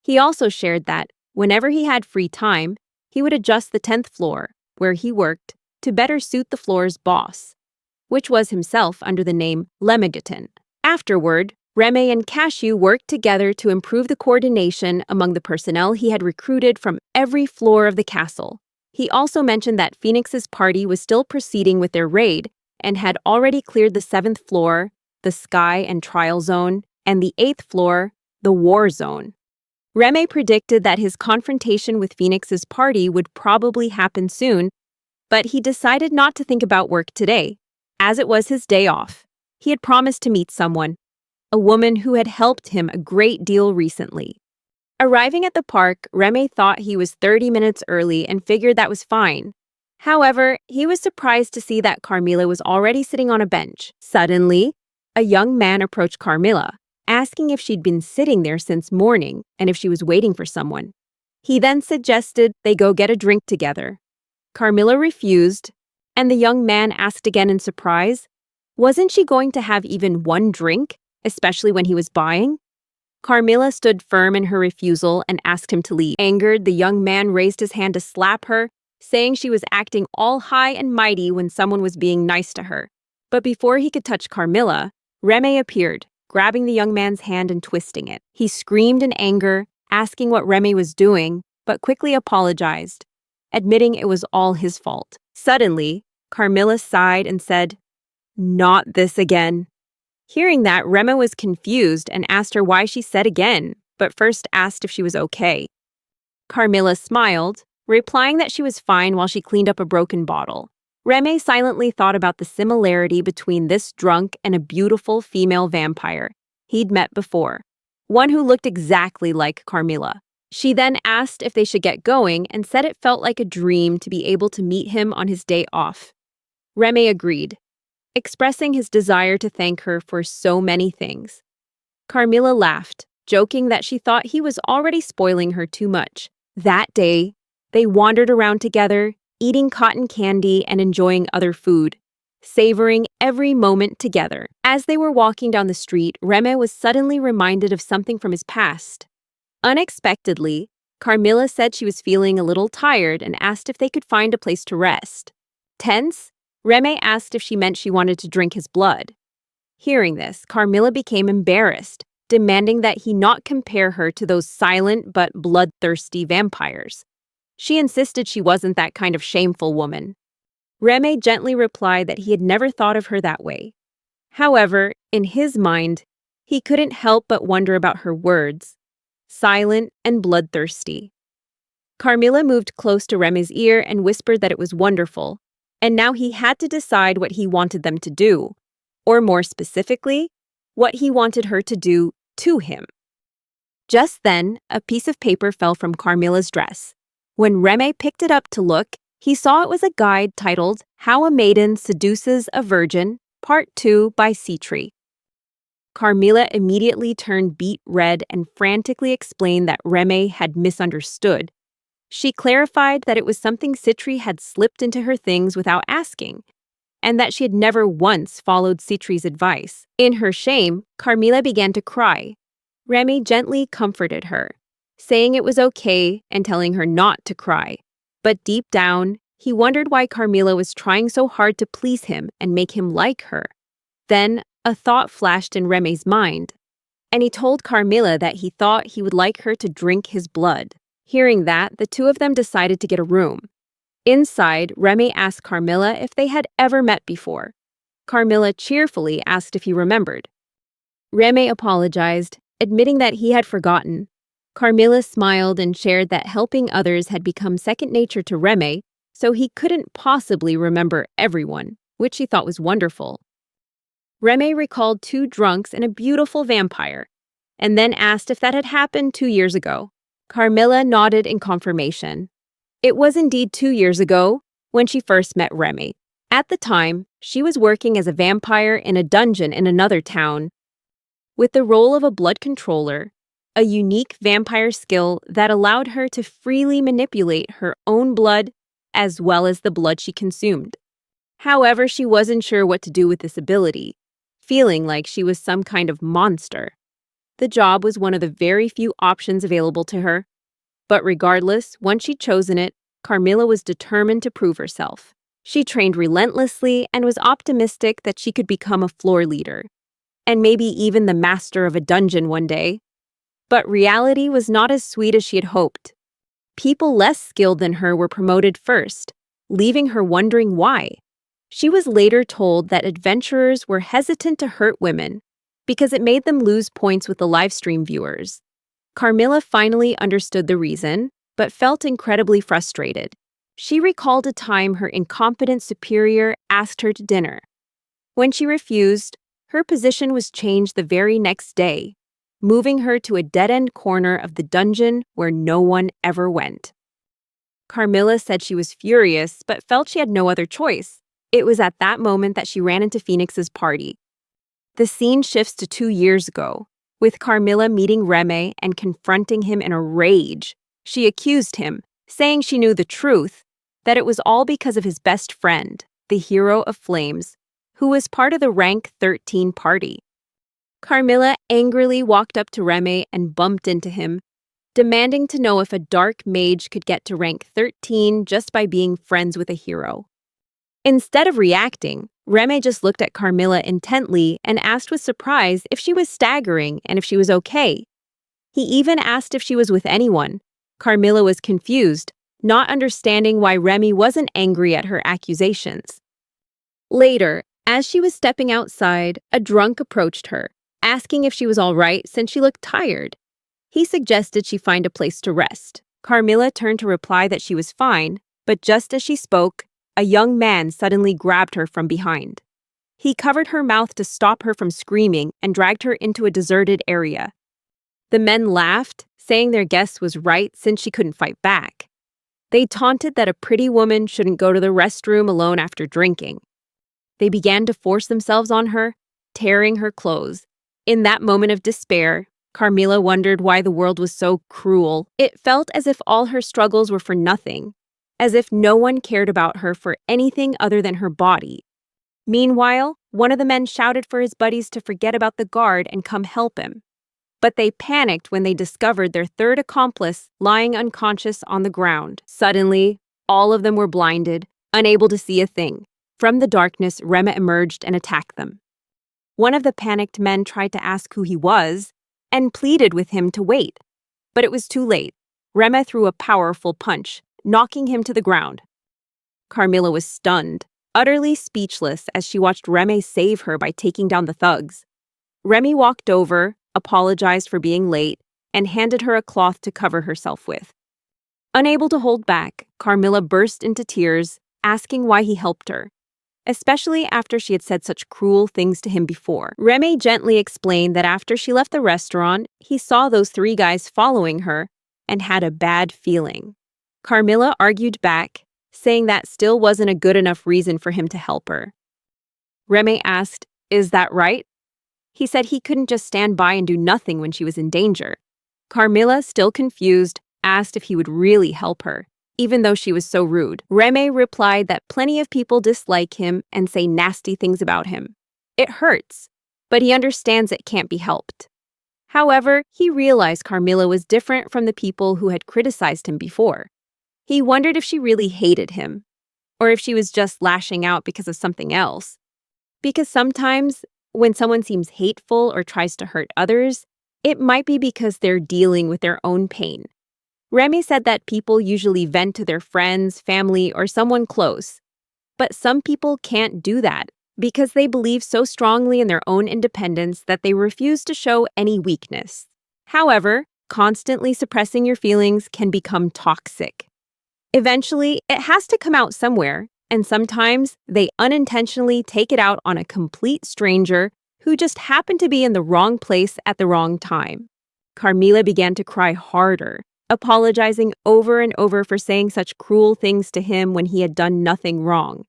He also shared that, whenever he had free time, he would adjust the 10th floor, where he worked, to better suit the floor's boss, which was himself under the name Lemmigaton. Afterward, Ramy and Cashew worked together to improve the coordination among the personnel he had recruited from every floor of the castle. He also mentioned that Phoenix's party was still proceeding with their raid and had already cleared the 7th floor, the Sky and Trial Zone, and the 8th floor, the War Zone. Ramy predicted that his confrontation with Phoenix's party would probably happen soon, but he decided not to think about work today, as it was his day off. He had promised to meet someone, a woman who had helped him a great deal recently. Arriving at the park, Ramy thought he was 30 minutes early and figured that was fine. However, he was surprised to see that Carmela was already sitting on a bench. Suddenly, a young man approached Carmela, asking if she'd been sitting there since morning and if she was waiting for someone. He then suggested they go get a drink together. Carmela refused, and the young man asked again in surprise, wasn't she going to have even one drink, especially when he was buying? Carmela stood firm in her refusal and asked him to leave. Angered, the young man raised his hand to slap her, saying she was acting all high and mighty when someone was being nice to her. But before he could touch Carmela, Ramy appeared, grabbing the young man's hand and twisting it. He screamed in anger, asking what Ramy was doing, but quickly apologized, admitting it was all his fault. Suddenly, Carmela sighed and said, "Not this again." Hearing that, Ramy was confused and asked her why she said again, but first asked if she was okay. Carmela smiled, replying that she was fine while she cleaned up a broken bottle. Ramy silently thought about the similarity between this drunk and a beautiful female vampire he'd met before, one who looked exactly like Carmela. She then asked if they should get going and said it felt like a dream to be able to meet him on his day off. Ramy agreed, expressing his desire to thank her for so many things. Carmela laughed, joking that she thought he was already spoiling her too much. That day, they wandered around together, eating cotton candy and enjoying other food, savoring every moment together. As they were walking down the street, Ramy was suddenly reminded of something from his past. Unexpectedly, Carmela said she was feeling a little tired and asked if they could find a place to rest. Tense, Ramy asked if she meant she wanted to drink his blood. Hearing this, Carmela became embarrassed, demanding that he not compare her to those silent but bloodthirsty vampires. She insisted she wasn't that kind of shameful woman. Ramy gently replied that he had never thought of her that way. However, in his mind, he couldn't help but wonder about her words, silent and bloodthirsty. Carmela moved close to Remy's ear and whispered that it was wonderful, and now he had to decide what he wanted them to do, or more specifically, what he wanted her to do to him. Just then, a piece of paper fell from Carmela's dress. When Ramy picked it up to look, he saw it was a guide titled How a Maiden Seduces a Virgin, Part 2 by Citri. Carmela immediately turned beet red and frantically explained that Ramy had misunderstood. She clarified that it was something Citri had slipped into her things without asking, and that she had never once followed Citri's advice. In her shame, Carmela began to cry. Ramy gently comforted her, saying it was okay and telling her not to cry. But deep down, he wondered why Carmela was trying so hard to please him and make him like her. Then, a thought flashed in Remy's mind, and he told Carmela that he thought he would like her to drink his blood. Hearing that, the two of them decided to get a room. Inside, Ramy asked Carmela if they had ever met before. Carmela cheerfully asked if he remembered. Ramy apologized, admitting that he had forgotten. Carmela smiled and shared that helping others had become second nature to Ramy, so he couldn't possibly remember everyone, which he thought was wonderful. Ramy recalled 2 drunks and a beautiful vampire, and then asked if that had happened 2 years ago. Carmela nodded in confirmation. It was indeed 2 years ago when she first met Ramy. At the time, she was working as a vampire in a dungeon in another town, with the role of a blood controller, a unique vampire skill that allowed her to freely manipulate her own blood as well as the blood she consumed. However, she wasn't sure what to do with this ability, feeling like she was some kind of monster. The job was one of the very few options available to her. But regardless, once she'd chosen it, Carmela was determined to prove herself. She trained relentlessly and was optimistic that she could become a floor leader, and maybe even the master of a dungeon one day. But reality was not as sweet as she had hoped. People less skilled than her were promoted first, leaving her wondering why. She was later told that adventurers were hesitant to hurt women because it made them lose points with the livestream viewers. Carmela finally understood the reason, but felt incredibly frustrated. She recalled a time her incompetent superior asked her to dinner. When she refused, her position was changed the very next day, moving her to a dead-end corner of the dungeon where no one ever went. Carmela said she was furious, but felt she had no other choice. It was at that moment that she ran into Phoenix's party. The scene shifts to 2 years ago, with Carmela meeting Ramy and confronting him in a rage. She accused him, saying she knew the truth, that it was all because of his best friend, the hero of flames, who was part of the rank 13 party. Carmela angrily walked up to Ramy and bumped into him, demanding to know if a dark mage could get to rank 13 just by being friends with a hero. Instead of reacting, Ramy just looked at Carmela intently and asked with surprise if she was staggering and if she was okay. He even asked if she was with anyone. Carmela was confused, not understanding why Ramy wasn't angry at her accusations. Later, as she was stepping outside, a drunk approached her, asking if she was all right since she looked tired. He suggested she find a place to rest. Carmela turned to reply that she was fine, but just as she spoke, a young man suddenly grabbed her from behind. He covered her mouth to stop her from screaming and dragged her into a deserted area. The men laughed, saying their guess was right since she couldn't fight back. They taunted that a pretty woman shouldn't go to the restroom alone after drinking. They began to force themselves on her, tearing her clothes. In that moment of despair, Carmela wondered why the world was so cruel. It felt as if all her struggles were for nothing, as if no one cared about her for anything other than her body. Meanwhile, one of the men shouted for his buddies to forget about the guard and come help him. But they panicked when they discovered their third accomplice lying unconscious on the ground. Suddenly, all of them were blinded, unable to see a thing. From the darkness, Ramy emerged and attacked them. One of the panicked men tried to ask who he was and pleaded with him to wait. But it was too late. Ramy threw a powerful punch, knocking him to the ground. Carmela was stunned, utterly speechless as she watched Ramy save her by taking down the thugs. Ramy walked over, apologized for being late, and handed her a cloth to cover herself with. Unable to hold back, Carmela burst into tears, asking why he helped her, especially after she had said such cruel things to him before. Ramy gently explained that after she left the restaurant, he saw those 3 guys following her and had a bad feeling. Carmela argued back, saying that still wasn't a good enough reason for him to help her. Ramy asked, "Is that right?" He said he couldn't just stand by and do nothing when she was in danger. Carmela, still confused, asked if he would really help her, even though she was so rude. Ramy replied that plenty of people dislike him and say nasty things about him. It hurts, but he understands it can't be helped. However, he realized Carmela was different from the people who had criticized him before. He wondered if she really hated him, or if she was just lashing out because of something else. Because sometimes, when someone seems hateful or tries to hurt others, it might be because they're dealing with their own pain. Ramy said that people usually vent to their friends, family, or someone close. But some people can't do that because they believe so strongly in their own independence that they refuse to show any weakness. However, constantly suppressing your feelings can become toxic. Eventually, it has to come out somewhere, and sometimes they unintentionally take it out on a complete stranger who just happened to be in the wrong place at the wrong time. Carmela began to cry harder, apologizing over and over for saying such cruel things to him when he had done nothing wrong.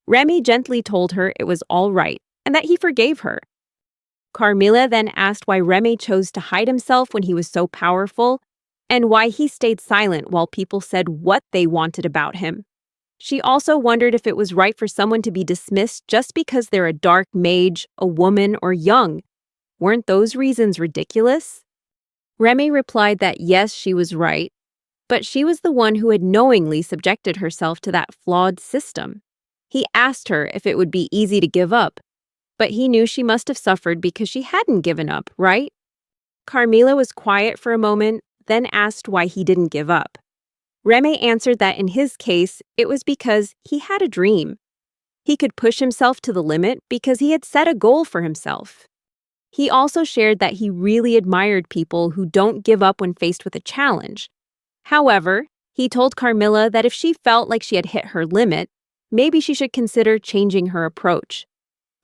Ramy gently told her it was all right and that he forgave her. Carmela then asked why Ramy chose to hide himself when he was so powerful and why he stayed silent while people said what they wanted about him. She also wondered if it was right for someone to be dismissed just because they're a dark mage, a woman, or young. Weren't those reasons ridiculous? Ramy replied that yes, she was right, but she was the one who had knowingly subjected herself to that flawed system. He asked her if it would be easy to give up, but he knew she must have suffered because she hadn't given up, right? Carmela was quiet for a moment, then asked why he didn't give up. Ramy answered that in his case, it was because he had a dream. He could push himself to the limit because he had set a goal for himself. He also shared that he really admired people who don't give up when faced with a challenge. However, he told Carmela that if she felt like she had hit her limit, maybe she should consider changing her approach.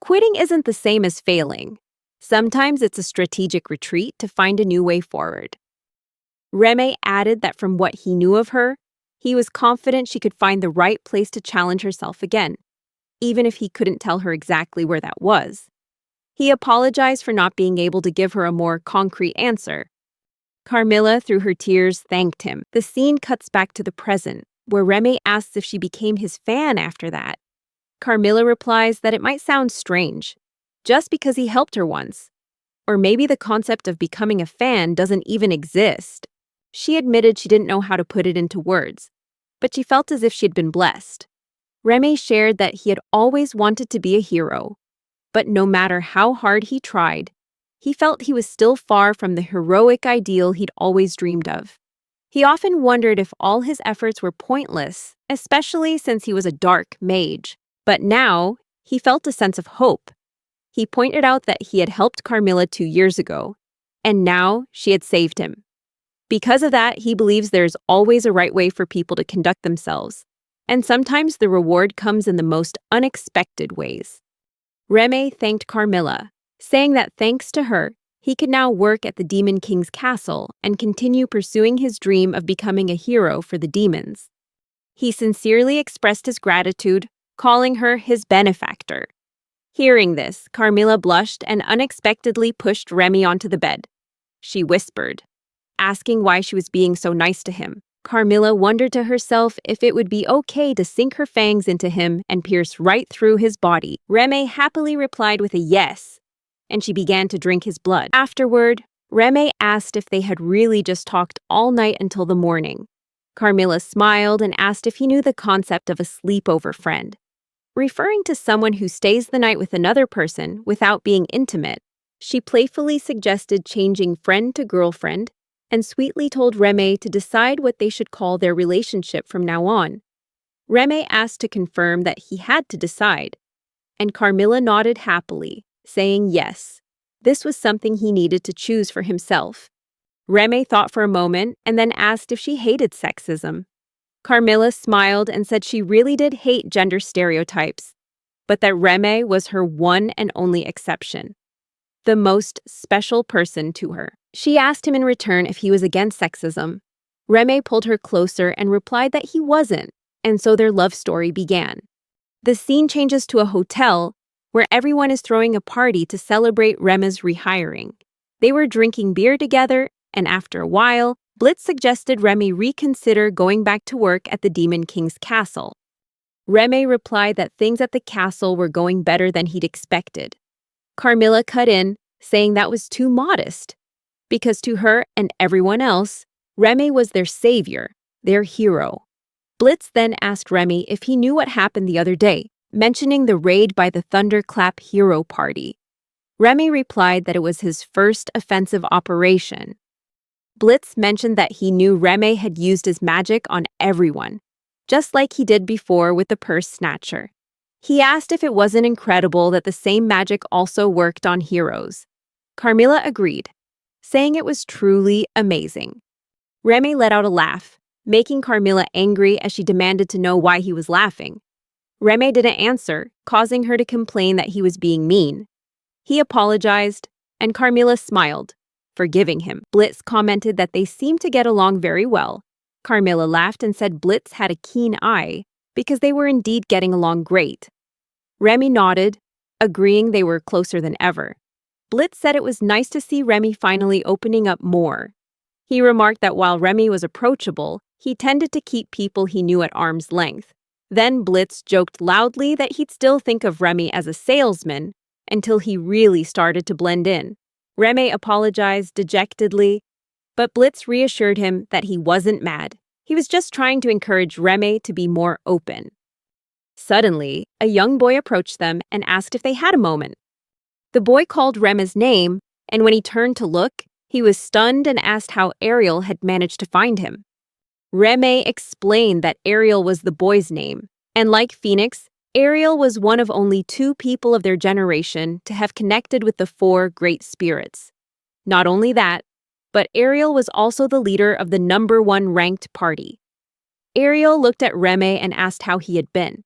Quitting isn't the same as failing. Sometimes it's a strategic retreat to find a new way forward. Ramy added that from what he knew of her, he was confident she could find the right place to challenge herself again, even if he couldn't tell her exactly where that was. He apologized for not being able to give her a more concrete answer. Carmela, through her tears, thanked him. The scene cuts back to the present, where Ramy asks if she became his fan after that. Carmela replies that it might sound strange, just because he helped her once. Or maybe the concept of becoming a fan doesn't even exist. She admitted she didn't know how to put it into words, but she felt as if she'd been blessed. Ramy shared that he had always wanted to be a hero, but no matter how hard he tried, he felt he was still far from the heroic ideal he'd always dreamed of. He often wondered if all his efforts were pointless, especially since he was a dark mage. But now, he felt a sense of hope. He pointed out that he had helped Carmela 2 years ago, and now she had saved him. Because of that, he believes there's always a right way for people to conduct themselves, and sometimes the reward comes in the most unexpected ways. Ramy thanked Carmela, saying that thanks to her, he could now work at the Demon King's castle and continue pursuing his dream of becoming a hero for the demons. He sincerely expressed his gratitude, calling her his benefactor. Hearing this, Carmela blushed and unexpectedly pushed Ramy onto the bed. She whispered, asking why she was being so nice to him. Carmela wondered to herself if it would be okay to sink her fangs into him and pierce right through his body. Ramy happily replied with a yes, and she began to drink his blood. Afterward, Ramy asked if they had really just talked all night until the morning. Carmela smiled and asked if he knew the concept of a sleepover friend. Referring to someone who stays the night with another person without being intimate, she playfully suggested changing friend to girlfriend and sweetly told Ramy to decide what they should call their relationship from now on. Ramy asked to confirm that he had to decide, and Carmela nodded happily, saying yes. This was something he needed to choose for himself. Ramy thought for a moment and then asked if she hated sexism. Carmela smiled and said she really did hate gender stereotypes, but that Ramy was her one and only exception, the most special person to her. She asked him in return if he was against sexism. Ramy pulled her closer and replied that he wasn't, and so their love story began. The scene changes to a hotel where everyone is throwing a party to celebrate Remy's rehiring. They were drinking beer together, and after a while, Blitz suggested Ramy reconsider going back to work at the Demon King's castle. Ramy replied that things at the castle were going better than he'd expected. Carmela cut in, saying that was too modest, because to her and everyone else, Ramy was their savior, their hero. Blitz then asked Ramy if he knew what happened the other day, mentioning the raid by the Thunderclap hero party. Ramy replied that it was his first offensive operation. Blitz mentioned that he knew Ramy had used his magic on everyone, just like he did before with the purse snatcher. He asked if it wasn't incredible that the same magic also worked on heroes. Carmela agreed, saying it was truly amazing. Ramy let out a laugh, making Carmela angry as she demanded to know why he was laughing. Ramy didn't answer, causing her to complain that he was being mean. He apologized, and Carmela smiled, forgiving him. Blitz commented that they seemed to get along very well. Carmela laughed and said Blitz had a keen eye, because they were indeed getting along great. Remy nodded, agreeing they were closer than ever. Blitz said it was nice to see Remy finally opening up more. He remarked that while Remy was approachable, he tended to keep people he knew at arm's length. Then Blitz joked loudly that he'd still think of Remy as a salesman until he really started to blend in. Remy apologized dejectedly, but Blitz reassured him that he wasn't mad. He was just trying to encourage Remy to be more open. Suddenly, a young boy approached them and asked if they had a moment. The boy called Remy's name, and when he turned to look, he was stunned and asked how Ariel had managed to find him. Remy explained that Ariel was the boy's name, and like Phoenix, Ariel was one of only 2 people of their generation to have connected with the 4 great spirits. Not only that, but Ariel was also the leader of the #1 ranked party. Ariel looked at Remy and asked how he had been.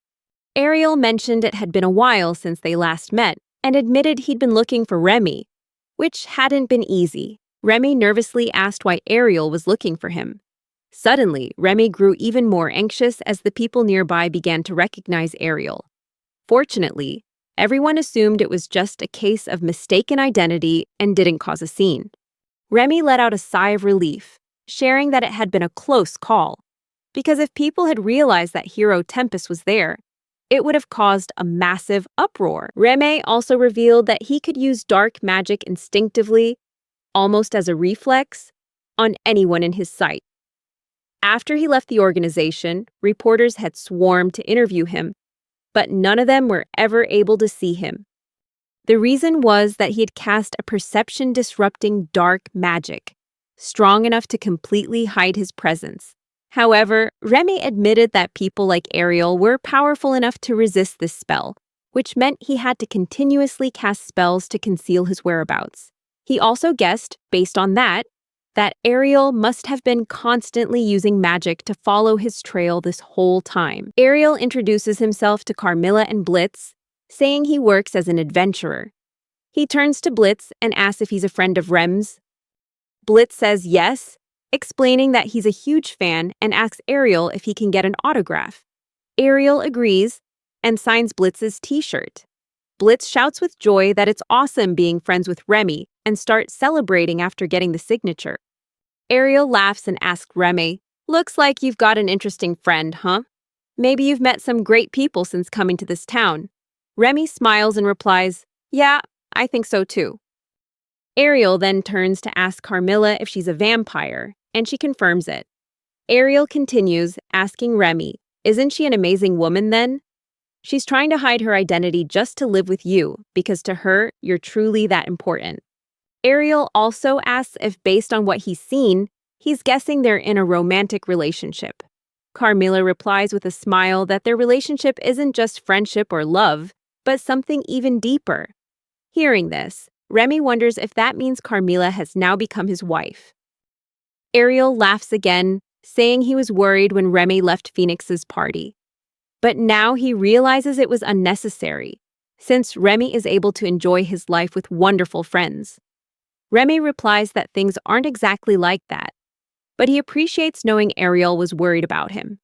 Ariel mentioned it had been a while since they last met and admitted he'd been looking for Remy, which hadn't been easy. Remy nervously asked why Ariel was looking for him. Suddenly, Remy grew even more anxious as the people nearby began to recognize Ariel. Fortunately, everyone assumed it was just a case of mistaken identity and didn't cause a scene. Remy let out a sigh of relief, sharing that it had been a close call, because if people had realized that hero Tempest was there, it would have caused a massive uproar. Remy also revealed that he could use dark magic instinctively, almost as a reflex, on anyone in his sight. After he left the organization, reporters had swarmed to interview him, but none of them were ever able to see him. The reason was that he had cast a perception-disrupting dark magic, strong enough to completely hide his presence. However, Remy admitted that people like Ariel were powerful enough to resist this spell, which meant he had to continuously cast spells to conceal his whereabouts. He also guessed, based on that Ariel must have been constantly using magic to follow his trail this whole time. Ariel introduces himself to Carmela and Blitz, saying he works as an adventurer. He turns to Blitz and asks if he's a friend of Rem's. Blitz says yes, explaining that he's a huge fan and asks Ariel if he can get an autograph. Ariel agrees and signs Blitz's t-shirt. Blitz shouts with joy that it's awesome being friends with Remy and starts celebrating after getting the signature. Ariel laughs and asks Remy, "Looks like you've got an interesting friend, huh? Maybe you've met some great people since coming to this town." Remy smiles and replies, "Yeah, I think so too." Ariel then turns to ask Carmela if she's a vampire, and she confirms it. Ariel continues, asking Remy, "Isn't she an amazing woman then? She's trying to hide her identity just to live with you, because to her, you're truly that important." Ariel also asks if, based on what he's seen, he's guessing they're in a romantic relationship. Carmela replies with a smile that their relationship isn't just friendship or love, but something even deeper. Hearing this, Remy wonders if that means Carmela has now become his wife. Ariel laughs again, saying he was worried when Remy left Phoenix's party. But now he realizes it was unnecessary, since Remy is able to enjoy his life with wonderful friends. Remy replies that things aren't exactly like that, but he appreciates knowing Ariel was worried about him.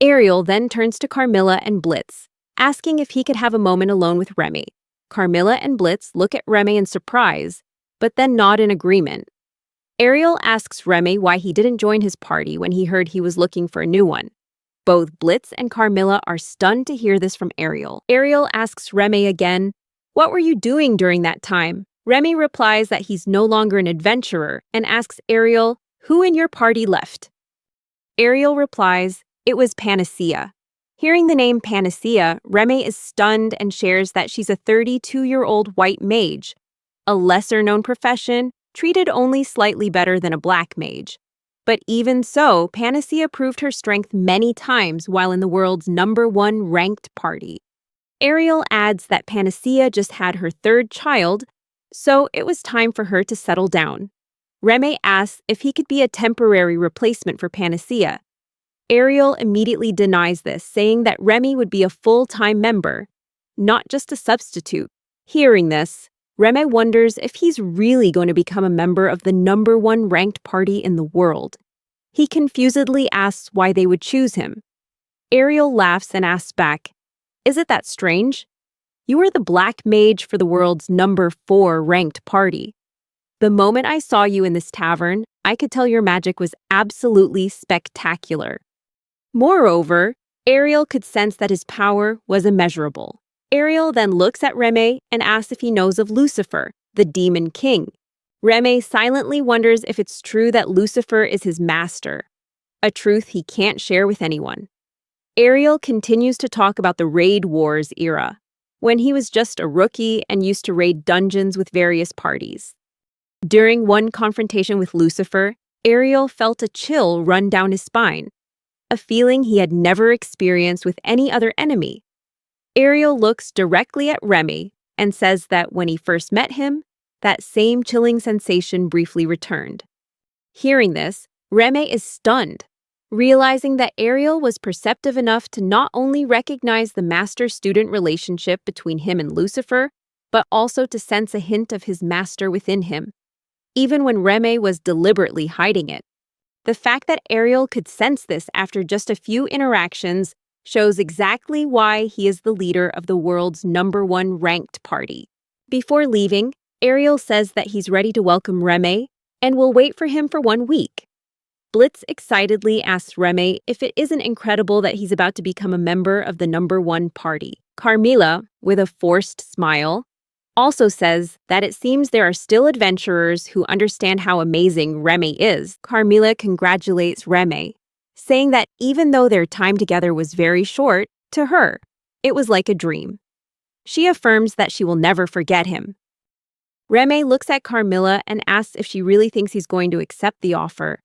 Ariel then turns to Carmela and Blitz, asking if he could have a moment alone with Remy. Carmela and Blitz look at Remy in surprise, but then nod in agreement. Ariel asks Remy why he didn't join his party when he heard he was looking for a new one. Both Blitz and Carmela are stunned to hear this from Ariel. Ariel asks Remy again, "What were you doing during that time?" Remy replies that he's no longer an adventurer and asks Ariel, "Who in your party left?" Ariel replies, "It was Panacea." Hearing the name Panacea, Remy is stunned and shares that she's a 32-year-old white mage, a lesser-known profession, treated only slightly better than a black mage. But even so, Panacea proved her strength many times while in the world's #1 ranked party. Ariel adds that Panacea just had her 3rd child, so it was time for her to settle down. Remy asks if he could be a temporary replacement for Panacea. Ariel immediately denies this, saying that Remy would be a full-time member, not just a substitute. Hearing this, Remy wonders if he's really going to become a member of the #1 ranked party in the world. He confusedly asks why they would choose him. Ariel laughs and asks back, "Is it that strange? You are the black mage for the world's number 4 ranked party. The moment I saw you in this tavern, I could tell your magic was absolutely spectacular. Moreover, Ariel could sense that his power was immeasurable. Ariel then looks at Ramy and asks if he knows of Lucifer, the demon king. Ramy silently wonders if it's true that Lucifer is his master, a truth he can't share with anyone. Ariel continues to talk about the Raid Wars era, when he was just a rookie and used to raid dungeons with various parties. During one confrontation with Lucifer, Ariel felt a chill run down his spine, a feeling he had never experienced with any other enemy. Ariel looks directly at Ramy and says that when he first met him, that same chilling sensation briefly returned. Hearing this, Ramy is stunned, realizing that Ariel was perceptive enough to not only recognize the master-student relationship between him and Lucifer, but also to sense a hint of his master within him, even when Ramy was deliberately hiding it. The fact that Ariel could sense this after just a few interactions shows exactly why he is the leader of the world's number 1 ranked party. Before leaving, Ariel says that he's ready to welcome Ramy and will wait for him for 1 week. Blitz excitedly asks Ramy if it isn't incredible that he's about to become a member of the number 1 party. Carmela, with a forced smile, also says that it seems there are still adventurers who understand how amazing Ramy is. Carmela congratulates Ramy, saying that even though their time together was very short, to her, it was like a dream. She affirms that she will never forget him. Ramy looks at Carmela and asks if she really thinks he's going to accept the offer.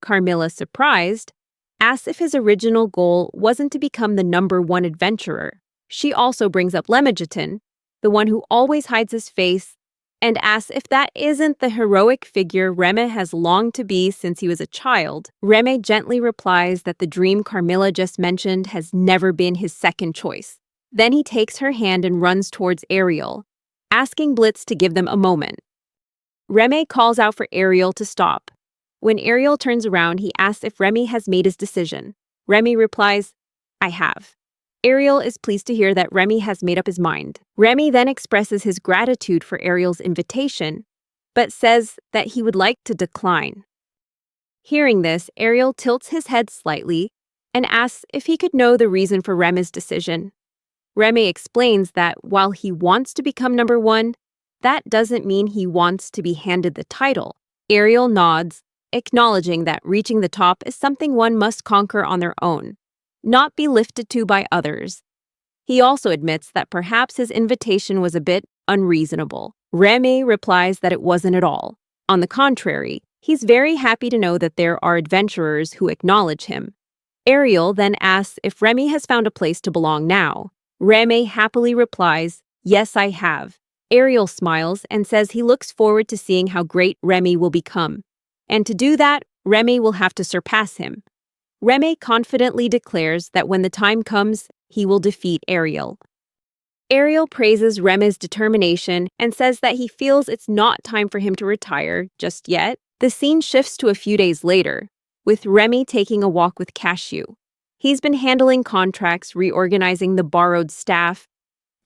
Carmela, surprised, asks if his original goal wasn't to become the number 1 adventurer. She also brings up Lemegeton, the one who always hides his face, and asks if that isn't the heroic figure Ramy has longed to be since he was a child. Ramy gently replies that the dream Carmela just mentioned has never been his second choice. Then he takes her hand and runs towards Ariel, asking Blitz to give them a moment. Ramy calls out for Ariel to stop. When Ariel turns around, he asks if Ramy has made his decision. Ramy replies, "I have." Ariel is pleased to hear that Ramy has made up his mind. Ramy then expresses his gratitude for Ariel's invitation, but says that he would like to decline. Hearing this, Ariel tilts his head slightly and asks if he could know the reason for Ramy's decision. Ramy explains that while he wants to become number 1, that doesn't mean he wants to be handed the title. Ariel nods, acknowledging that reaching the top is something one must conquer on their own, not be lifted to by others. He also admits that perhaps his invitation was a bit unreasonable. Ramy replies that it wasn't at all. On the contrary, he's very happy to know that there are adventurers who acknowledge him. Ariel then asks if Ramy has found a place to belong now. Ramy happily replies, "Yes, I have." Ariel smiles and says he looks forward to seeing how great Ramy will become. And to do that, Ramy will have to surpass him. Ramy confidently declares that when the time comes, he will defeat Ariel. Ariel praises Ramy's determination and says that he feels it's not time for him to retire just yet. The scene shifts to a few days later, with Ramy taking a walk with Cashew. He's been handling contracts, reorganizing the borrowed staff,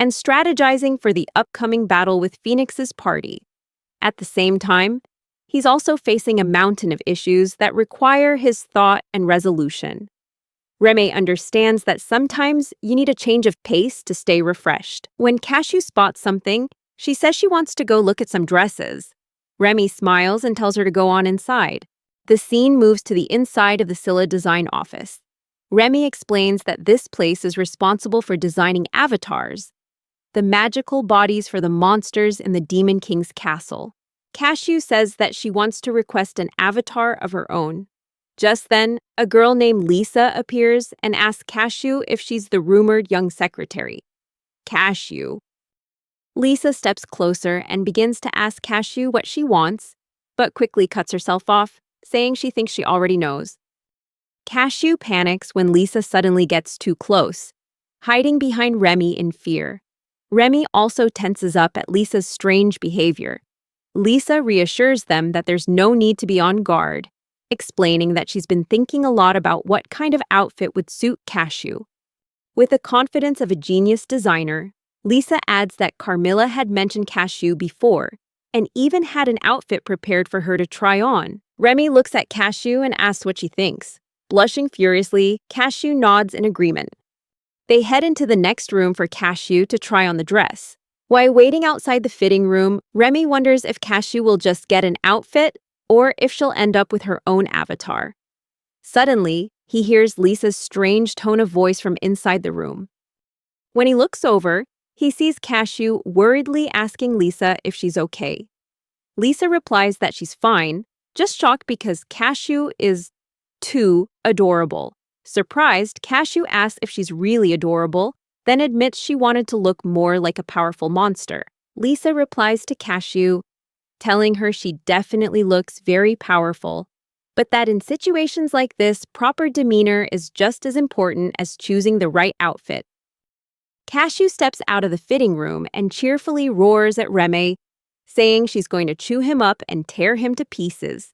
and strategizing for the upcoming battle with Phoenix's party. At the same time, he's also facing a mountain of issues that require his thought and resolution. Ramy understands that sometimes you need a change of pace to stay refreshed. When Cashew spots something, she says she wants to go look at some dresses. Ramy smiles and tells her to go on inside. The scene moves to the inside of the Scylla design office. Ramy explains that this place is responsible for designing avatars, the magical bodies for the monsters in the Demon King's castle. Cashew says that she wants to request an avatar of her own. Just then, a girl named Lisa appears and asks Cashew if she's the rumored young secretary. Cashew. Lisa steps closer and begins to ask Cashew what she wants, but quickly cuts herself off, saying she thinks she already knows. Cashew panics when Lisa suddenly gets too close, hiding behind Ramy in fear. Ramy also tenses up at Lisa's strange behavior. Lisa reassures them that there's no need to be on guard, explaining that she's been thinking a lot about what kind of outfit would suit Cashew. With the confidence of a genius designer, Lisa adds that Carmela had mentioned Cashew before, and even had an outfit prepared for her to try on. Remy looks at Cashew and asks what she thinks. Blushing furiously, Cashew nods in agreement. They head into the next room for Cashew to try on the dress. While waiting outside the fitting room, Remy wonders if Cashew will just get an outfit or if she'll end up with her own avatar. Suddenly, he hears Lisa's strange tone of voice from inside the room. When he looks over, he sees Cashew worriedly asking Lisa if she's okay. Lisa replies that she's fine, just shocked because Cashew is too adorable. Surprised, Cashew asks if she's really adorable, then admits she wanted to look more like a powerful monster. Lisa replies to Cashew, telling her she definitely looks very powerful, but that in situations like this, proper demeanor is just as important as choosing the right outfit. Cashew steps out of the fitting room and cheerfully roars at Remy, saying she's going to chew him up and tear him to pieces.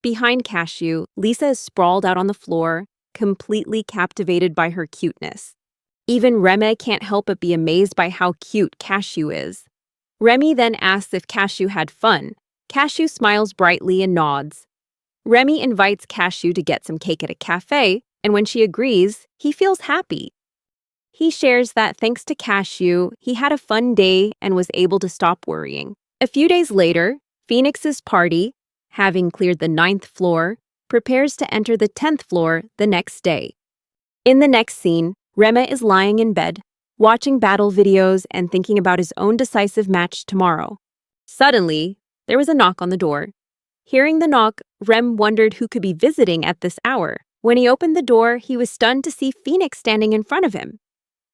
Behind Cashew, Lisa is sprawled out on the floor, completely captivated by her cuteness. Even Remy can't help but be amazed by how cute Cashew is. Remy then asks if Cashew had fun. Cashew smiles brightly and nods. Remy invites Cashew to get some cake at a cafe, and when she agrees, he feels happy. He shares that thanks to Cashew, he had a fun day and was able to stop worrying. A few days later, Phoenix's party, having cleared the 9th floor, prepares to enter the 10th floor the next day. In the next scene, Remy is lying in bed, watching battle videos and thinking about his own decisive match tomorrow. Suddenly, there was a knock on the door. Hearing the knock, Rem wondered who could be visiting at this hour. When he opened the door, he was stunned to see Phoenix standing in front of him.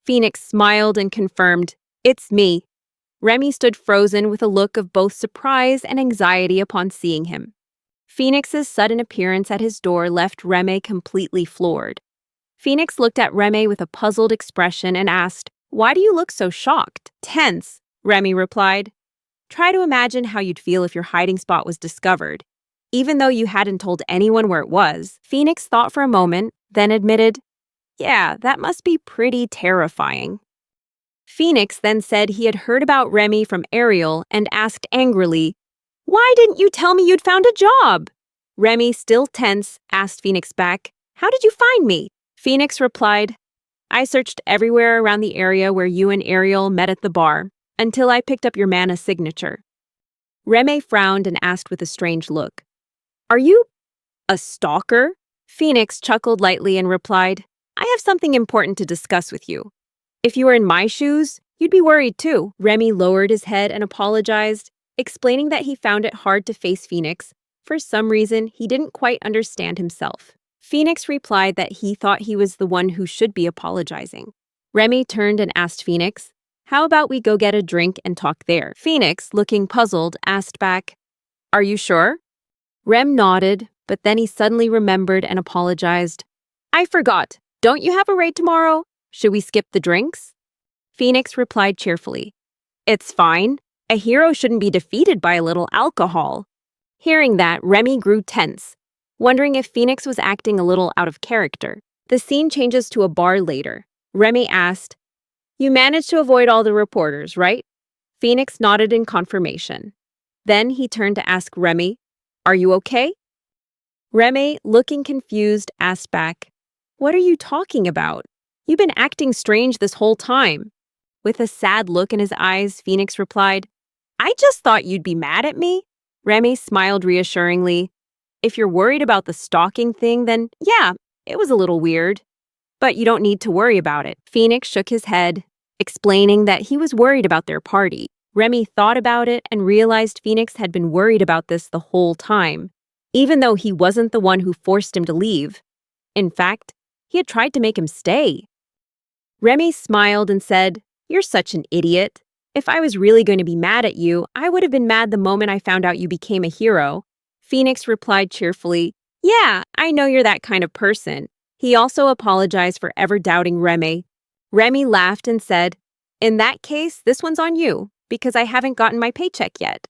Phoenix smiled and confirmed, "It's me." Remy stood frozen with a look of both surprise and anxiety upon seeing him. Phoenix's sudden appearance at his door left Remy completely floored. Phoenix looked at Remy with a puzzled expression and asked, "Why do you look so shocked?" "Tense," Remy replied. "Try to imagine how you'd feel if your hiding spot was discovered. Even though you hadn't told anyone where it was." Phoenix thought for a moment, then admitted, "Yeah, that must be pretty terrifying." Phoenix then said he had heard about Remy from Ariel and asked angrily, "Why didn't you tell me you'd found a job?" Remy, still tense, asked Phoenix back, "How did you find me?" Phoenix replied, "I searched everywhere around the area where you and Ariel met at the bar, until I picked up your mana signature." Remy frowned and asked with a strange look, "Are you a stalker?" Phoenix chuckled lightly and replied, "I have something important to discuss with you. If you were in my shoes, you'd be worried too." Remy lowered his head and apologized, explaining that he found it hard to face Phoenix. For some reason, he didn't quite understand himself. Phoenix replied that he thought he was the one who should be apologizing. Remy turned and asked Phoenix, "How about we go get a drink and talk there?" Phoenix, looking puzzled, asked back, "Are you sure?" Rem nodded, but then he suddenly remembered and apologized. "I forgot. Don't you have a raid tomorrow? Should we skip the drinks?" Phoenix replied cheerfully, "It's fine. A hero shouldn't be defeated by a little alcohol." Hearing that, Remy grew tense, wondering if Phoenix was acting a little out of character. The scene changes to a bar later. Remy asked, "You managed to avoid all the reporters, right?" Phoenix nodded in confirmation. Then he turned to ask Remy, "Are you okay?" Remy, looking confused, asked back, "What are you talking about? You've been acting strange this whole time." With a sad look in his eyes, Phoenix replied, "I just thought you'd be mad at me." Remy smiled reassuringly. "If you're worried about the stalking thing, then yeah, it was a little weird. But you don't need to worry about it." Phoenix shook his head, explaining that he was worried about their party. Remy thought about it and realized Phoenix had been worried about this the whole time, even though he wasn't the one who forced him to leave. In fact, he had tried to make him stay. Remy smiled and said, "You're such an idiot. If I was really going to be mad at you, I would have been mad the moment I found out you became a hero." Phoenix replied cheerfully, "Yeah, I know you're that kind of person." He also apologized for ever doubting Remy. Remy laughed and said, "In that case, this one's on you, because I haven't gotten my paycheck yet."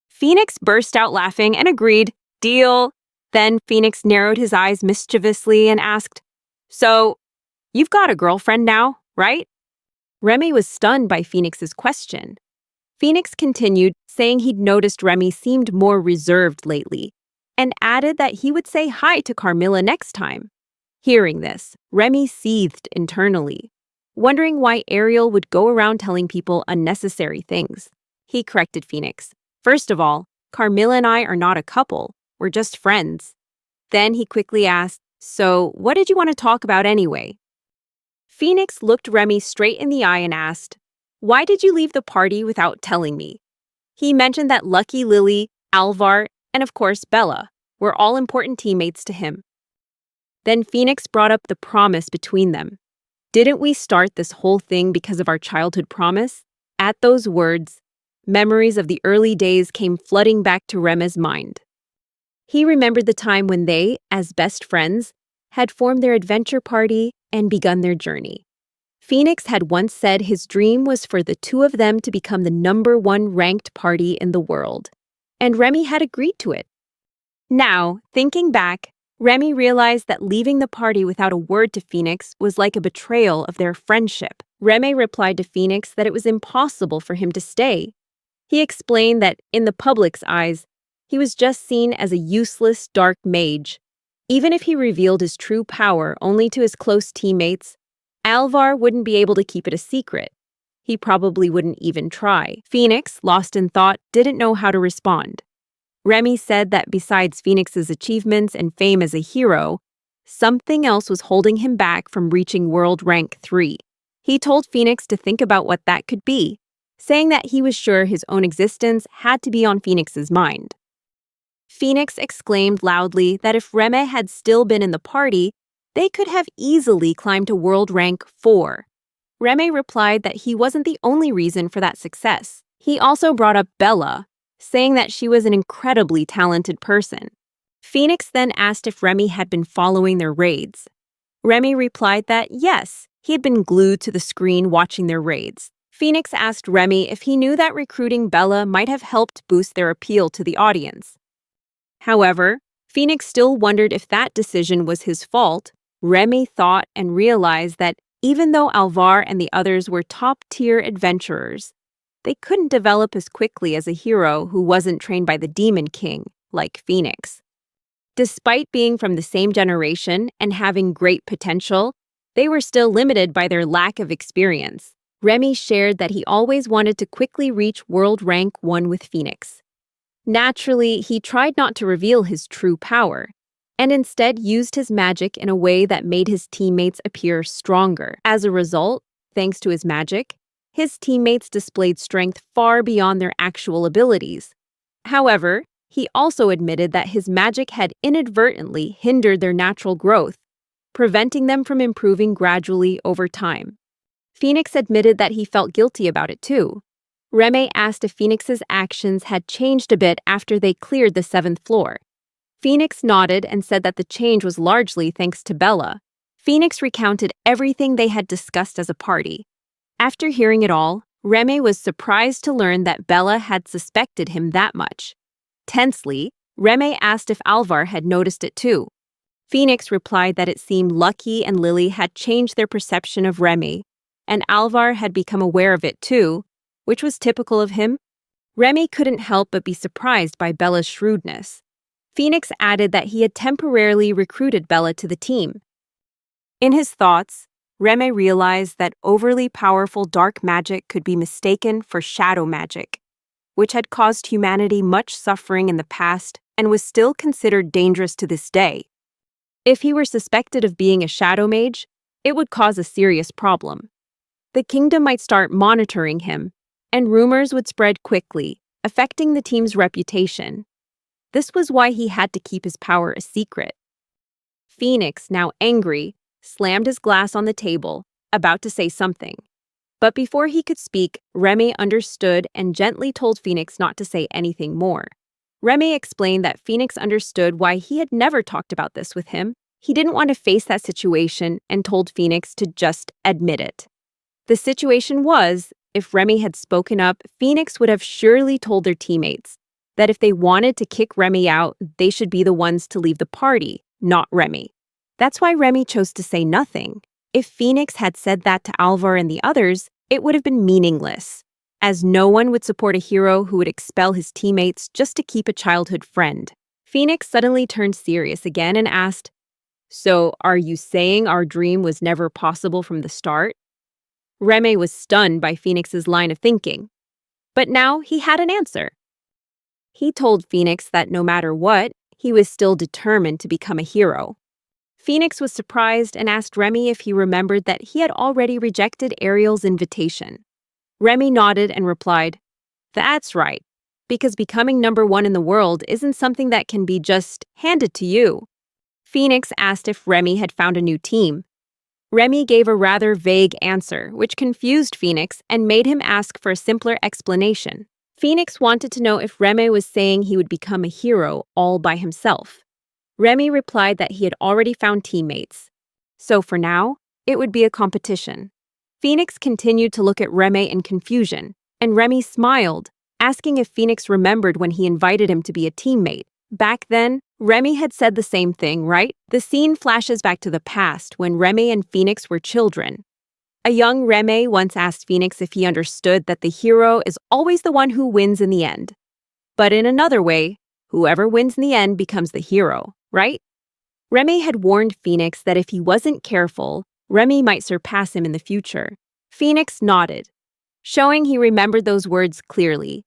Phoenix burst out laughing and agreed, "Deal." Then Phoenix narrowed his eyes mischievously and asked, "So, you've got a girlfriend now, right?" Remy was stunned by Phoenix's question. Phoenix continued, saying he'd noticed Remy seemed more reserved lately, and added that he would say hi to Carmela next time. Hearing this, Remy seethed internally, wondering why Ariel would go around telling people unnecessary things. He corrected Phoenix. First of all, Carmela and I are not a couple, we're just friends. Then he quickly asked, so what did you want to talk about anyway? Phoenix looked Remy straight in the eye and asked, why did you leave the party without telling me? He mentioned that Lucky Lily, Alvar, and of course Bella were all important teammates to him. Then Phoenix brought up the promise between them. Didn't we start this whole thing because of our childhood promise? At those words, memories of the early days came flooding back to Remy's mind. He remembered the time when they, as best friends, had formed their adventure party and begun their journey. Phoenix had once said his dream was for the two of them to become the #1 ranked party in the world, and Remy had agreed to it. Now, thinking back, Remy realized that leaving the party without a word to Phoenix was like a betrayal of their friendship. Remy replied to Phoenix that it was impossible for him to stay. He explained that, in the public's eyes, he was just seen as a useless, dark mage. Even if he revealed his true power only to his close teammates, Alvar wouldn't be able to keep it a secret. He probably wouldn't even try. Phoenix, lost in thought, didn't know how to respond. Remy said that besides Phoenix's achievements and fame as a hero, something else was holding him back from reaching World Rank 3. He told Phoenix to think about what that could be, saying that he was sure his own existence had to be on Phoenix's mind. Phoenix exclaimed loudly that if Remy had still been in the party, they could have easily climbed to World Rank 4. Remy replied that he wasn't the only reason for that success. He also brought up Bella, saying that she was an incredibly talented person. Phoenix then asked if Remy had been following their raids. Remy replied that yes, he had been glued to the screen watching their raids. Phoenix asked Remy if he knew that recruiting Bella might have helped boost their appeal to the audience. However, Phoenix still wondered if that decision was his fault. Remy thought and realized that even though Alvar and the others were top-tier adventurers, they couldn't develop as quickly as a hero who wasn't trained by the Demon King, like Phoenix. Despite being from the same generation and having great potential, they were still limited by their lack of experience. Remy shared that he always wanted to quickly reach World Rank 1 with Phoenix. Naturally, he tried not to reveal his true power, and instead used his magic in a way that made his teammates appear stronger. As a result, thanks to his magic, his teammates displayed strength far beyond their actual abilities. However, he also admitted that his magic had inadvertently hindered their natural growth, preventing them from improving gradually over time. Phoenix admitted that he felt guilty about it too. Remy asked if Phoenix's actions had changed a bit after they cleared the 7th floor. Phoenix nodded and said that the change was largely thanks to Bella. Phoenix recounted everything they had discussed as a party. After hearing it all, Remy was surprised to learn that Bella had suspected him that much. Tensely, Remy asked if Alvar had noticed it too. Phoenix replied that it seemed Lucky and Lily had changed their perception of Remy, and Alvar had become aware of it too, which was typical of him. Remy couldn't help but be surprised by Bella's shrewdness. Phoenix added that he had temporarily recruited Bella to the team. In his thoughts, Remy realized that overly powerful dark magic could be mistaken for shadow magic, which had caused humanity much suffering in the past and was still considered dangerous to this day. If he were suspected of being a shadow mage, it would cause a serious problem. The kingdom might start monitoring him, and rumors would spread quickly, affecting the team's reputation. This was why he had to keep his power a secret. Phoenix, now angry, slammed his glass on the table, about to say something. But before he could speak, Remy understood and gently told Phoenix not to say anything more. Remy explained that Phoenix understood why he had never talked about this with him. He didn't want to face that situation and told Phoenix to just admit it. The situation was, if Remy had spoken up, Phoenix would have surely told their teammates that if they wanted to kick Remy out, they should be the ones to leave the party, not Remy. That's why Remy chose to say nothing. If Phoenix had said that to Alvar and the others, it would have been meaningless, as no one would support a hero who would expel his teammates just to keep a childhood friend. Phoenix suddenly turned serious again and asked, "So, are you saying our dream was never possible from the start?" Remy was stunned by Phoenix's line of thinking. But now he had an answer. He told Phoenix that no matter what, he was still determined to become a hero. Phoenix was surprised and asked Remy if he remembered that he had already rejected Ariel's invitation. Remy nodded and replied, "That's right, because becoming #1 in the world isn't something that can be just handed to you." Phoenix asked if Remy had found a new team. Remy gave a rather vague answer, which confused Phoenix and made him ask for a simpler explanation. Phoenix wanted to know if Remy was saying he would become a hero all by himself. Remy replied that he had already found teammates. So for now, it would be a competition. Phoenix continued to look at Remy in confusion, and Remy smiled, asking if Phoenix remembered when he invited him to be a teammate. Back then, Remy had said the same thing, right? The scene flashes back to the past when Remy and Phoenix were children. A young Remy once asked Phoenix if he understood that the hero is always the one who wins in the end. But in another way, whoever wins in the end becomes the hero, right? Remy had warned Phoenix that if he wasn't careful, Remy might surpass him in the future. Phoenix nodded, showing he remembered those words clearly.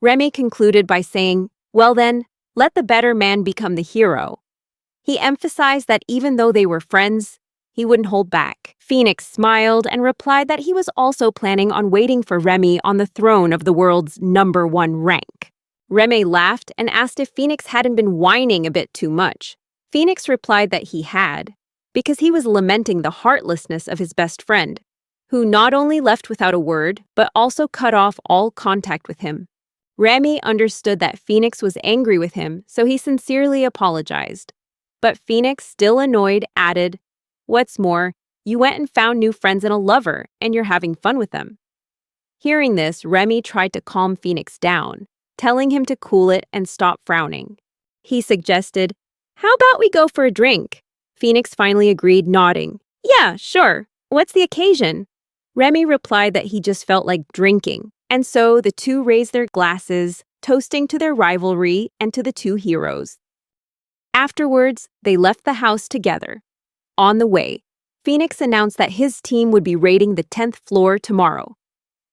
Remy concluded by saying, "Well then, let the better man become the hero." He emphasized that even though they were friends, he wouldn't hold back. Phoenix smiled and replied that he was also planning on waiting for Remy on the throne of the world's #1 rank. Remy laughed and asked if Phoenix hadn't been whining a bit too much. Phoenix replied that he had, because he was lamenting the heartlessness of his best friend, who not only left without a word, but also cut off all contact with him. Remy understood that Phoenix was angry with him, so he sincerely apologized. But Phoenix, still annoyed, added, "What's more, you went and found new friends and a lover, and you're having fun with them." Hearing this, Remy tried to calm Phoenix down, telling him to cool it and stop frowning. He suggested, "How about we go for a drink?" Phoenix finally agreed, nodding. "Yeah, sure. What's the occasion?" Remy replied that he just felt like drinking, and so the two raised their glasses, toasting to their rivalry and to the two heroes. Afterwards, they left the house together. On the way, Phoenix announced that his team would be raiding the 10th floor tomorrow.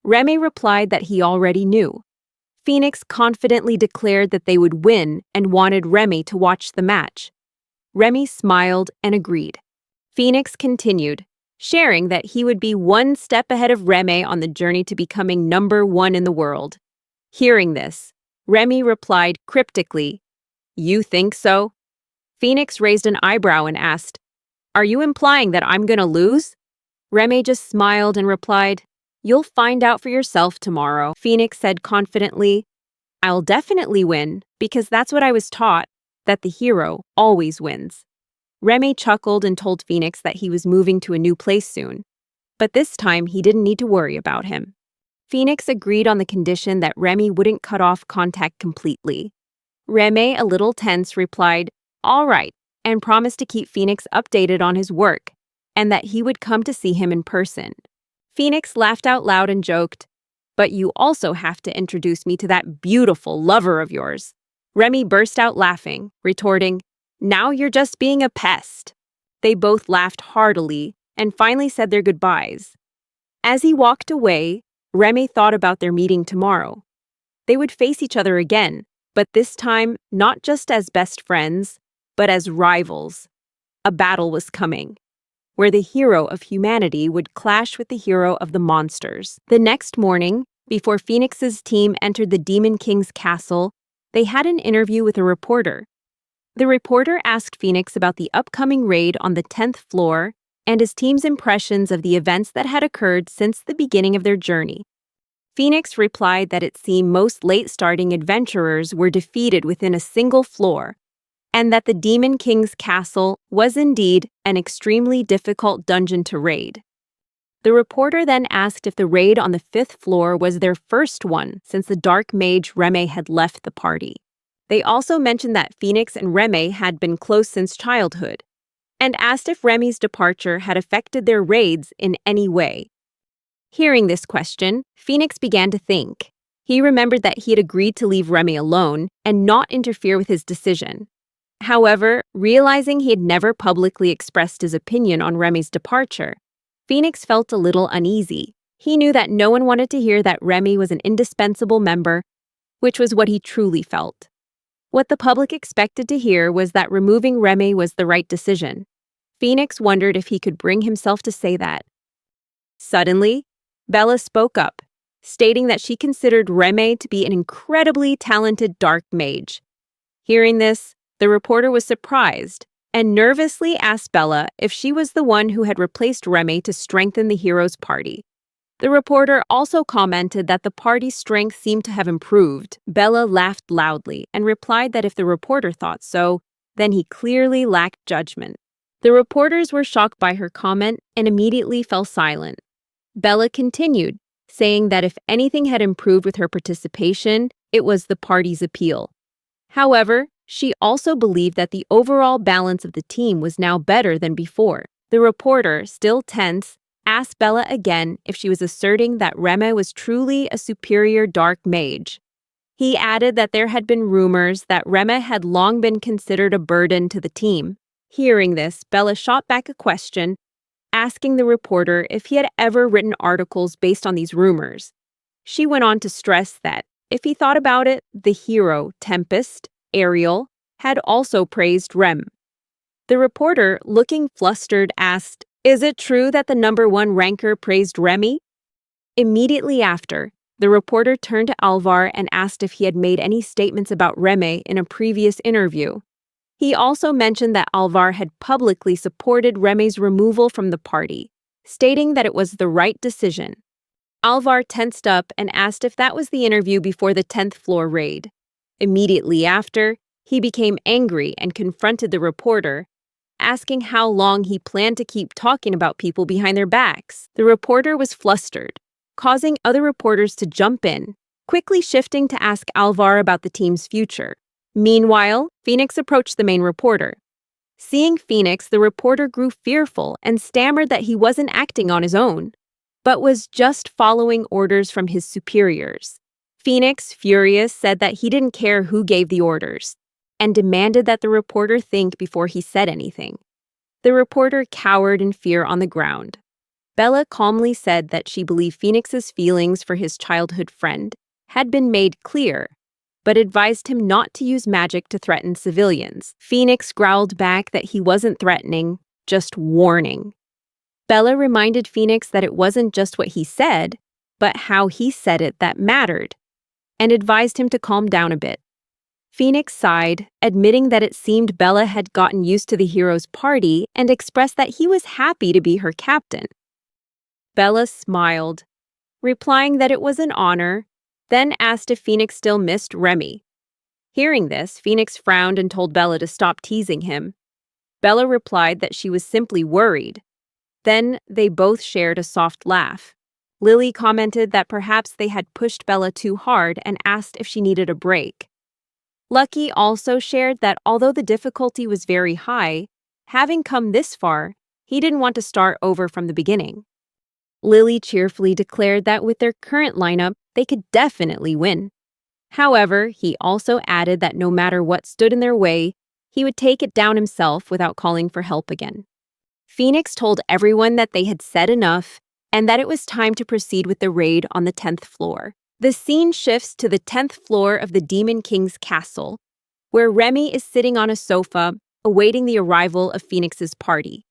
Remy replied that he already knew. Phoenix confidently declared that they would win and wanted Remy to watch the match. Remy smiled and agreed. Phoenix continued, sharing that he would be one step ahead of Remy on the journey to becoming #1 in the world. Hearing this, Remy replied cryptically, "You think so?" Phoenix raised an eyebrow and asked, "Are you implying that I'm gonna lose?" Remy just smiled and replied, "You'll find out for yourself tomorrow." Phoenix said confidently, "I'll definitely win, because that's what I was taught, that the hero always wins." Remy chuckled and told Phoenix that he was moving to a new place soon, but this time he didn't need to worry about him. Phoenix agreed on the condition that Remy wouldn't cut off contact completely. Remy, a little tense, replied, "All right," and promised to keep Phoenix updated on his work, and that he would come to see him in person. Phoenix laughed out loud and joked, "But you also have to introduce me to that beautiful lover of yours." Remy burst out laughing, retorting, "Now you're just being a pest." They both laughed heartily and finally said their goodbyes. As he walked away, Remy thought about their meeting tomorrow. They would face each other again, but this time not just as best friends, but as rivals. A battle was coming, where the hero of humanity would clash with the hero of the monsters. The next morning, before Phoenix's team entered the Demon King's castle, they had an interview with a reporter. The reporter asked Phoenix about the upcoming raid on the 10th floor and his team's impressions of the events that had occurred since the beginning of their journey. Phoenix replied that it seemed most late-starting adventurers were defeated within a single floor, and that the Demon King's castle was indeed an extremely difficult dungeon to raid. The reporter then asked if the raid on the 5th floor was their first one since the dark mage Remy had left the party. They also mentioned that Phoenix and Remy had been close since childhood, and asked if Remy's departure had affected their raids in any way. Hearing this question, Phoenix began to think. He remembered that he had agreed to leave Remy alone and not interfere with his decision. However, realizing he had never publicly expressed his opinion on Remy's departure, Phoenix felt a little uneasy. He knew that no one wanted to hear that Remy was an indispensable member, which was what he truly felt. What the public expected to hear was that removing Remy was the right decision. Phoenix wondered if he could bring himself to say that. Suddenly, Bella spoke up, stating that she considered Remy to be an incredibly talented dark mage. Hearing this, the reporter was surprised and nervously asked Bella if she was the one who had replaced Remy to strengthen the hero's party. The reporter also commented that the party's strength seemed to have improved. Bella laughed loudly and replied that if the reporter thought so, then he clearly lacked judgment. The reporters were shocked by her comment and immediately fell silent. Bella continued, saying that if anything had improved with her participation, it was the party's appeal. However, she also believed that the overall balance of the team was now better than before. The reporter, still tense, asked Bella again if she was asserting that Remy was truly a superior dark mage. He added that there had been rumors that Remy had long been considered a burden to the team. Hearing this, Bella shot back a question, asking the reporter if he had ever written articles based on these rumors. She went on to stress that, if he thought about it, the hero, Tempest, Ariel, had also praised Rem. The reporter, looking flustered, asked, "Is it true that the #1 ranker praised Remy?" Immediately after, the reporter turned to Alvar and asked if he had made any statements about Remy in a previous interview. He also mentioned that Alvar had publicly supported Remy's removal from the party, stating that it was the right decision. Alvar tensed up and asked if that was the interview before the 10th floor raid. Immediately after, he became angry and confronted the reporter, asking how long he planned to keep talking about people behind their backs. The reporter was flustered, causing other reporters to jump in, quickly shifting to ask Alvar about the team's future. Meanwhile, Phoenix approached the main reporter. Seeing Phoenix, the reporter grew fearful and stammered that he wasn't acting on his own, but was just following orders from his superiors. Phoenix, furious, said that he didn't care who gave the orders, and demanded that the reporter think before he said anything. The reporter cowered in fear on the ground. Bella calmly said that she believed Phoenix's feelings for his childhood friend had been made clear, but advised him not to use magic to threaten civilians. Phoenix growled back that he wasn't threatening, just warning. Bella reminded Phoenix that it wasn't just what he said, but how he said it that mattered, and advised him to calm down a bit. Phoenix sighed, admitting that it seemed Bella had gotten used to the hero's party and expressed that he was happy to be her captain. Bella smiled, replying that it was an honor, then asked if Phoenix still missed Remy. Hearing this, Phoenix frowned and told Bella to stop teasing him. Bella replied that she was simply worried. Then they both shared a soft laugh. Lily commented that perhaps they had pushed Bella too hard and asked if she needed a break. Lucky also shared that although the difficulty was very high, having come this far, he didn't want to start over from the beginning. Lily cheerfully declared that with their current lineup, they could definitely win. However, he also added that no matter what stood in their way, he would take it down himself without calling for help again. Phoenix told everyone that they had said enough and that it was time to proceed with the raid on the 10th floor. The scene shifts to the 10th floor of the Demon King's castle, where Remy is sitting on a sofa, awaiting the arrival of Phoenix's party.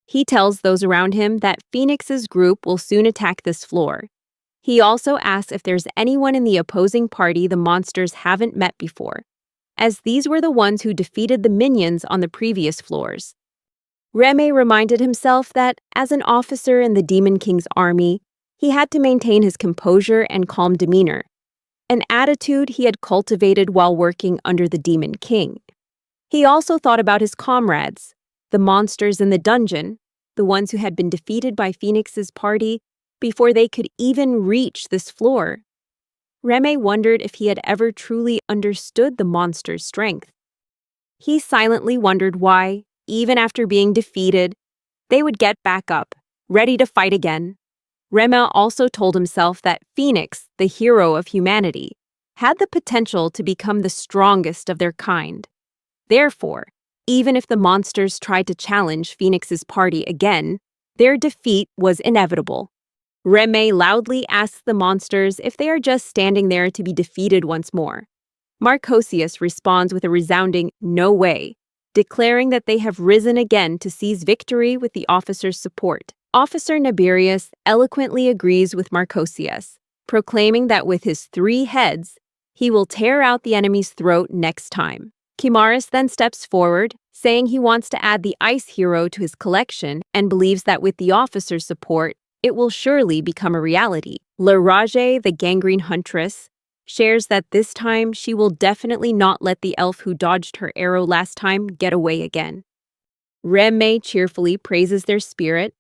He tells those around him that Phoenix's group will soon attack this floor. He also asks if there's anyone in the opposing party the monsters haven't met before, as these were the ones who defeated the minions on the previous floors. Remy reminded himself that, as an officer in the Demon King's army, he had to maintain his composure and calm demeanor, an attitude he had cultivated while working under the Demon King. He also thought about his comrades, the monsters in the dungeon, the ones who had been defeated by Phoenix's party before they could even reach this floor. Remy wondered if he had ever truly understood the monster's strength. He silently wondered why, even after being defeated, they would get back up, ready to fight again. Rema also told himself that Phoenix, the hero of humanity, had the potential to become the strongest of their kind. Therefore, even if the monsters tried to challenge Phoenix's party again, their defeat was inevitable. Remy loudly asks the monsters if they are just standing there to be defeated once more. Marcosius responds with a resounding "no way," declaring that they have risen again to seize victory with the officer's support. Officer Naberius eloquently agrees with Marcosius, proclaiming that with his 3 heads, he will tear out the enemy's throat next time. Kimaris then steps forward, saying he wants to add the ice hero to his collection and believes that with the officer's support, it will surely become a reality. Le Rage, the gangrene huntress, shares that this time she will definitely not let the elf who dodged her arrow last time get away again. Remy cheerfully praises their spirit,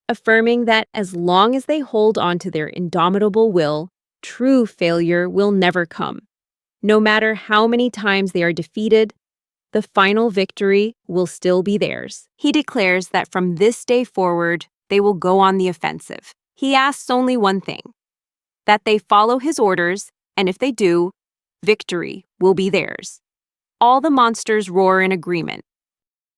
affirming that as long as they hold on to their indomitable will, true failure will never come. No matter how many times they are defeated, the final victory will still be theirs. He declares that from this day forward, they will go on the offensive. He asks only one thing, that they follow his orders, and if they do, victory will be theirs. All the monsters roar in agreement.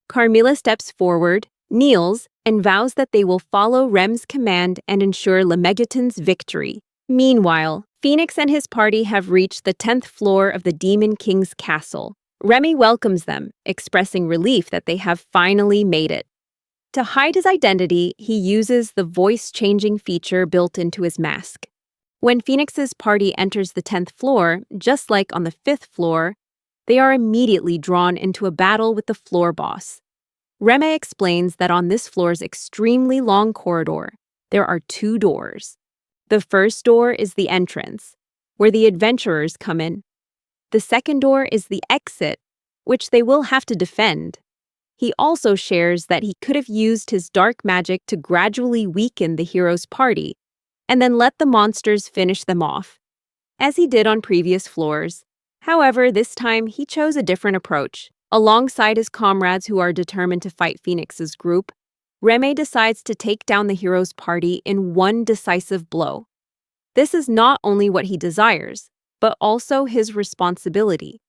Carmela steps forward, kneels, and vows that they will follow Rem's command and ensure Lemegeton's victory. Meanwhile, Phoenix and his party have reached the 10th floor of the Demon King's castle. Remy welcomes them, expressing relief that they have finally made it. To hide his identity, he uses the voice-changing feature built into his mask. When Phoenix's party enters the 10th floor, just like on the 5th floor, they are immediately drawn into a battle with the floor boss. Remy explains that on this floor's extremely long corridor, there are 2 doors. The first door is the entrance, where the adventurers come in. The second door is the exit, which they will have to defend. He also shares that he could have used his dark magic to gradually weaken the hero's party, and then let the monsters finish them off, as he did on previous floors. However, this time he chose a different approach. Alongside his comrades who are determined to fight Phoenix's group, Remy decides to take down the hero's party in one decisive blow. This is not only what he desires, but also his responsibility,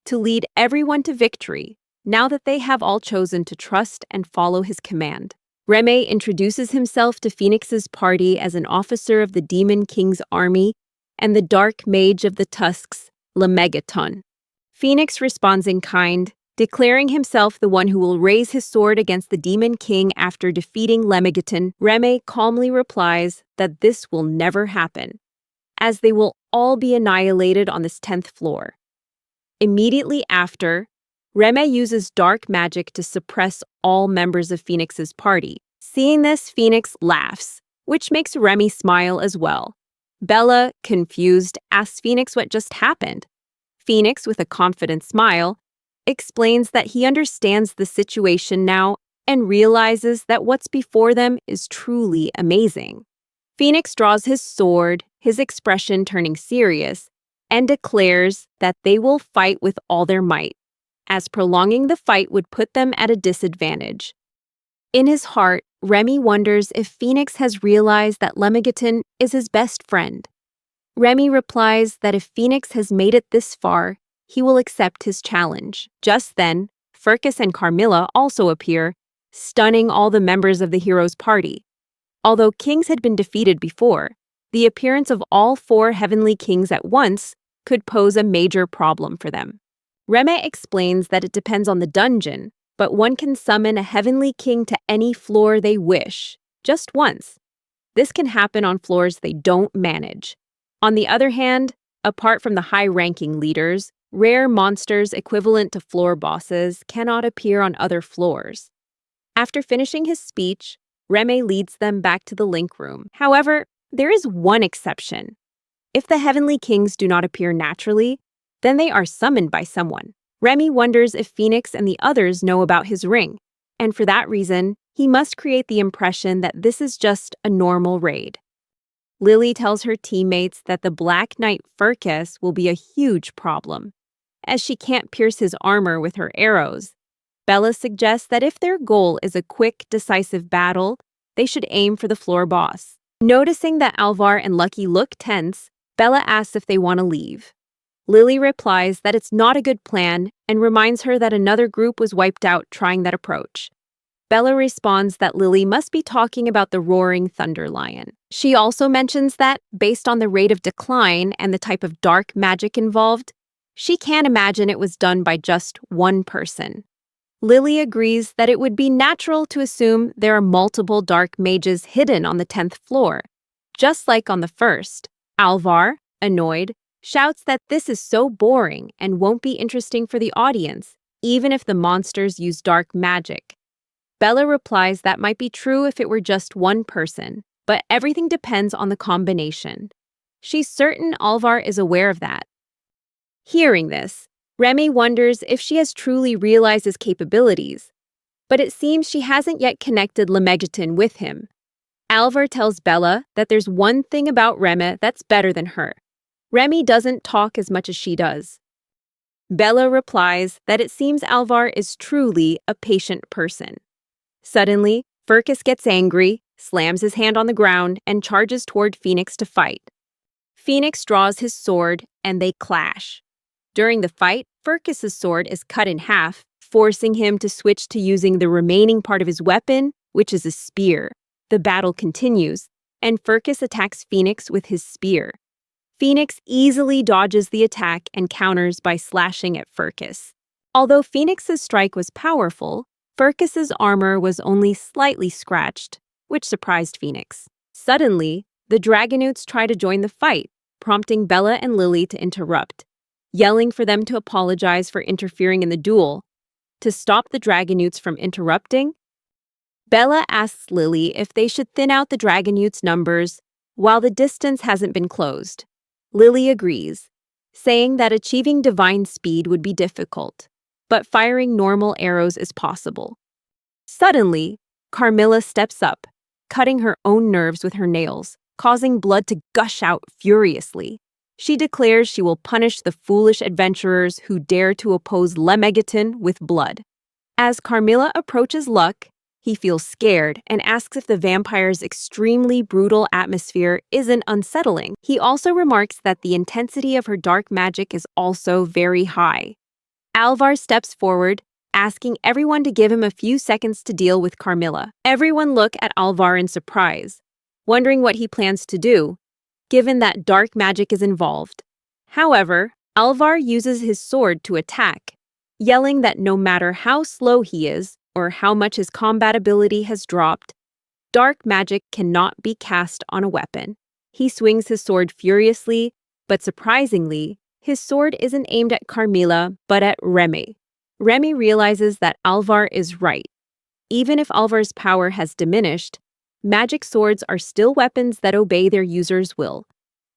to lead everyone to victory, now that they have all chosen to trust and follow his command. Remy introduces himself to Phoenix's party as an officer of the Demon King's army and the dark mage of the Tusks, Lemegeton. Phoenix responds in kind, declaring himself the one who will raise his sword against the Demon King after defeating Lemegeton. Remy calmly replies that this will never happen, as they will all be annihilated on this 10th floor. Immediately after, Remy uses dark magic to suppress all members of Phoenix's party. Seeing this, Phoenix laughs, which makes Remy smile as well. Bella, confused, asks Phoenix what just happened. Phoenix, with a confident smile, explains that he understands the situation now and realizes that what's before them is truly amazing. Phoenix draws his sword, his expression turning serious, and declares that they will fight with all their might, as prolonging the fight would put them at a disadvantage. In his heart, Remy wonders if Phoenix has realized that Lemegeton is his best friend. Remy replies that if Phoenix has made it this far, he will accept his challenge. Just then, Firkus and Carmela also appear, stunning all the members of the hero's party. Although kings had been defeated before, the appearance of all 4 heavenly kings at once could pose a major problem for them. Remy explains that it depends on the dungeon, but one can summon a heavenly king to any floor they wish, just once. This can happen on floors they don't manage. On the other hand, apart from the high-ranking leaders, rare monsters equivalent to floor bosses cannot appear on other floors. After finishing his speech, Remy leads them back to the link room. However, there is one exception. If the heavenly kings do not appear naturally, then they are summoned by someone. Remy wonders if Phoenix and the others know about his ring, and for that reason, he must create the impression that this is just a normal raid. Lily tells her teammates that the Black Knight Firkus will be a huge problem, as she can't pierce his armor with her arrows. Bella suggests that if their goal is a quick, decisive battle, they should aim for the floor boss. Noticing that Alvar and Lucky look tense, Bella asks if they want to leave. Lily replies that it's not a good plan and reminds her that another group was wiped out trying that approach. Bella responds that Lily must be talking about the roaring thunder lion. She also mentions that, based on the rate of decline and the type of dark magic involved, she can't imagine it was done by just one person. Lily agrees that it would be natural to assume there are multiple dark mages hidden on the 10th floor. Just like on the first, Alvar, annoyed, shouts that this is so boring and won't be interesting for the audience, even if the monsters use dark magic. Bella replies that might be true if it were just one person, but everything depends on the combination. She's certain Alvar is aware of that. Hearing this, Remy wonders if she has truly realized his capabilities, but it seems she hasn't yet connected Lemegeton with him. Alvar tells Bella that there's one thing about Remy that's better than her. Remy doesn't talk as much as she does. Bella replies that it seems Alvar is truly a patient person. Suddenly, Furcus gets angry, slams his hand on the ground, and charges toward Phoenix to fight. Phoenix draws his sword, and they clash. During the fight, Furcus's sword is cut in half, forcing him to switch to using the remaining part of his weapon, which is a spear. The battle continues, and Furcus attacks Phoenix with his spear. Phoenix easily dodges the attack and counters by slashing at Furcus. Although Phoenix's strike was powerful, Furcus's armor was only slightly scratched, which surprised Phoenix. Suddenly, the Dragonutes try to join the fight, prompting Bella and Lily to interrupt, yelling for them to apologize for interfering in the duel. To stop the Dragonutes from interrupting, Bella asks Lily if they should thin out the Dragonutes' numbers while the distance hasn't been closed. Lily agrees, saying that achieving divine speed would be difficult, but firing normal arrows is possible. Suddenly, Carmela steps up, cutting her own nerves with her nails, causing blood to gush out furiously. She declares she will punish the foolish adventurers who dare to oppose Lemegeton with blood. As Carmela approaches Luck, he feels scared and asks if the vampire's extremely brutal atmosphere isn't unsettling. He also remarks that the intensity of her dark magic is also very high. Alvar steps forward, asking everyone to give him a few seconds to deal with Carmela. Everyone look at Alvar in surprise, wondering what he plans to do, given that dark magic is involved. However, Alvar uses his sword to attack, yelling that no matter how slow he is or how much his combat ability has dropped, dark magic cannot be cast on a weapon. He swings his sword furiously, but surprisingly, his sword isn't aimed at Carmela, but at Remy. Remy realizes that Alvar is right. Even if Alvar's power has diminished, magic swords are still weapons that obey their user's will,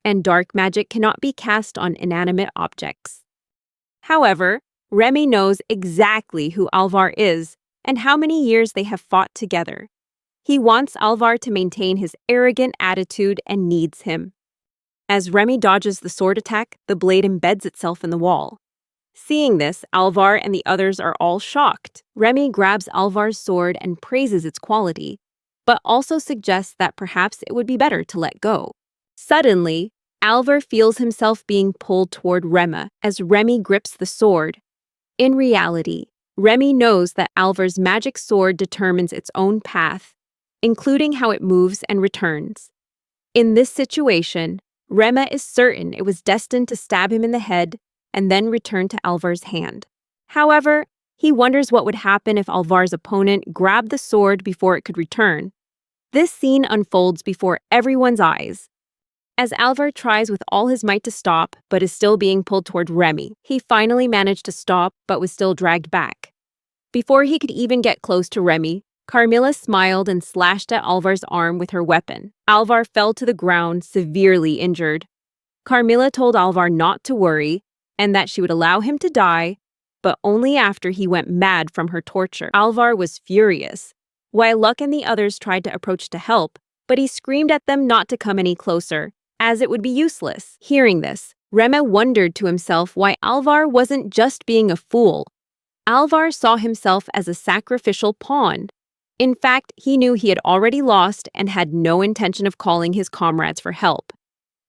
and dark magic cannot be cast on inanimate objects. However, Remy knows exactly who Alvar is and how many years they have fought together. He wants Alvar to maintain his arrogant attitude and needs him. As Remy dodges the sword attack, the blade embeds itself in the wall. Seeing this, Alvar and the others are all shocked. Remy grabs Alvar's sword and praises its quality, but also suggests that perhaps it would be better to let go. Suddenly, Alvar feels himself being pulled toward Remy as Remy grips the sword. In reality, Remy knows that Alvar's magic sword determines its own path, including how it moves and returns. In this situation, Remy is certain it was destined to stab him in the head and then return to Alvar's hand. However, he wonders what would happen if Alvar's opponent grabbed the sword before it could return. This scene unfolds before everyone's eyes. As Alvar tries with all his might to stop, but is still being pulled toward Remy, he finally managed to stop but was still dragged back. Before he could even get close to Remy, Carmela smiled and slashed at Alvar's arm with her weapon. Alvar fell to the ground, severely injured. Carmela told Alvar not to worry, and that she would allow him to die, but only after he went mad from her torture. Alvar was furious, while Luck and the others tried to approach to help, but he screamed at them not to come any closer, as it would be useless. Hearing this, Remy wondered to himself why Alvar wasn't just being a fool. Alvar saw himself as a sacrificial pawn. In fact, he knew he had already lost and had no intention of calling his comrades for help.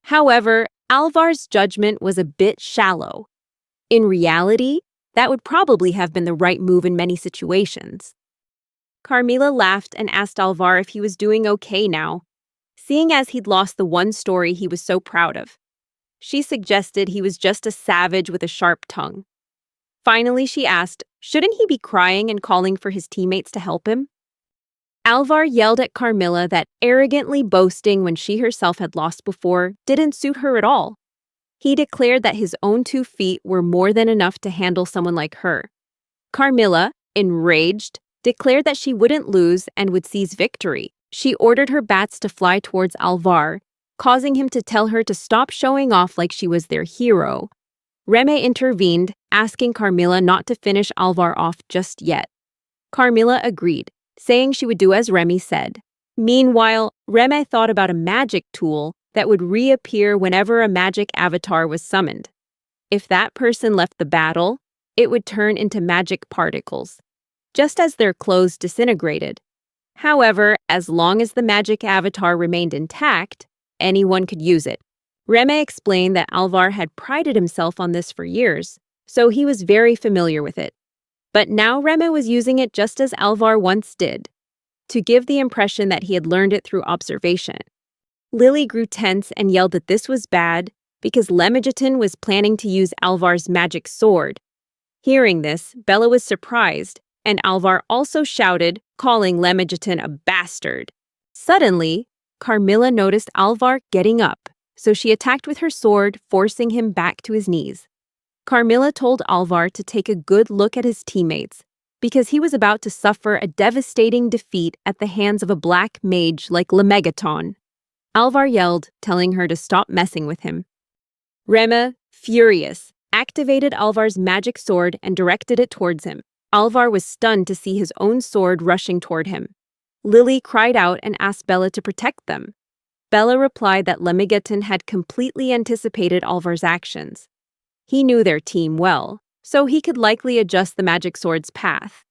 However, Alvar's judgment was a bit shallow. In reality, that would probably have been the right move in many situations. Carmela laughed and asked Alvar if he was doing okay now, seeing as he'd lost the one story he was so proud of. She suggested he was just a savage with a sharp tongue. Finally, she asked, shouldn't he be crying and calling for his teammates to help him? Alvar yelled at Carmela that arrogantly boasting when she herself had lost before didn't suit her at all. He declared that his own 2 feet were more than enough to handle someone like her. Carmela, enraged, declared that she wouldn't lose and would seize victory. She ordered her bats to fly towards Alvar, causing him to tell her to stop showing off like she was their hero. Ramy intervened, asking Carmela not to finish Alvar off just yet. Carmela agreed, saying she would do as Ramy said. Meanwhile, Ramy thought about a magic tool that would reappear whenever a magic avatar was summoned. If that person left the battle, it would turn into magic particles, just as their clothes disintegrated. However, as long as the magic avatar remained intact, anyone could use it. Ramy explained that Alvar had prided himself on this for years, so he was very familiar with it. But now Ramy was using it just as Alvar once did, to give the impression that he had learned it through observation. Lily grew tense and yelled that this was bad because Lemegeton was planning to use Alvar's magic sword. Hearing this, Bella was surprised, and Alvar also shouted, calling Lemegeton a bastard. Suddenly, Carmela noticed Alvar getting up, so she attacked with her sword, forcing him back to his knees. Carmela told Alvar to take a good look at his teammates, because he was about to suffer a devastating defeat at the hands of a black mage like Lemegeton. Alvar yelled, telling her to stop messing with him. Ramy, furious, activated Alvar's magic sword and directed it towards him. Alvar was stunned to see his own sword rushing toward him. Lily cried out and asked Bella to protect them. Bella replied that Lemegeton had completely anticipated Alvar's actions. He knew their team well, so he could likely adjust the magic sword's path.